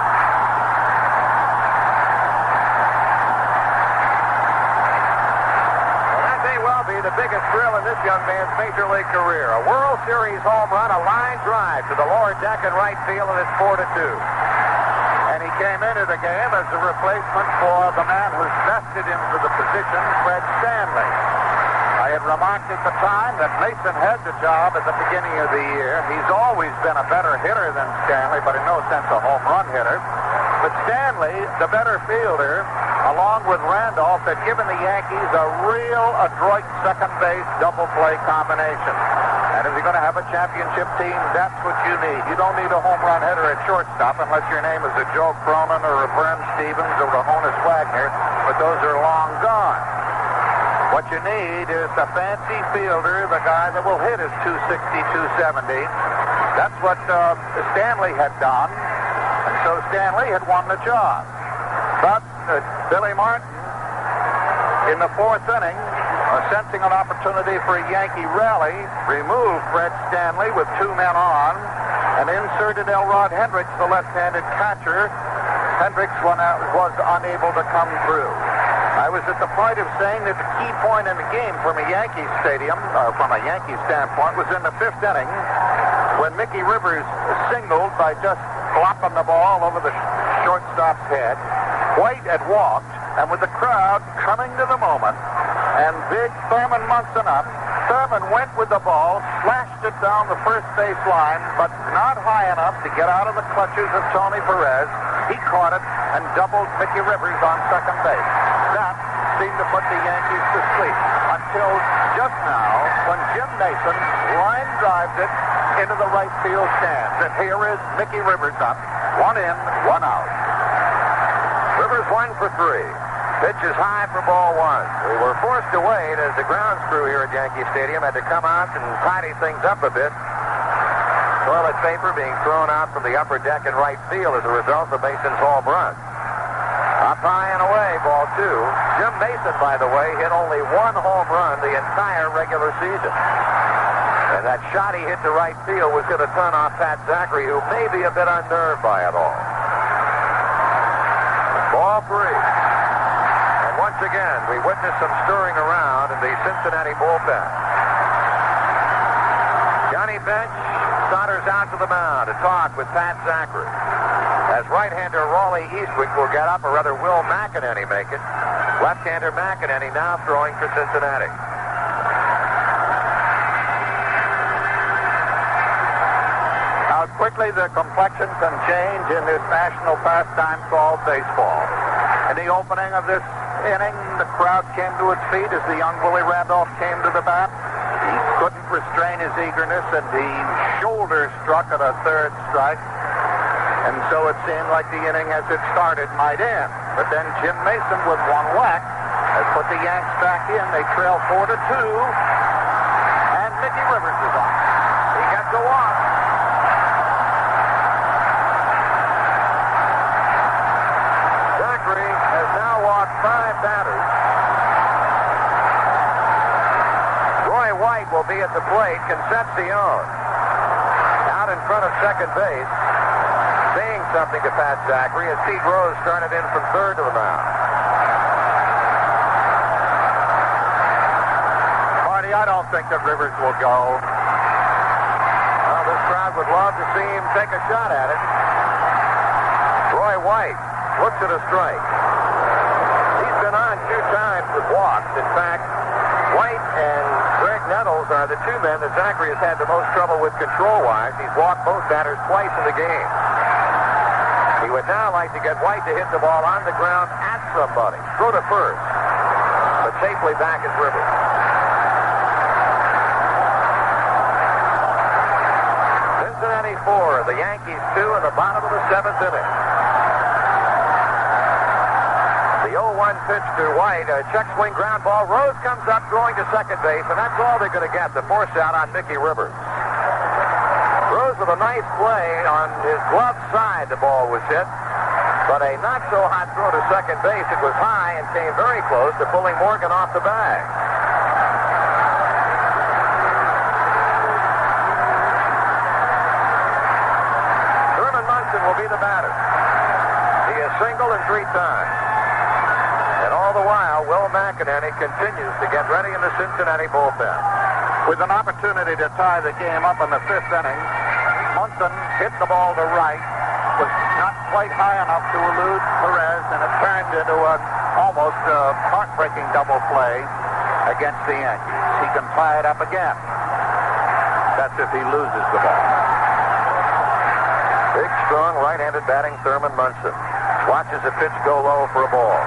Well, that may well be the biggest thrill in this young man's major league career. A World Series home run, a line drive to the lower deck and right field, and it's 4-2. And he came into the game as a replacement for the man who's vested into the position, Fred Stanley. I had remarked at the time that Mason had the job at the beginning of the year. He's always been a better hitter than Stanley, but in no sense a home run hitter. But Stanley, the better fielder, along with Randolph, had given the Yankees a real adroit second base double play combination. And if you're going to have a championship team, that's what you need. You don't need a home run hitter at shortstop unless your name is a Joe Cronin or a Vern Stevens or a Honus Wagner, but those are long gone. What you need is a fancy fielder, the guy that will hit his 260, 270. That's what Stanley had done, and so Stanley had won the job. But Billy Martin, in the 4th inning, sensing an opportunity for a Yankee rally, removed Fred Stanley with 2 men on, and inserted Elrod Hendricks, the left-handed catcher. Hendricks was unable to come through. I was at the point of saying that the key point in the game from a Yankee Stadium, from a Yankee standpoint, was in the 5th inning when Mickey Rivers singled by just flopping the ball over the shortstop's head. White had walked, and with the crowd coming to the moment, and big Thurman Munson up, Thurman went with the ball, slashed it down the first base line, but not high enough to get out of the clutches of Tony Perez. He caught it and doubled Mickey Rivers on second base. That seemed to put the Yankees to sleep until just now when Jim Mason line drives it into the right field stands. And here is Mickey Rivers up. 1 in, 1 out. Rivers 1 for 3. Pitch is high for ball 1. We were forced to wait as the grounds crew here at Yankee Stadium had to come out and tidy things up a bit. Toilet paper being thrown out from the upper deck in right field as a result of Mason's home run. Up high and away, ball 2. Jim Mason, by the way, hit only 1 home run the entire regular season. And that shot he hit to right field was going to turn off Pat Zachry, who may be a bit unnerved by it all. Ball 3. And once again, we witnessed some stirring around in the Cincinnati bullpen. Johnny Bench saunters out to the mound to talk with Pat Zachry. As right-hander Raleigh Eastwick will get up, or rather Will McEnany make it. Left-hander McEnany now throwing for Cincinnati. How quickly the complexion can change in this national pastime called baseball. In the opening of this inning, the crowd came to its feet as the young Willie Randolph came to the bat. He couldn't restrain his eagerness, and he shoulder struck at a third strike. And so it seemed like the inning as it started might end. But then Jim Mason with 1 whack has put the Yanks back in. They trail 4-2. And Mickey Rivers is on. He gets a walk. Zachry has now walked 5 batters. Roy White will be at the plate. Concepcion out in front of second base, saying something to Pat Zachry as Pete Rose started in from third to the mound. Marty, I don't think that Rivers will go. Well, this crowd would love to see him take a shot at it. Roy White looks at a strike. He's been on 2 times with walks. In fact, White and Greg Nettles are the 2 men that Zachry has had the most trouble with control-wise. He's walked both batters twice in the game. He would now like to get White to hit the ball on the ground at somebody. Throw to first. But safely back is Rivers. Cincinnati 4, the Yankees 2 in the bottom of the 7th inning. The 0-1 pitch to White, a check swing ground ball. Rose comes up throwing to second base, and that's all they're going to get, the force out on Mickey Rivers. Rose with a nice play on his glove side, the ball was hit. But a not-so-hot throw to second base. It was high and came very close to pulling Morgan off the bag. Thurman Munson will be the batter. He has singled in 3 times. And all the while, Will McEnany continues to get ready in the Cincinnati bullpen. With an opportunity to tie the game up in the 5th inning, Munson hit the ball to right, was not quite high enough to elude Perez, and it turned into an almost heartbreaking double play against the Yankees. He can tie it up again. That's if he loses the ball. Big, strong, right-handed batting Thurman Munson watches a pitch go low for a ball.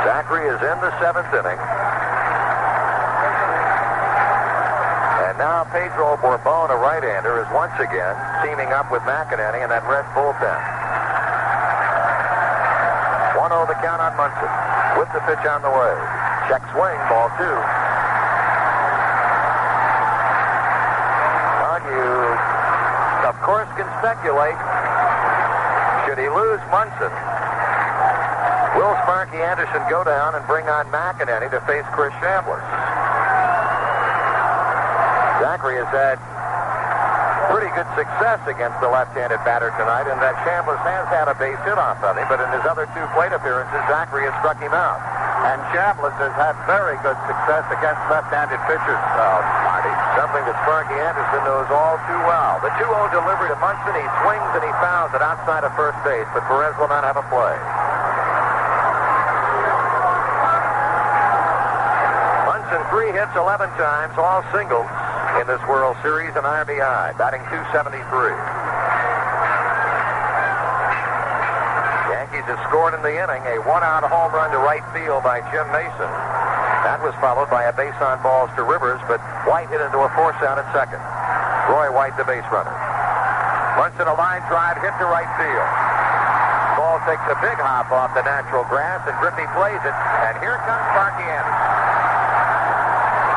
Zachry is in the 7th inning. And now Pedro Bourbon, a right-hander, is once again teaming up with McEnany in that Reds bullpen. 1-0 the count on Munson with the pitch on the way. Check swing, ball 2. Well, you, of course, can speculate. Should he lose Munson, will Sparky Anderson go down and bring on McEnany to face Chris Chambliss? Zachry has had pretty good success against the left-handed batter tonight, and that Chambliss has had a base hit off of him, but in his other 2 plate appearances, Zachry has struck him out. And Chambliss has had very good success against left-handed pitchers, Marty. Something that Sparky Anderson knows all too well. The 2-0 delivery to Munson. He swings and he fouls it outside of first base, but Perez will not have a play. Munson 3 hits 11 times, all singles in this World Series, and RBI, batting .273. Yankees have scored in the inning. A one-out home run to right field by Jim Mason. That was followed by a base on balls to Rivers, but White hit into a force out at second. Roy White, the base runner. Munson, a line drive hit to right field. Ball takes a big hop off the natural grass, and Griffey plays it. And here comes Sparky Anderson.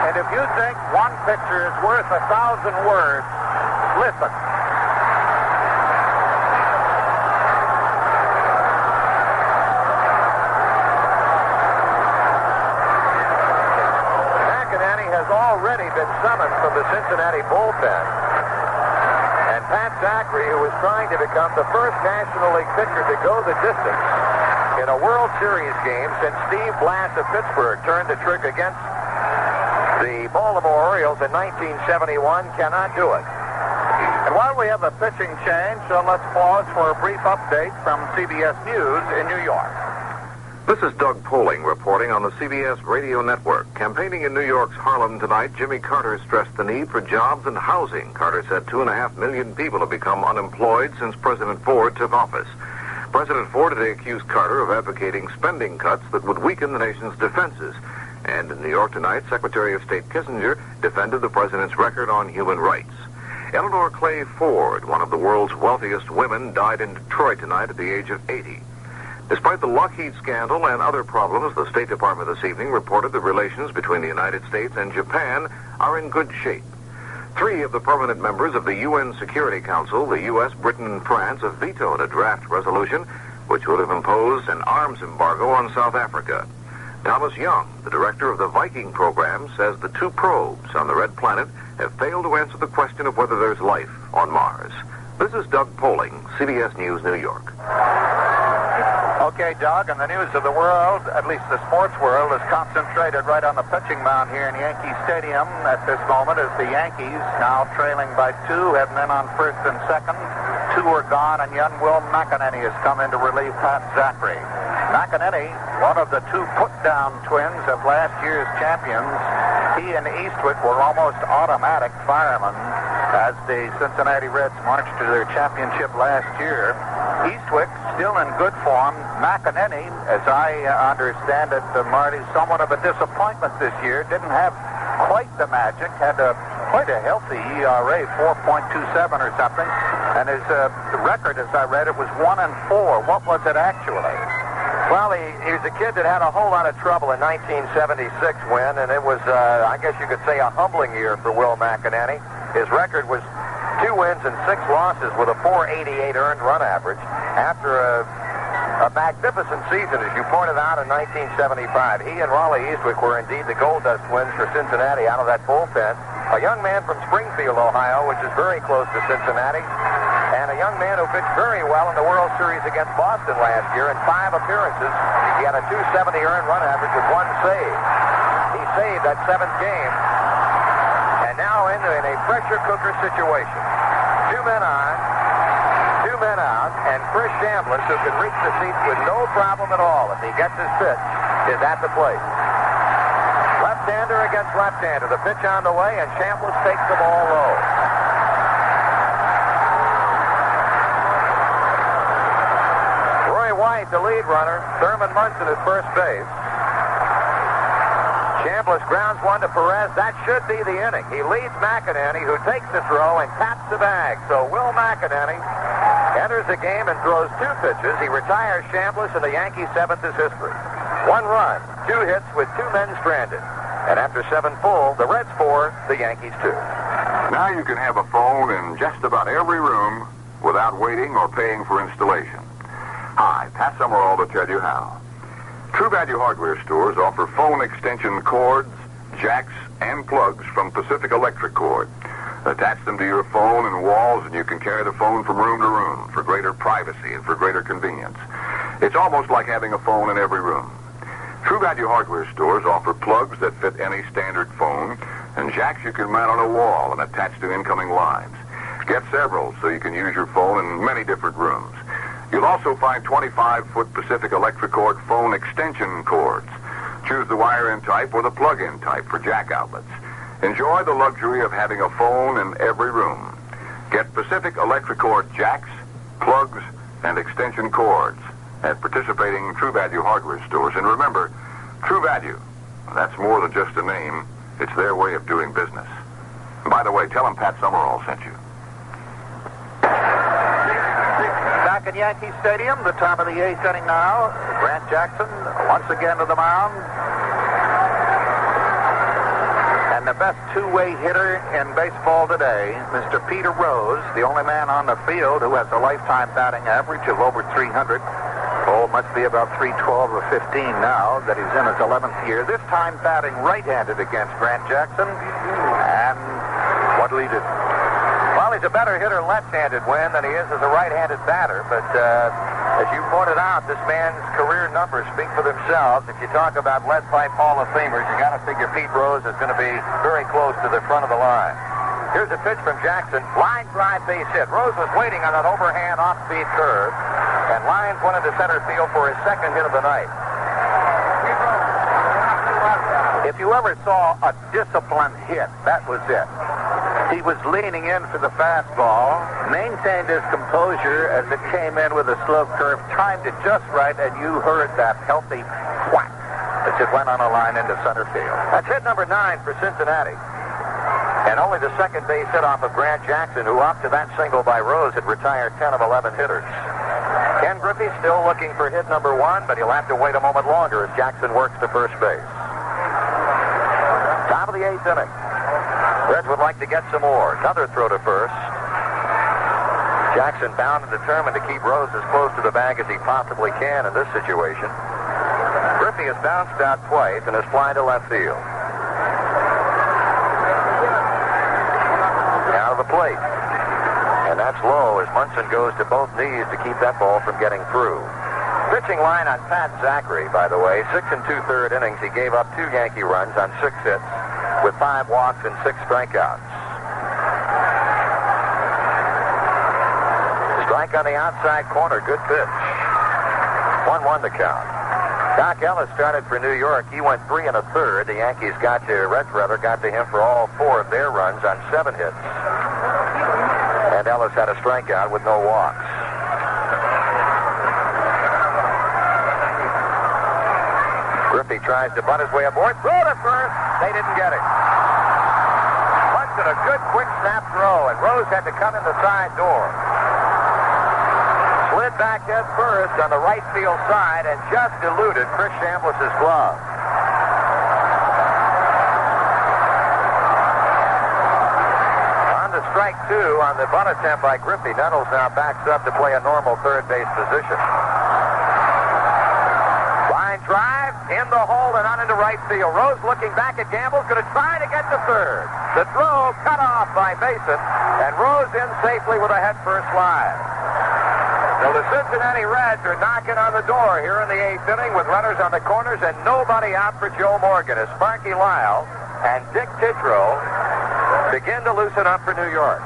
And if you think one picture is worth 1,000 words, listen. Already been summoned from the Cincinnati bullpen. And Pat Zachry, who is trying to become the first National League pitcher to go the distance in a World Series game since Steve Blass of Pittsburgh turned the trick against the Baltimore Orioles in 1971, cannot do it. And while we have a pitching change, let's pause for a brief update from CBS News in New York. This is Doug Poling reporting on the CBS radio network. Campaigning in New York's Harlem tonight, Jimmy Carter stressed the need for jobs and housing. Carter said 2.5 million people have become unemployed since President Ford took office. President Ford today accused Carter of advocating spending cuts that would weaken the nation's defenses. And in New York tonight, Secretary of State Kissinger defended the president's record on human rights. Eleanor Clay Ford, one of the world's wealthiest women, died in Detroit tonight at the age of 80. Despite the Lockheed scandal and other problems, the State Department this evening reported that relations between the United States and Japan are in good shape. 3 of the permanent members of the UN Security Council, the U.S., Britain, and France, have vetoed a draft resolution which would have imposed an arms embargo on South Africa. Thomas Young, the director of the Viking program, says the 2 probes on the Red Planet have failed to answer the question of whether there's life on Mars. This is Doug Poling, CBS News, New York. Okay, Doug, and the news of the world, at least the sports world, is concentrated right on the pitching mound here in Yankee Stadium at this moment as the Yankees, now trailing by 2, have men on first and second. 2 are gone, and young Will McEnany has come in to relieve Pat Zachry. McEnany, one of the 2 put-down twins of last year's champions, he and Eastwick were almost automatic firemen as the Cincinnati Reds marched to their championship last year. Eastwick still in good form. McEnany, as I understand it, Marty, somewhat of a disappointment this year. Didn't have quite the magic. Had quite a healthy ERA, 4.27 or something. And his record, as I read it, was 1-4. What was it actually? Well, he was a kid that had a whole lot of trouble in 1976 when, and it was, I guess you could say, a humbling year for Will McEnany. His record was 2 wins and 6 losses with a 488 earned run average after a magnificent season, as you pointed out, in 1975. He and Raleigh Eastwick were indeed the Gold Dust twins for Cincinnati out of that bullpen. A young man from Springfield, Ohio, which is very close to Cincinnati, and a young man who pitched very well in the World Series against Boston last year in 5 appearances. He had a 270 earned run average with 1 save. He saved that 7th game, and now in a pressure cooker situation. 2 men on, 2 men out, and Chris Chambliss, who can reach the seats with no problem at all if he gets his pitch, is at the plate. Left-hander against left-hander. The pitch on the way, and Chambliss takes the ball low. Roy White, the lead runner. Thurman Munson at first base. Chambliss grounds one to Perez. That should be the inning. He leads McEnany, who takes the throw and taps the bag. So Will McEnany enters the game and throws 2 pitches. He retires Chambliss, and the Yankees' 7th is history. 1 run, 2 hits with 2 men stranded. And after 7 full, the Reds 4, the Yankees 2. Now you can have a phone in just about every room without waiting or paying for installation. Hi, Pat Summerall to tell you how. True Value Hardware stores offer phone extension cords, jacks, and plugs from Pacific Electric Cord. Attach them to your phone and walls, and you can carry the phone from room to room for greater privacy and for greater convenience. It's almost like having a phone in every room. True Value Hardware stores offer plugs that fit any standard phone, and jacks you can mount on a wall and attach to incoming lines. Get several so you can use your phone in many different rooms. You'll also find 25-foot Pacific Electric Cord phone extension cords. Choose the wire-in type or the plug-in type for jack outlets. Enjoy the luxury of having a phone in every room. Get Pacific Electric Cord jacks, plugs, and extension cords at participating True Value hardware stores. And remember, True Value, that's more than just a name. It's their way of doing business. And by the way, tell them Pat Summerall sent you. Back at Yankee Stadium, the top of the 8th inning now. Grant Jackson once again to the mound. And the best two-way hitter in baseball today, Mr. Peter Rose, the only man on the field who has a lifetime batting average of over 300. Oh, must be about 312 or 15 now that he's in his 11th year. This time batting right-handed against Grant Jackson. And what'll he do? Well, he's a better hitter left-handed, Win, than he is as a right-handed batter. But as you pointed out, this man's career numbers speak for themselves. If you talk about lead-pipe Hall of Famers, you got to figure Pete Rose is going to be very close to the front of the line. Here's a pitch from Jackson. Line drive base hit. Rose was waiting on that overhand off-speed curve. And lines went into center field for his second hit of the night. If you ever saw a disciplined hit, that was it. He was leaning in for the fastball, maintained his composure as it came in with a slow curve, timed it just right, and you heard that healthy whack as it went on a line into center field. That's hit number 9 for Cincinnati. And only the second base hit off of Grant Jackson, who up to that single by Rose had retired 10 of 11 hitters. Ken Griffey still looking for hit number 1, but he'll have to wait a moment longer as Jackson works to first base. Top of the 8th inning. Reds would like to get some more. Another throw to first. Jackson bound and determined to keep Rose as close to the bag as he possibly can in this situation. Griffey has bounced out twice and is flying to left field. Out of the plate. And that's low as Munson goes to both knees to keep that ball from getting through. Pitching line on Pat Zachry, by the way. 6 2/3 innings. He gave up 2 Yankee runs on 6 hits with 5 walks and 6 strikeouts. Strike on the outside corner. Good pitch. 1-1 the count. Doc Ellis started for New York. He went 3 1/3. The Yankees got to him for all 4 of their runs on 7 hits. And Ellis had a strikeout with no walks. Griffey tries to bunt his way aboard. Throw to first. They didn't get it. Munson a good quick snap throw, and Rose had to come in the side door. Slid back head first on the right field side and just eluded Chris Chambliss' glove. On to strike 2 on the bunt attempt by Griffey. Nettles now backs up to play a normal third base position. Line drive in the hole and on into right field. Rose looking back at Gamble's going to try to get to third. The throw cut off by Mason, and Rose in safely with a head first slide. So the Cincinnati Reds are knocking on the door here in the 8th inning with runners on the corners and nobody out for Joe Morgan as Sparky Lyle and Dick Tidrow begin to loosen up for New York.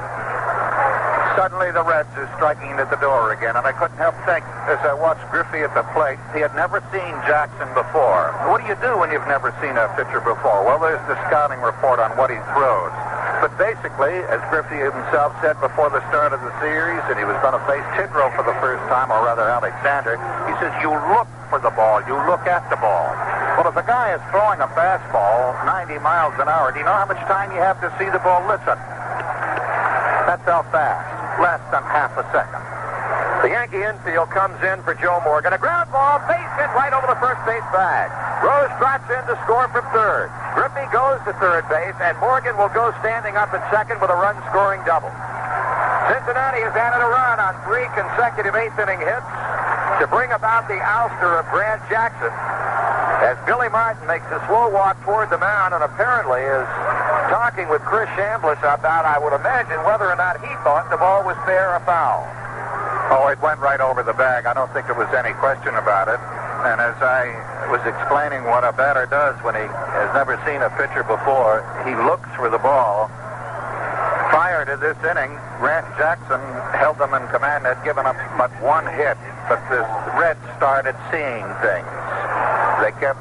Suddenly the Reds are striking at the door again, and I couldn't help think as I watched Griffey at the plate, he had never seen Jackson before. What do you do when you've never seen a pitcher before? Well, there's the scouting report on what he throws. But basically, as Griffey himself said before the start of the series, and he was going to face Tidrow for the first time, or rather Alexander, he says, you look for the ball, you look at the ball. Well, if a guy is throwing a fastball 90 miles an hour, do you know how much time you have to see the ball? Listen. That's how fast. Less than half a second. The Yankee infield comes in for Joe Morgan. A ground ball, base hit right over the first base bag. Rose trots in to score from third. Griffey goes to third base, and Morgan will go standing up at second with a run-scoring double. Cincinnati has added a run on 3 consecutive 8th-inning hits to bring about the ouster of Grant Jackson as Billy Martin makes a slow walk toward the mound and apparently is talking with Chris Chambliss about, I would imagine, whether or not he thought the ball was fair or foul. Oh, it went right over the bag. I don't think there was any question about it. And as I was explaining what a batter does when he has never seen a pitcher before, he looks for the ball. Prior to this inning, Grant Jackson held them in command, had given up but 1 hit. But the Reds started seeing things. They kept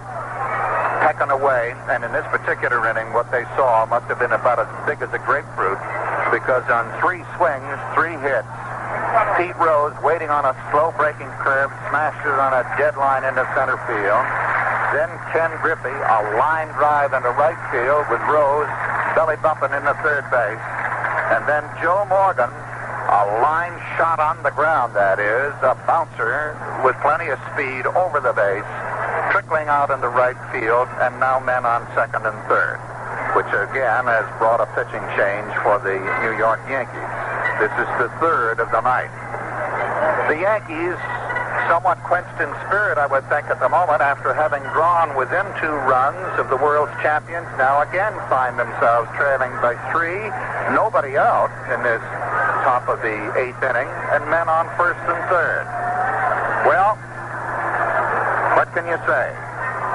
pecking away, and in this particular inning, what they saw must have been about as big as a grapefruit, because on 3 swings, 3 hits, Pete Rose, waiting on a slow-breaking curve, smashes on a dead line into center field. Then Ken Griffey, a line drive into right field with Rose belly bumping into third base. And then Joe Morgan, a line shot on the ground, that is, a bouncer with plenty of speed over the base, trickling out into right field, and now men on second and third, which again has brought a pitching change for the New York Yankees. This is the third of the night. The Yankees, somewhat quenched in spirit, I would think, at the moment, after having drawn within 2 runs of the world's champions, now again find themselves trailing by 3. Nobody out in this top of the 8th inning, and men on first and third. Well, what can you say?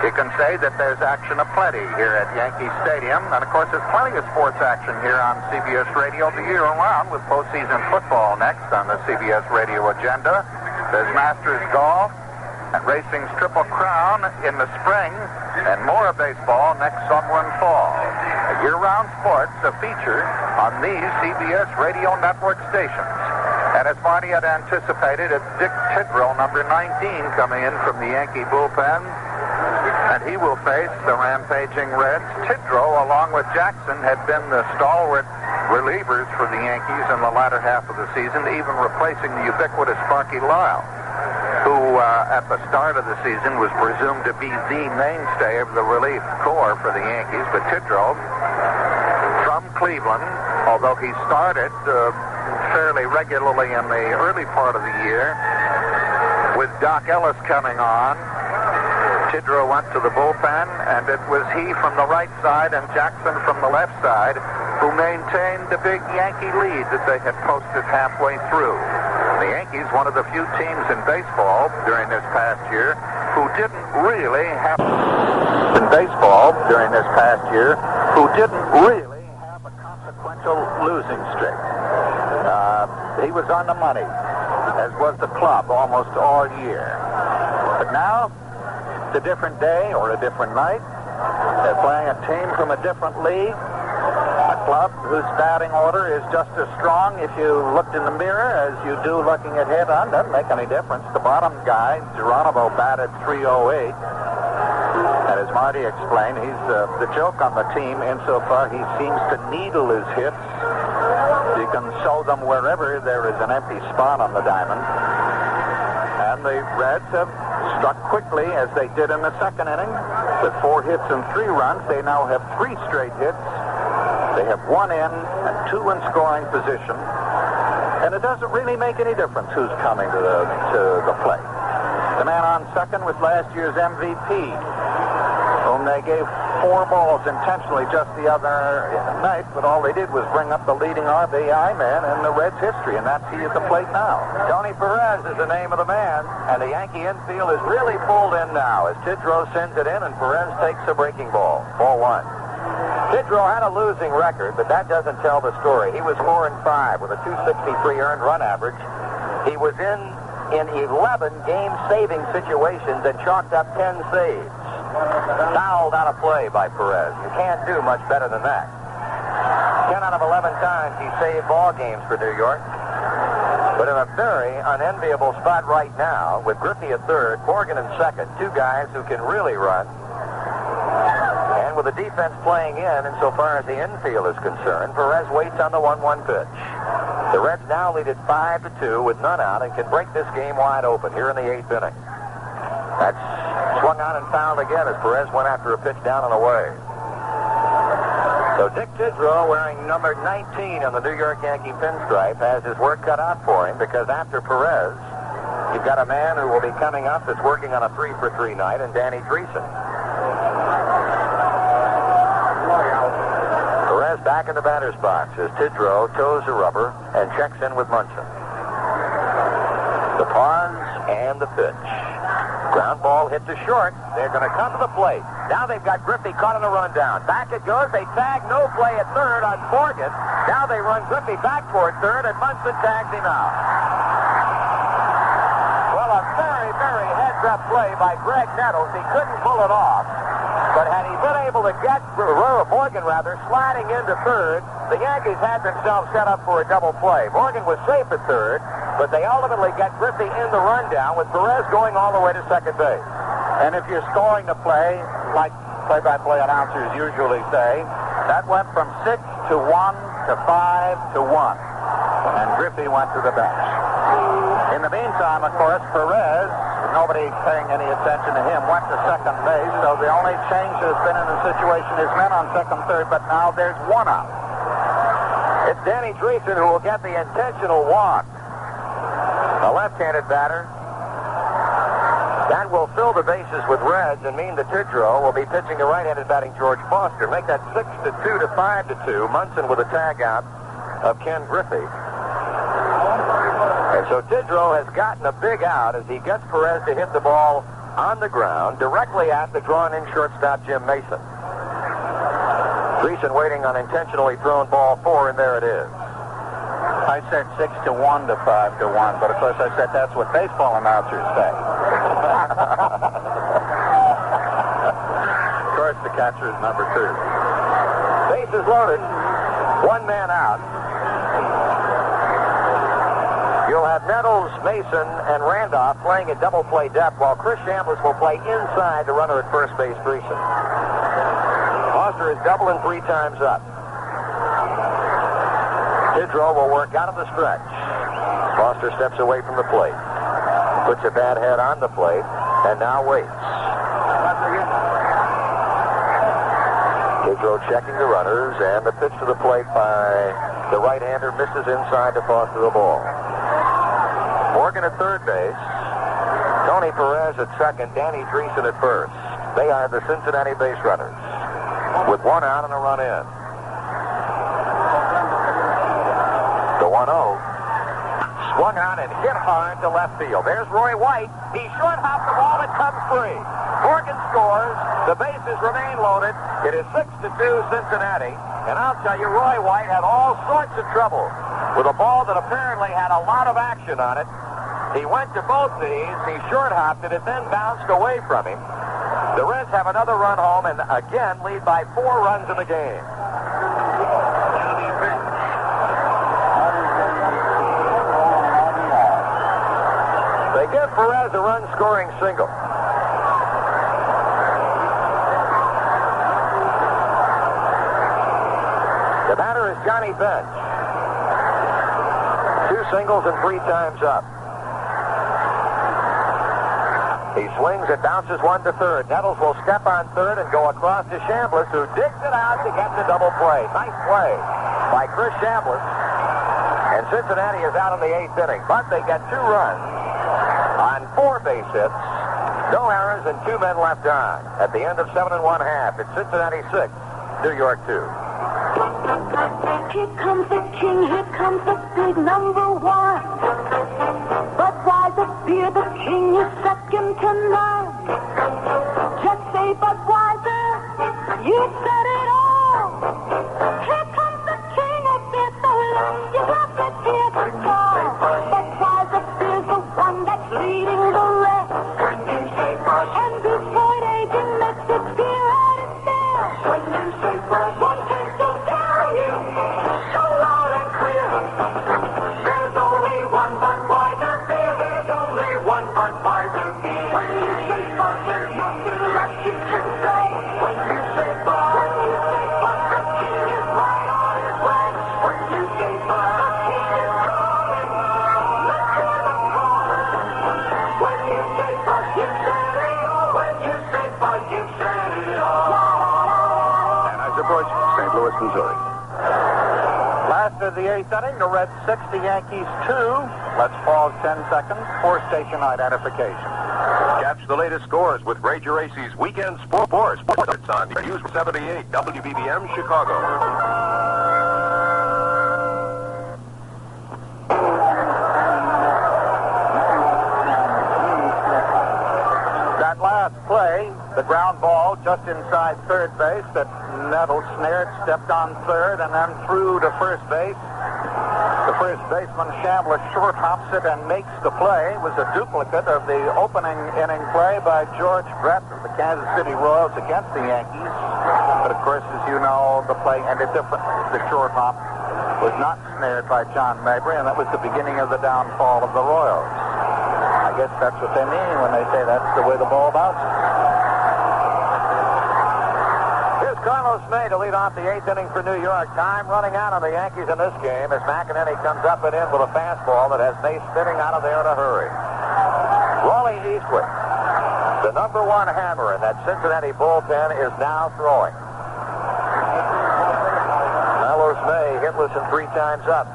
You can say that there's action aplenty here at Yankee Stadium, and of course there's plenty of sports action here on CBS Radio the year round, with postseason football next on the CBS Radio agenda. There's Masters Golf and Racing's Triple Crown in the spring, and more baseball next summer and fall. Year-round sports, a feature on these CBS Radio Network stations. And as Marty had anticipated, it's Dick Tidrow, number 19, coming in from the Yankee bullpen. And he will face the rampaging Reds. Tidrow, along with Jackson, had been the stalwart relievers for the Yankees in the latter half of the season, even replacing the ubiquitous Sparky Lyle, who at the start of the season was presumed to be the mainstay of the relief corps for the Yankees. But Tidrow, from Cleveland, although he started fairly regularly in the early part of the year, with Doc Ellis coming on, Tidrow went to the bullpen, and it was he from the right side and Jackson from the left side who maintained the big Yankee lead that they had posted halfway through. The Yankees, one of the few teams in baseball during this past year who didn't really have a consequential losing streak. He was on the money, as was the club almost all year. But now, it's a different day or a different night. They're playing a team from a different league, a club whose batting order is just as strong if you looked in the mirror as you do looking at head-on. Doesn't make any difference. The bottom guy, Geronimo, batted .308. And as Marty explained, he's the joke on the team insofar he seems to needle his hits. You can sow them wherever there is an empty spot on the diamond. And the Reds have struck quickly, as they did in the second inning. With 4 hits and 3 runs, they now have 3 straight hits. They have 1 in and 2 in scoring position. And it doesn't really make any difference who's coming to the plate. The man on second was last year's MVP, whom they gave 4 balls intentionally just the other night, but all they did was bring up the leading RBI man in the Reds' history, and that's he at the plate now. Tony Perez is the name of the man, and the Yankee infield is really pulled in now as Tidrow sends it in, and Perez takes a breaking ball. Ball 1. Tidrow had a losing record, but that doesn't tell the story. He was 4-5 with a .263 earned run average. He was in 11 game-saving situations and chalked up 10 saves. Fouled out of play by Perez. You can't do much better than that. 10 out of 11 times he saved ball games for New York. But in a very unenviable spot right now, with Griffey at third, Morgan in second, 2 guys who can really run. And with the defense playing in insofar as the infield is concerned, Perez waits on the 1-1 pitch. The Reds now lead it 5-2 with none out and can break this game wide open here in the 8th inning. That's swung on and fouled again as Perez went after a pitch down and away. So Dick Tidrow, wearing number 19 on the New York Yankee pinstripe, has his work cut out for him, because after Perez, you've got a man who will be coming up that's working on a 3-for-3 night, and Danny Driessen. Perez back in the batter's box as Tidrow toes the rubber and checks in with Munson. The pause and the pitch. Ground ball hit to short. They're going to come to the plate. Now they've got Griffey caught on a rundown. Back it goes. They tag no play at third on Morgan. Now they run Griffey back toward third, and Munson tags him out. Well, a very, very heads-up play by Greg Nettles. He couldn't pull it off. But had he been able to get Morgan sliding into third, the Yankees had themselves set up for a double play. Morgan was safe at third, but they ultimately got Griffey in the rundown with Perez going all the way to second base. And if you're scoring the play, like play-by-play announcers usually say, that went from 6 to 1 to 5 to 1. And Griffey went to the bench. In the meantime, of course, Perez, nobody paying any attention to him, went to second base. So the only change that's been in the situation is men on second, third, but now there's one out. It's Danny Driessen who will get the intentional walk. A left-handed batter. That will fill the bases with Reds and mean that Tidrow will be pitching to right-handed batting George Foster. Make that 6-2 to 5-2. Munson with a tag out of Ken Griffey. And so Tidrow has gotten a big out as he gets Perez to hit the ball on the ground directly at the drawn-in shortstop Jim Mason. Driessen waiting on intentionally thrown ball 4, and there it is. I said 6 to 1 to 5 to 1, but of course I said that's what baseball announcers say. Of course, the catcher is number 2. Bases loaded. One man out. You'll have Nettles, Mason, and Randolph playing at double play depth, while Chris Chambliss will play inside the runner at first base, Driessen. Foster is doubling 3 times up. Tidrow will work out of the stretch. Foster steps away from the plate. Puts a bad head on the plate, and now waits. Tidrow checking the runners, and the pitch to the plate by the right-hander misses inside to Foster the ball. Morgan at third base. Tony Perez at second. Danny Driessen at first. They are the Cincinnati base runners, with 1 out and a run in. The 1-0. Swung on and hit hard to left field. There's Roy White. He short-hopped the ball. It comes free. Morgan scores. The bases remain loaded. It is 6-2 Cincinnati. And I'll tell you, Roy White had all sorts of trouble with a ball that apparently had a lot of action on it. He went to both knees. He short-hopped it. It then bounced away from him. The Reds have another run home and again lead by 4 runs in the game. They give Perez a run-scoring single. The batter is Johnny Bench. 2 singles and 3 times up. He swings, it bounces 1 to third. Nettles will step on third and go across to Chambliss, who digs it out to get the double play. Nice play by Chris Chambliss. And Cincinnati is out in the 8th inning, but they get 2 runs on 4 base hits, no errors, and 2 men left on. At the end of 7 1/2, it's Cincinnati 6, New York 2. Here comes the king, here comes the big number 1. But why the beer, the king is second to none. Just say Budweiser, you said it all. Here comes the king of beer, so long you have to hear the call. Budweiser beer's the one that's leading the rest. And before aging makes it beer out of there. When you say Bud, one taste will tell you so loud and clear. There's only one Budweiser beer. There's only one Budweiser beer. When you say Bud, there's nothing left you can say. When you say Bud, the king is right on his way. When you say Bud, the king is calling. Let's hear the call. When you say Bud, you said it all. When you say Bud, you said it all. Anheuser-Busch, St. Louis, Missouri. Last of the 8th inning, the Reds 6, the Yankees 2. Let's pause 10 seconds for station identification. Catch the latest scores with Ray Geraci's Weekend Sports on News 78 WBBM Chicago. That last play, the ground ball just inside third base that Nettles snared, stepped on third, and then threw to first base. The First baseman Shambliss short hops it and makes the play. It was a duplicate of the opening inning play by George Brett of the Kansas City Royals against the Yankees. But of course, as you know, the play ended differently. The short hop was not snared by John Mabry, and that was the beginning of the downfall of the Royals. I guess that's what they mean when they say that's the way the ball bounces. Here's Carlos May to lead off the 8th inning for New York. Time running out on the Yankees in this game as McEnany comes up and in with a fastball that has May spinning out of there in a hurry. Rollie Eastwood, the number one hammer in that Cincinnati bullpen, is now throwing. Carlos May hitless and 3 times up.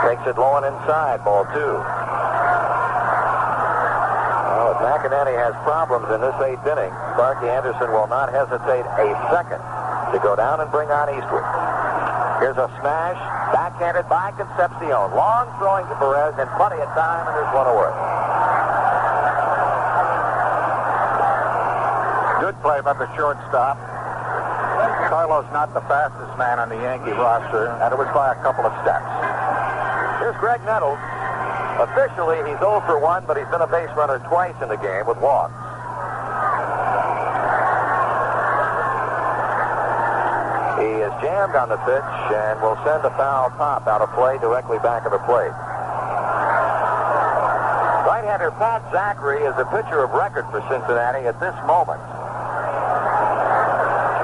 Takes it low and inside, ball 2. McEnany has problems in this 8th inning. Sparky Anderson will not hesitate a second to go down and bring on Eastwood. Here's a smash, backhanded by Concepcion. Long throwing to Perez and plenty of time, and there's one away. Good play by the shortstop. Carlos not the fastest man on the Yankee roster, and it was by a couple of steps. Here's Greg Nettles. Officially, he's 0 for 1, but he's been a base runner twice in the game with walks. He is jammed on the pitch and will send a foul pop out of play directly back of the plate. Right-hander Pat Zachry is a pitcher of record for Cincinnati at this moment.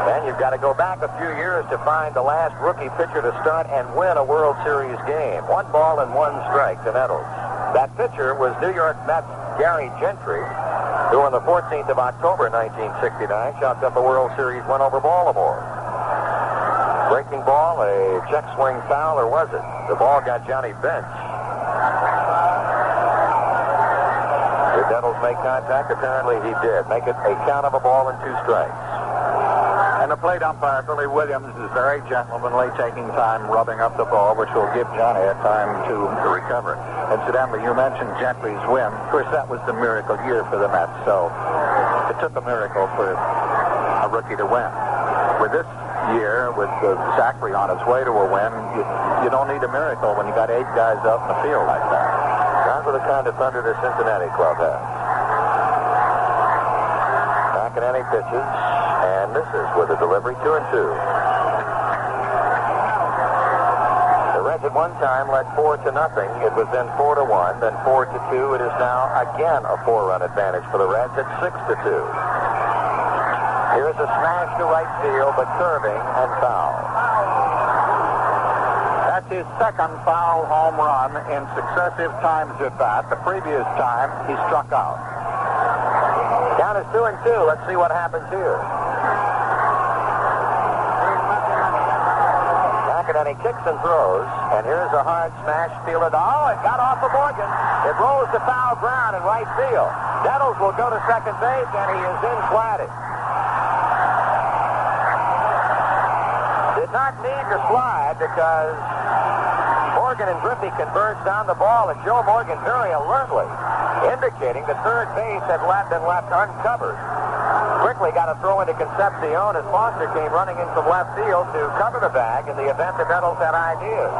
And you've got to go back a few years to find the last rookie pitcher to start and win a World Series game. 1 ball and 1 strike to Nettles. That pitcher was New York Mets Gary Gentry, who on the 14th of October 1969 chopped up a World Series win over Baltimore. Breaking ball, a check swing foul, or was it? The ball got Johnny Bench. Did Nettles make contact? Apparently he did. Make it a count of a ball and 2 strikes. And the plate umpire, Billy Williams, is very gentlemanly, taking time rubbing up the ball, which will give Johnny a time to recover. Incidentally, you mentioned Gentry's win. Of course, that was the miracle year for the Mets, so it took a miracle for a rookie to win. With this year, with Zachry on his way to a win, you don't need a miracle when you got 8 guys out in the field like that. Not with the kind of thunder the Cincinnati club has. McEnany pitches. And this is with a delivery 2-2. The Reds at one time led 4-0. It was then 4-1, then 4-2. It is now again a 4-run advantage for the Reds at 6-2. Here's a smash to right field, but curving and foul. That's his second foul home run in successive times at bat. The previous time he struck out. Count is 2-2. Let's see what happens here. And he kicks and throws, and here's a hard smash fielded. Oh, it got off of Morgan. It rolls to foul ground in right field. Nettles will go to second base, and he is in flatted. Did not need to slide because Morgan and Griffey converged on the ball, and Joe Morgan very alertly indicating that third base had been left uncovered. Quickly got a throw into Concepcion as Foster came running in from left field to cover the bag in the event that Nettles had ideas.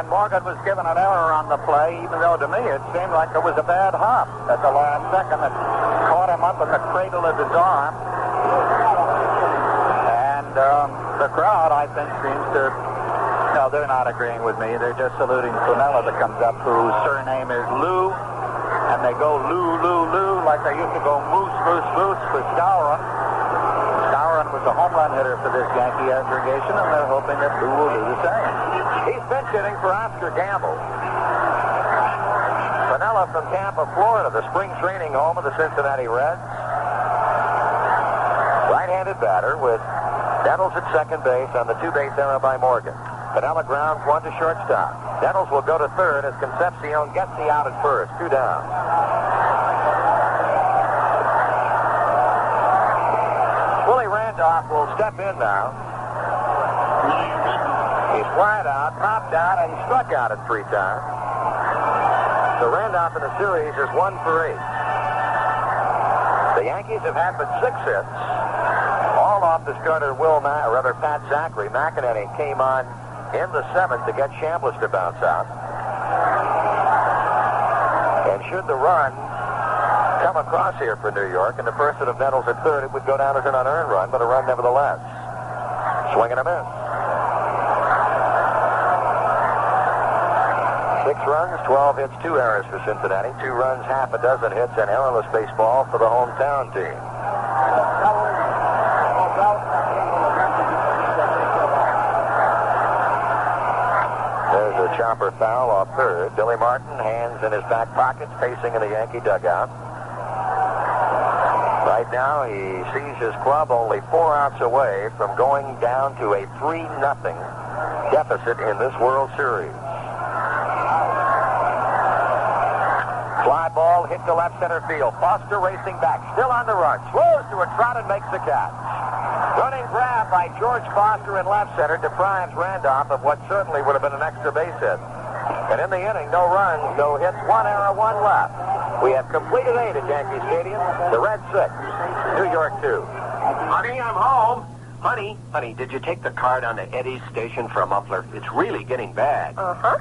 And Morgan was given an error on the play, even though to me it seemed like it was a bad hop at the last second that caught him up in the cradle of his arm. And the crowd, I think, seems to... No, they're not agreeing with me. They're just saluting Prunella that comes up, whose surname is Lou. And they go Lou, Lou, Lou, like they used to go Moose, Moose, Moose for Skowron. Skowron was a home run hitter for this Yankee aggregation, and they're hoping that Lou will do the same. He's pinch hitting for Oscar Gamble. Prunella from Tampa, Florida, the spring training home of the Cincinnati Reds. Right-handed batter with Nettles at second base on the 2-base error by Morgan. Prunella grounds 1 to shortstop. Nettles will go to third as Concepcion gets the out at first. 2 down. Willie Randolph will step in now. He's flied out, popped out, and struck out at 3 times. So Randolph in the series is 1 for 8. The Yankees have had but 6 hits. All off the starter Pat Zachry. McEnany came on in the 7th to get Chambliss to bounce out. And should the run come across here for New York, and the person of Nettles at third, it would go down as an unearned run, but a run nevertheless. Swing and a miss. 6 runs, 12 hits, 2 errors for Cincinnati. 2 runs, half a dozen hits, and errorless baseball for the hometown team. There's a chopper foul off third. Billy Martin, hands in his back pockets, facing in the Yankee dugout. Right now, he sees his club only 4 outs away from going down to a 3-0 deficit in this World Series. Fly ball hit to left center field. Foster racing back, still on the run. Slows to a trot and makes the catch. Running grab by George Foster in left center deprives Randolph of what certainly would have been an extra base hit. And in the inning, no runs, no hits, 1 error, 1 left. We have completed 8 at Yankee Stadium. The Reds 6, New York 2. Honey, I'm home. Honey, did you take the car down to Eddie's station for a muffler? It's really getting bad. Uh-huh.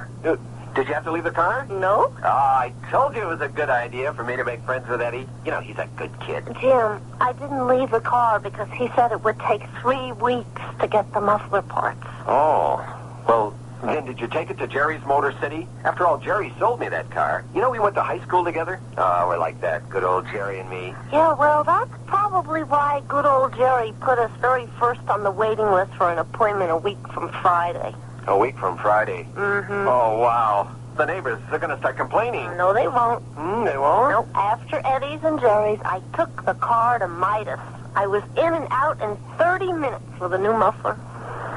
Did you have to leave the car? No. Oh, I told you it was a good idea for me to make friends with Eddie. You know, he's a good kid. Jim, I didn't leave the car because he said it would take 3 weeks to get the muffler parts. Oh, well, then did you take it to Jerry's Motor City? After all, Jerry sold me that car. You know, we went to high school together. Oh, we're like that, good old Jerry and me. Yeah, well, that's probably why good old Jerry put us very first on the waiting list for an appointment a week from Friday. A week from Friday? Mm-hmm. Oh, wow. The neighbors are going to start complaining. No, they won't. They won't? No, after Eddie's and Jerry's, I took the car to Midas. I was in and out in 30 minutes with a new muffler.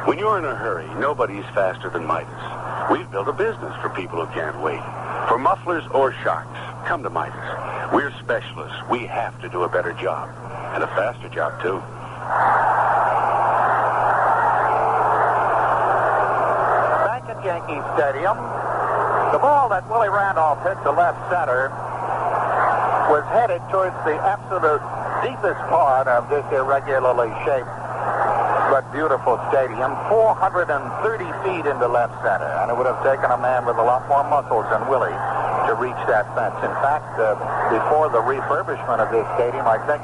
When you're in a hurry, nobody's faster than Midas. We've built a business for people who can't wait. For mufflers or shocks, come to Midas. We're specialists. We have to do a better job. And a faster job, too. Back at Yankee Stadium, the ball that Willie Randolph hit to left center was headed towards the absolute deepest part of this irregularly shaped but beautiful stadium, 430 feet into left center, and it would have taken a man with a lot more muscles than Willie to reach that fence. In fact, before the refurbishment of this stadium, I think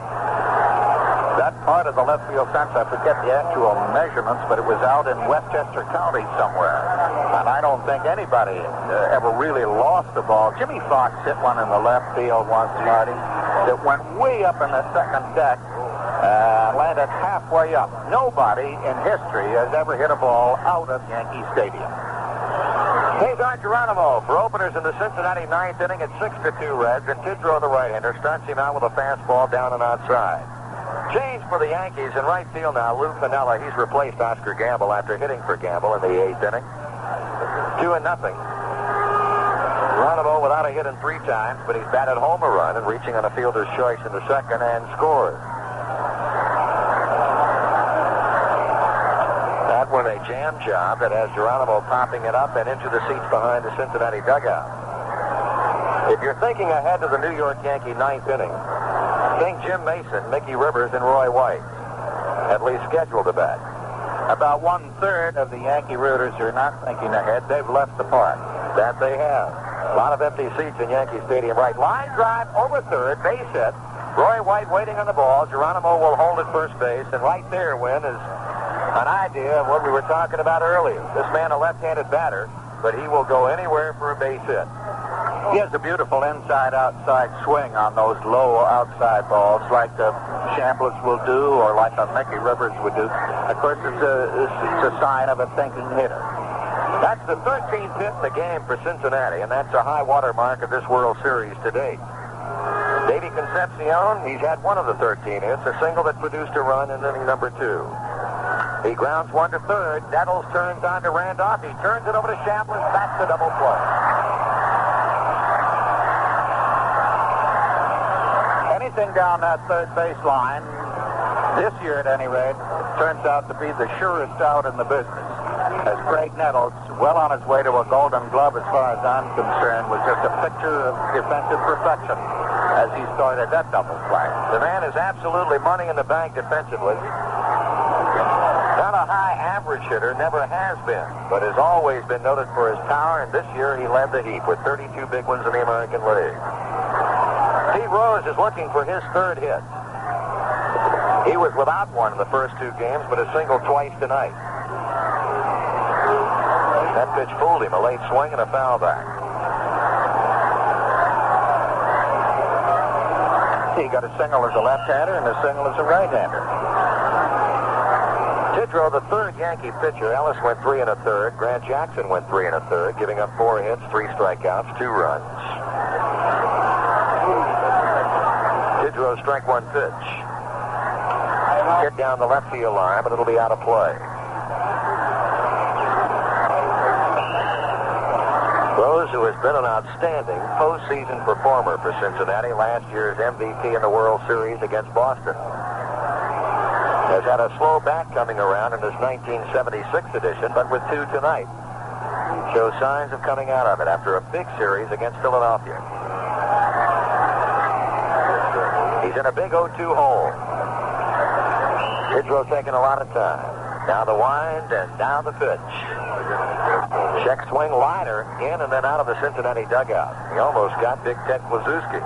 that part of the left field fence, I forget the actual measurements, but it was out in Westchester County somewhere. And I don't think anybody ever really lost the ball. Jimmy Fox hit one in the left field once, Marty, that went way up in the second deck, landed halfway up. Nobody in history has ever hit a ball out of Yankee Stadium. Hey, Don Geronimo for openers in the Cincinnati 9th inning at 6-2 Reds, and Tidrow, the right-hander, starts him out with a fastball down and outside. Change for the Yankees in right field now. Lou Piniella, he's replaced Oscar Gamble after hitting for Gamble in the 8th inning. 2-0. Geronimo without a hit in 3 times, but he's batted home a run and reaching on a fielder's choice in the 2nd and scores. That was a jam job that has Geronimo popping it up and into the seats behind the Cincinnati dugout. If you're thinking ahead to the New York Yankee 9th inning, think Jim Mason, Mickey Rivers, and Roy White, at least scheduled to bat. About 1/3 of the Yankee rooters are not thinking ahead. They've left the park. That they have. A lot of empty seats in Yankee Stadium. Right, line drive over third, base hit. Roy White waiting on the ball. Geronimo will hold at first base, and right there, Win, is an idea of what we were talking about earlier. This man, a left-handed batter, but he will go anywhere for a base hit. He has a beautiful inside-outside swing on those low outside balls, like Chambliss will do, or like a Mickey Rivers would do. Of course, it's a sign of a thinking hitter. That's the 13th hit in the game for Cincinnati, and that's a high water mark of this World Series to date. Davey Concepcion, he's had one of the 13 hits, a single that produced a run in inning number 2. He grounds one to third. Nettles turns on to Randolph. He turns it over to Chambliss. That's the double play. Anything down that third baseline, this year at any rate, turns out to be the surest out in the business. As Craig Nettles, well on his way to a Golden Glove as far as I'm concerned, was just a picture of defensive perfection as he started that double play. The man is absolutely money in the bank defensively. average hitter, never has been, but has always been noted for his power, and this year he led the heap with 32 big ones in the American League. Pete Rose is looking for his third hit. He was without one in the first two games, but has singled twice tonight. That pitch fooled him, a late swing and a foul back. He got a single as a left-hander and a single as a right-hander. Tidrow, the third Yankee pitcher. Ellis went 3 1/3. Grant Jackson went 3 1/3, giving up 4 hits, 3 strikeouts, 2 runs. Tidrow strike one pitch. Hit down the left field line, but it'll be out of play. Rose, who has been an outstanding postseason performer for Cincinnati, last year's MVP in the World Series against Boston, has had a slow bat coming around in his 1976 edition, but with 2 tonight, shows signs of coming out of it after a big series against Philadelphia. He's in a big 0-2 hole. Tidrow taking a lot of time. Now the wind and now the pitch. Check swing liner in and then out of the Cincinnati dugout. He almost got Big Ted Blazewski.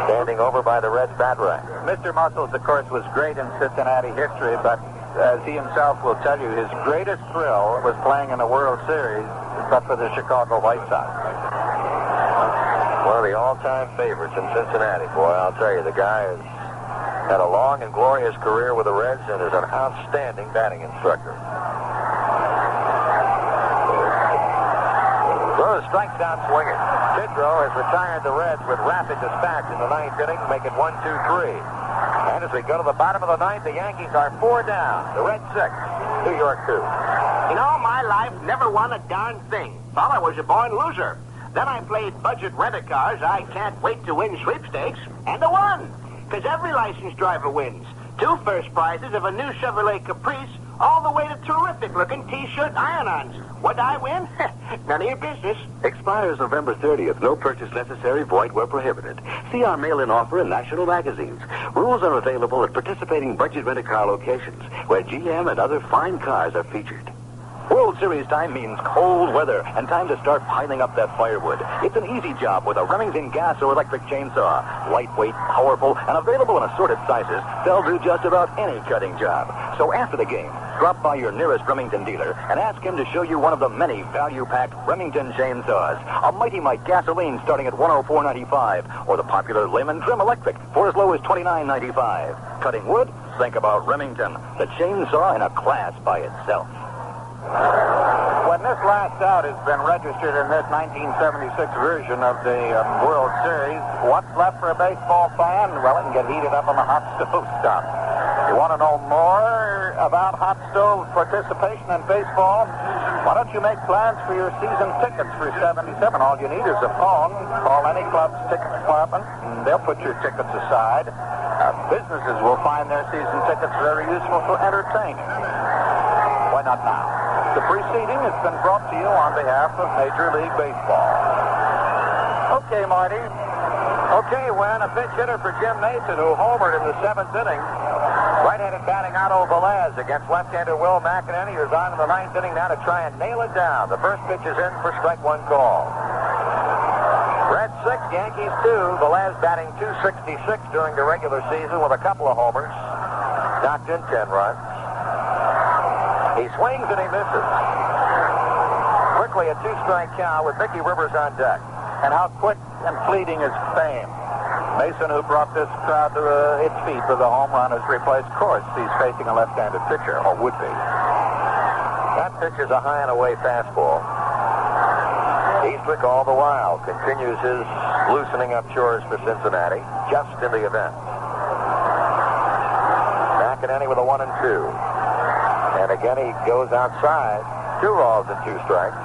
Standing over by the Reds bat rack. Mr. Muscles, of course, was great in Cincinnati history, but as he himself will tell you, his greatest thrill was playing in a World Series, but for the Chicago White Sox. One of the all-time favorites in Cincinnati, boy. I'll tell you, the guy has had a long and glorious career with the Reds and is an outstanding batting instructor. Rose strikes out swinging. Tidrow has retired the Reds with rapid dispatch in the ninth inning, making 1-2-3. And as we go to the bottom of the ninth, the Yankees are 4 down. The Reds 6, New York 2. In all my life, never won a darn thing. Thought I was a born loser. Then I played budget rent-a-cars, I can't wait to win sweepstakes, and I won. Because every licensed driver wins. 2 first prizes of a new Chevrolet Caprice, all the way to terrific-looking T-shirt iron-ons. What'd I win? None of your business. Expires November 30th. No purchase necessary, void where prohibited. See our mail-in offer in national magazines. Rules are available at participating budget rent-a-car locations, where GM and other fine cars are featured. World Series time means cold weather and time to start piling up that firewood. It's an easy job with a Remington gas or electric chainsaw. Lightweight, powerful, and available in assorted sizes, they'll do just about any cutting job. So after the game, drop by your nearest Remington dealer and ask him to show you one of the many value-packed Remington chainsaws. A Mighty Mite gasoline starting at $104.95, or the popular Lehman Trim Electric for as low as $29.95. Cutting wood? Think about Remington, the chainsaw in a class by itself. When this last out has been registered in this 1976 version of the World Series, what's left for a baseball fan? Well, it can get heated up on the hot stove stuff. You want to know more about hot stove participation in baseball? Why don't you make plans for your season tickets for 77? All you need is a phone. Call any club's ticket department, and they'll put your tickets aside. Businesses will find their season tickets very useful for entertaining. Why not now? The preceding has been brought to you on behalf of Major League Baseball. Okay, Marty. Okay, Wynn, a pitch hitter for Jim Mason, who homered in the 7th inning. Right-handed batting Otto Velez against left-hander Will McEnany, who's on in the 9th inning now to try and nail it down. The first pitch is in for strike one call. Reds 6, Yankees 2. Velez batting .266 during the regular season with a couple of homers. Knocked in 10 runs. He swings and he misses. Quickly a 2-strike count with Mickey Rivers on deck. And how quick and fleeting is fame. Mason, who brought this crowd to its feet with a home run, has replaced Course. He's facing a left-handed pitcher, or would be. That pitch is a high and away fastball. Eastwick all the while continues his loosening up chores for Cincinnati, just in the event. McEnany with a 1-2. And again, he goes outside. 2 balls and 2 strikes.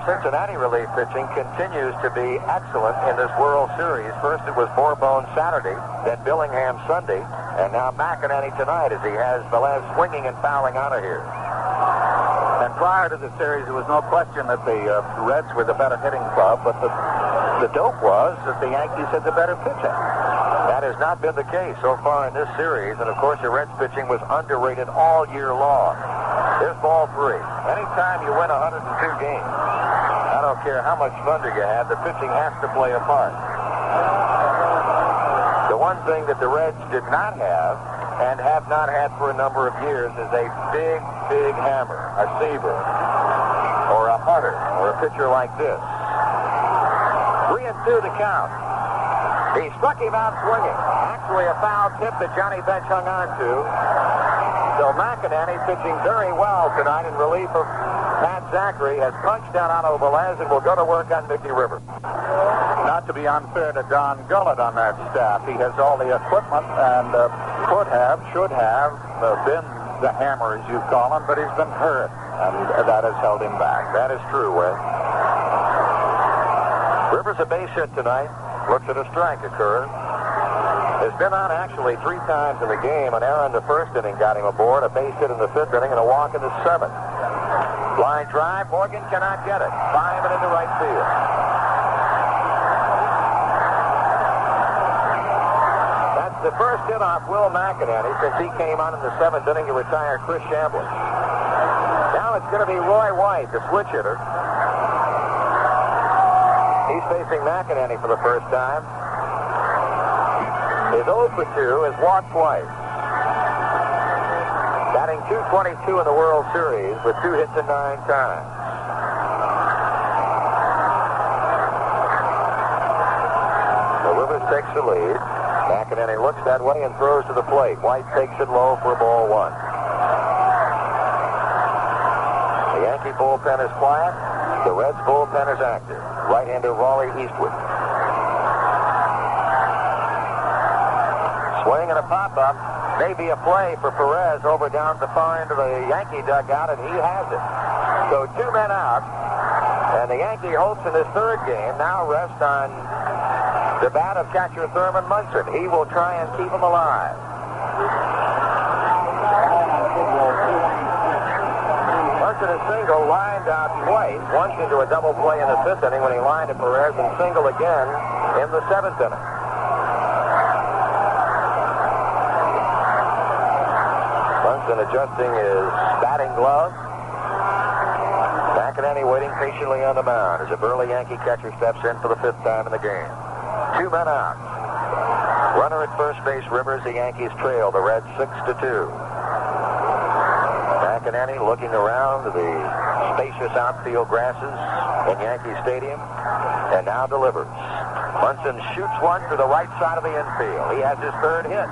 Cincinnati relief pitching continues to be excellent in this World Series. First it was Bourbon Saturday, then Billingham Sunday, and now McEnany tonight as he has Velez swinging and fouling out of here. And prior to the series, there was no question that the Reds were the better hitting club, but the dope was that the Yankees had the better pitching. That has not been the case so far in this series, and of course the Reds pitching was underrated all year long. Here's ball 3. Anytime you win 102 games, I don't care how much thunder you have, the pitching has to play a part. The one thing that the Reds did not have, and have not had for a number of years, is a big, big hammer, a Seaver, or a Hunter, or a pitcher like this. 3-2 the count. He struck him out swinging. Actually, a foul tip that Johnny Bench hung on to. So McInerney, pitching very well tonight in relief of Pat Zachry, has punched down Otto Velez and will go to work on Mickey Rivers. Not to be unfair to Don Gullett on that staff. He has all the equipment and should have been the hammer, as you call him, but he's been hurt, and that has held him back. That is true, Wes. Rivers a base hit tonight. Looks at a strike occur. Has been on actually 3 times in the game. An error in the first inning got him aboard, a base hit in the 5th inning, and a walk in the 7th. Line drive, Morgan cannot get it. Firing into right field. That's the first hit off Will McInerney since he came on in the 7th inning to retire Chris Chambliss. Now it's going to be Roy White, the switch hitter. He's facing McInerney for the first time. His 0 for 2 is walked twice. Batting .222 in the World Series with 2 hits in 9 times. So Rivers takes the lead. McInerney looks that way and throws to the plate. White takes it low for ball 1. The Yankee bullpen is quiet. The Reds bullpen is active. Right-hander Raleigh Eastwood. Swing and a pop-up. Maybe a play for Perez over down the far end of the Yankee dugout, and he has it. So 2 men out. And the Yankee hopes in his 3rd game now rest on the bat of catcher Thurman Munson. He will try and keep him alive. Munson is single, lined out twice, once into a double play in the 5th inning when he lined to Perez, and single again in the 7th inning. Munson adjusting his batting glove. McInerney waiting patiently on the mound as a burly Yankee catcher steps in for the 5th time in the game. 2 men out. Runner at first base, Rivers. The Yankees trail the Reds 6-2. McInerney looking around the spacious outfield grasses in Yankee Stadium, and now delivers. Munson shoots one to the right side of the infield. He has his 3rd hit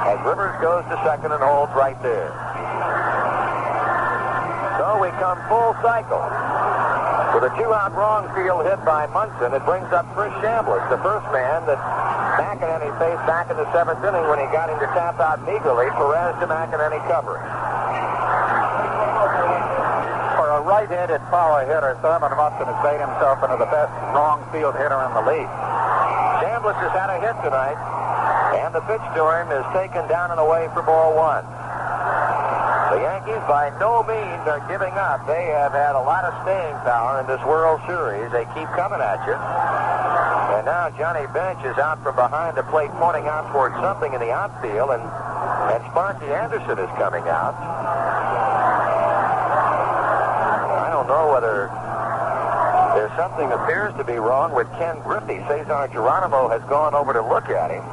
as Rivers goes to 2nd and holds right there. So we come full cycle. With a 2-out wrong field hit by Munson, it brings up Chris Chambliss, the first man that McInerney faced back in the 7th inning when he got him to tap out meagerly. Perez to McInerney covering. For a right-handed power hitter, Thurman Munson has made himself into the best wrong field hitter in the league. Chambliss has had a hit tonight, and the pitch to him is taken down and away for ball 1. The Yankees by no means are giving up. They have had a lot of staying power in this World Series. They keep coming at you. And now Johnny Bench is out from behind the plate pointing out towards something in the outfield, and Sparky Anderson is coming out. I don't know whether there's something that appears to be wrong with Ken Griffey. Cesar Geronimo has gone over to look at him.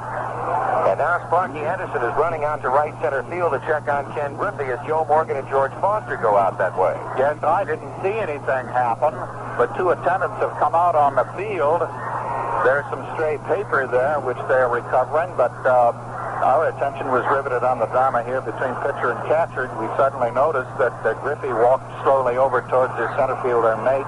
And now Sparky Anderson is running out to right center field to check on Ken Griffey as Joe Morgan and George Foster go out that way. Yes, I didn't see anything happen, but 2 attendants have come out on the field. There's some stray paper there, which they're recovering, but our attention was riveted on the drama here between pitcher and catcher. We suddenly noticed that Griffey walked slowly over towards his center fielder mate,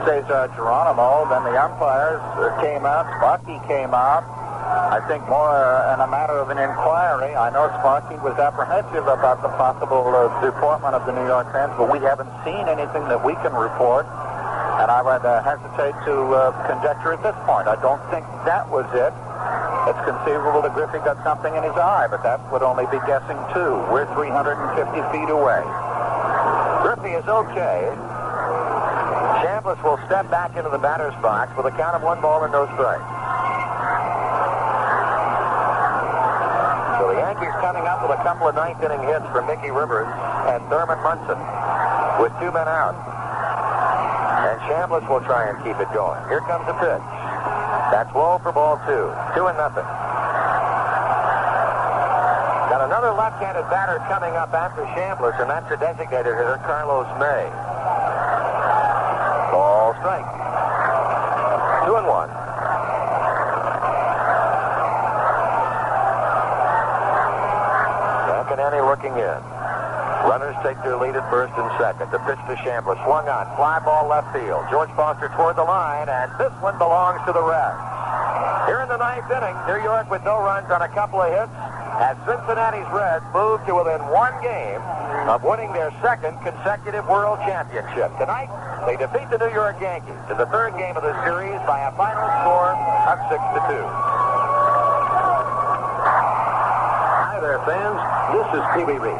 Cesar Geronimo. Then the umpires came out. Sparky came out. I think more in a matter of an inquiry. I know Sparky was apprehensive about the possible deportment of the New York fans, but we haven't seen anything that we can report, and I would hesitate to conjecture at this point. I don't think that was it. It's conceivable that Griffey got something in his eye, but that would only be guessing too. We're 350 feet away. Griffey is okay. Chambliss will step back into the batter's box with a count of 1 ball and no strikes. coming up with a couple of ninth-inning hits for Mickey Rivers and Thurman Munson with 2 men out. And Chambliss will try and keep it going. Here comes the pitch. That's low for ball 2. 2-0. Got another left-handed batter coming up after Chambliss, and that's the designated hitter, Carlos May. Ball strike. 2-1. McInerney looking in. Runners take their lead at first and second. The pitch to Chambliss. Swung on. Fly ball left field. George Foster toward the line, and this one belongs to the Reds. Here in the ninth inning, New York with no runs on a couple of hits, as Cincinnati's Reds move to within 1 game of winning their second consecutive World Championship. Tonight, they defeat the New York Yankees in the third game of the series by a final score of 6-2. Hi there, fans. This is Pee Wee Reese.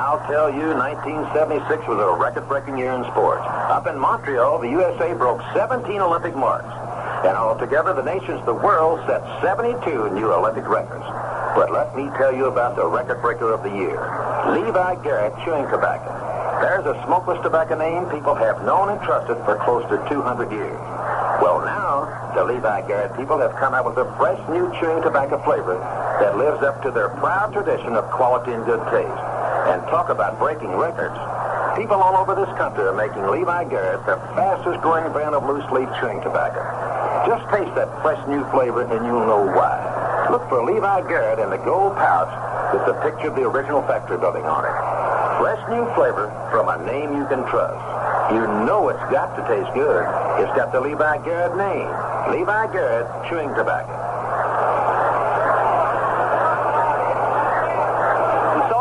I'll tell you, 1976 was a record-breaking year in sports. Up in Montreal, the USA broke 17 Olympic marks. And altogether, the nations of the world set 72 new Olympic records. But let me tell you about the record breaker of the year, Levi Garrett chewing tobacco. There's a smokeless tobacco name people have known and trusted for close to 200 years. Well, now, the Levi Garrett people have come out with a fresh new chewing tobacco flavor that lives up to their proud tradition of quality and good taste. And talk about breaking records. People all over this country are making Levi Garrett the fastest growing brand of loose leaf chewing tobacco. Just taste that fresh new flavor and you'll know why. Look for Levi Garrett in the gold pouch with the picture of the original factory building on it. Fresh new flavor from a name you can trust. You know it's got to taste good. It's got the Levi Garrett name. Levi Garrett chewing tobacco.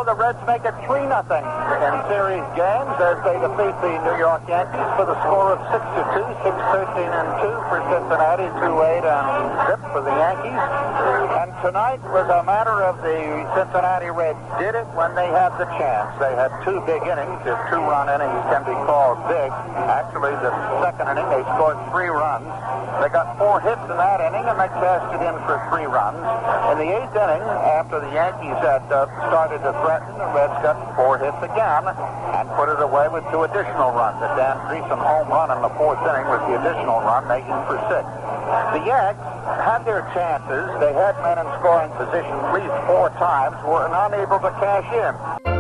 The Reds make it 3-0 in series games as they defeat the New York Yankees for the score of 6-2, 6-13-2 for Cincinnati, 2-8 and zip for the Yankees. And tonight was a matter of the Cincinnati Reds did it when they had the chance. They had 2 big innings. If 2-run innings can be called big. Actually, the second inning, they scored 3 runs. They got 4 hits in that inning, and they cashed it in for 3 runs. In the 8th inning, after the Yankees had started to threaten, the Reds got 4 hits again and put it away with 2 additional runs. A Dan Driessen home run in the 4th inning with the additional run, making for 6. The Yanks had their chances. They had men in scoring position at least 4 times, were unable to cash in.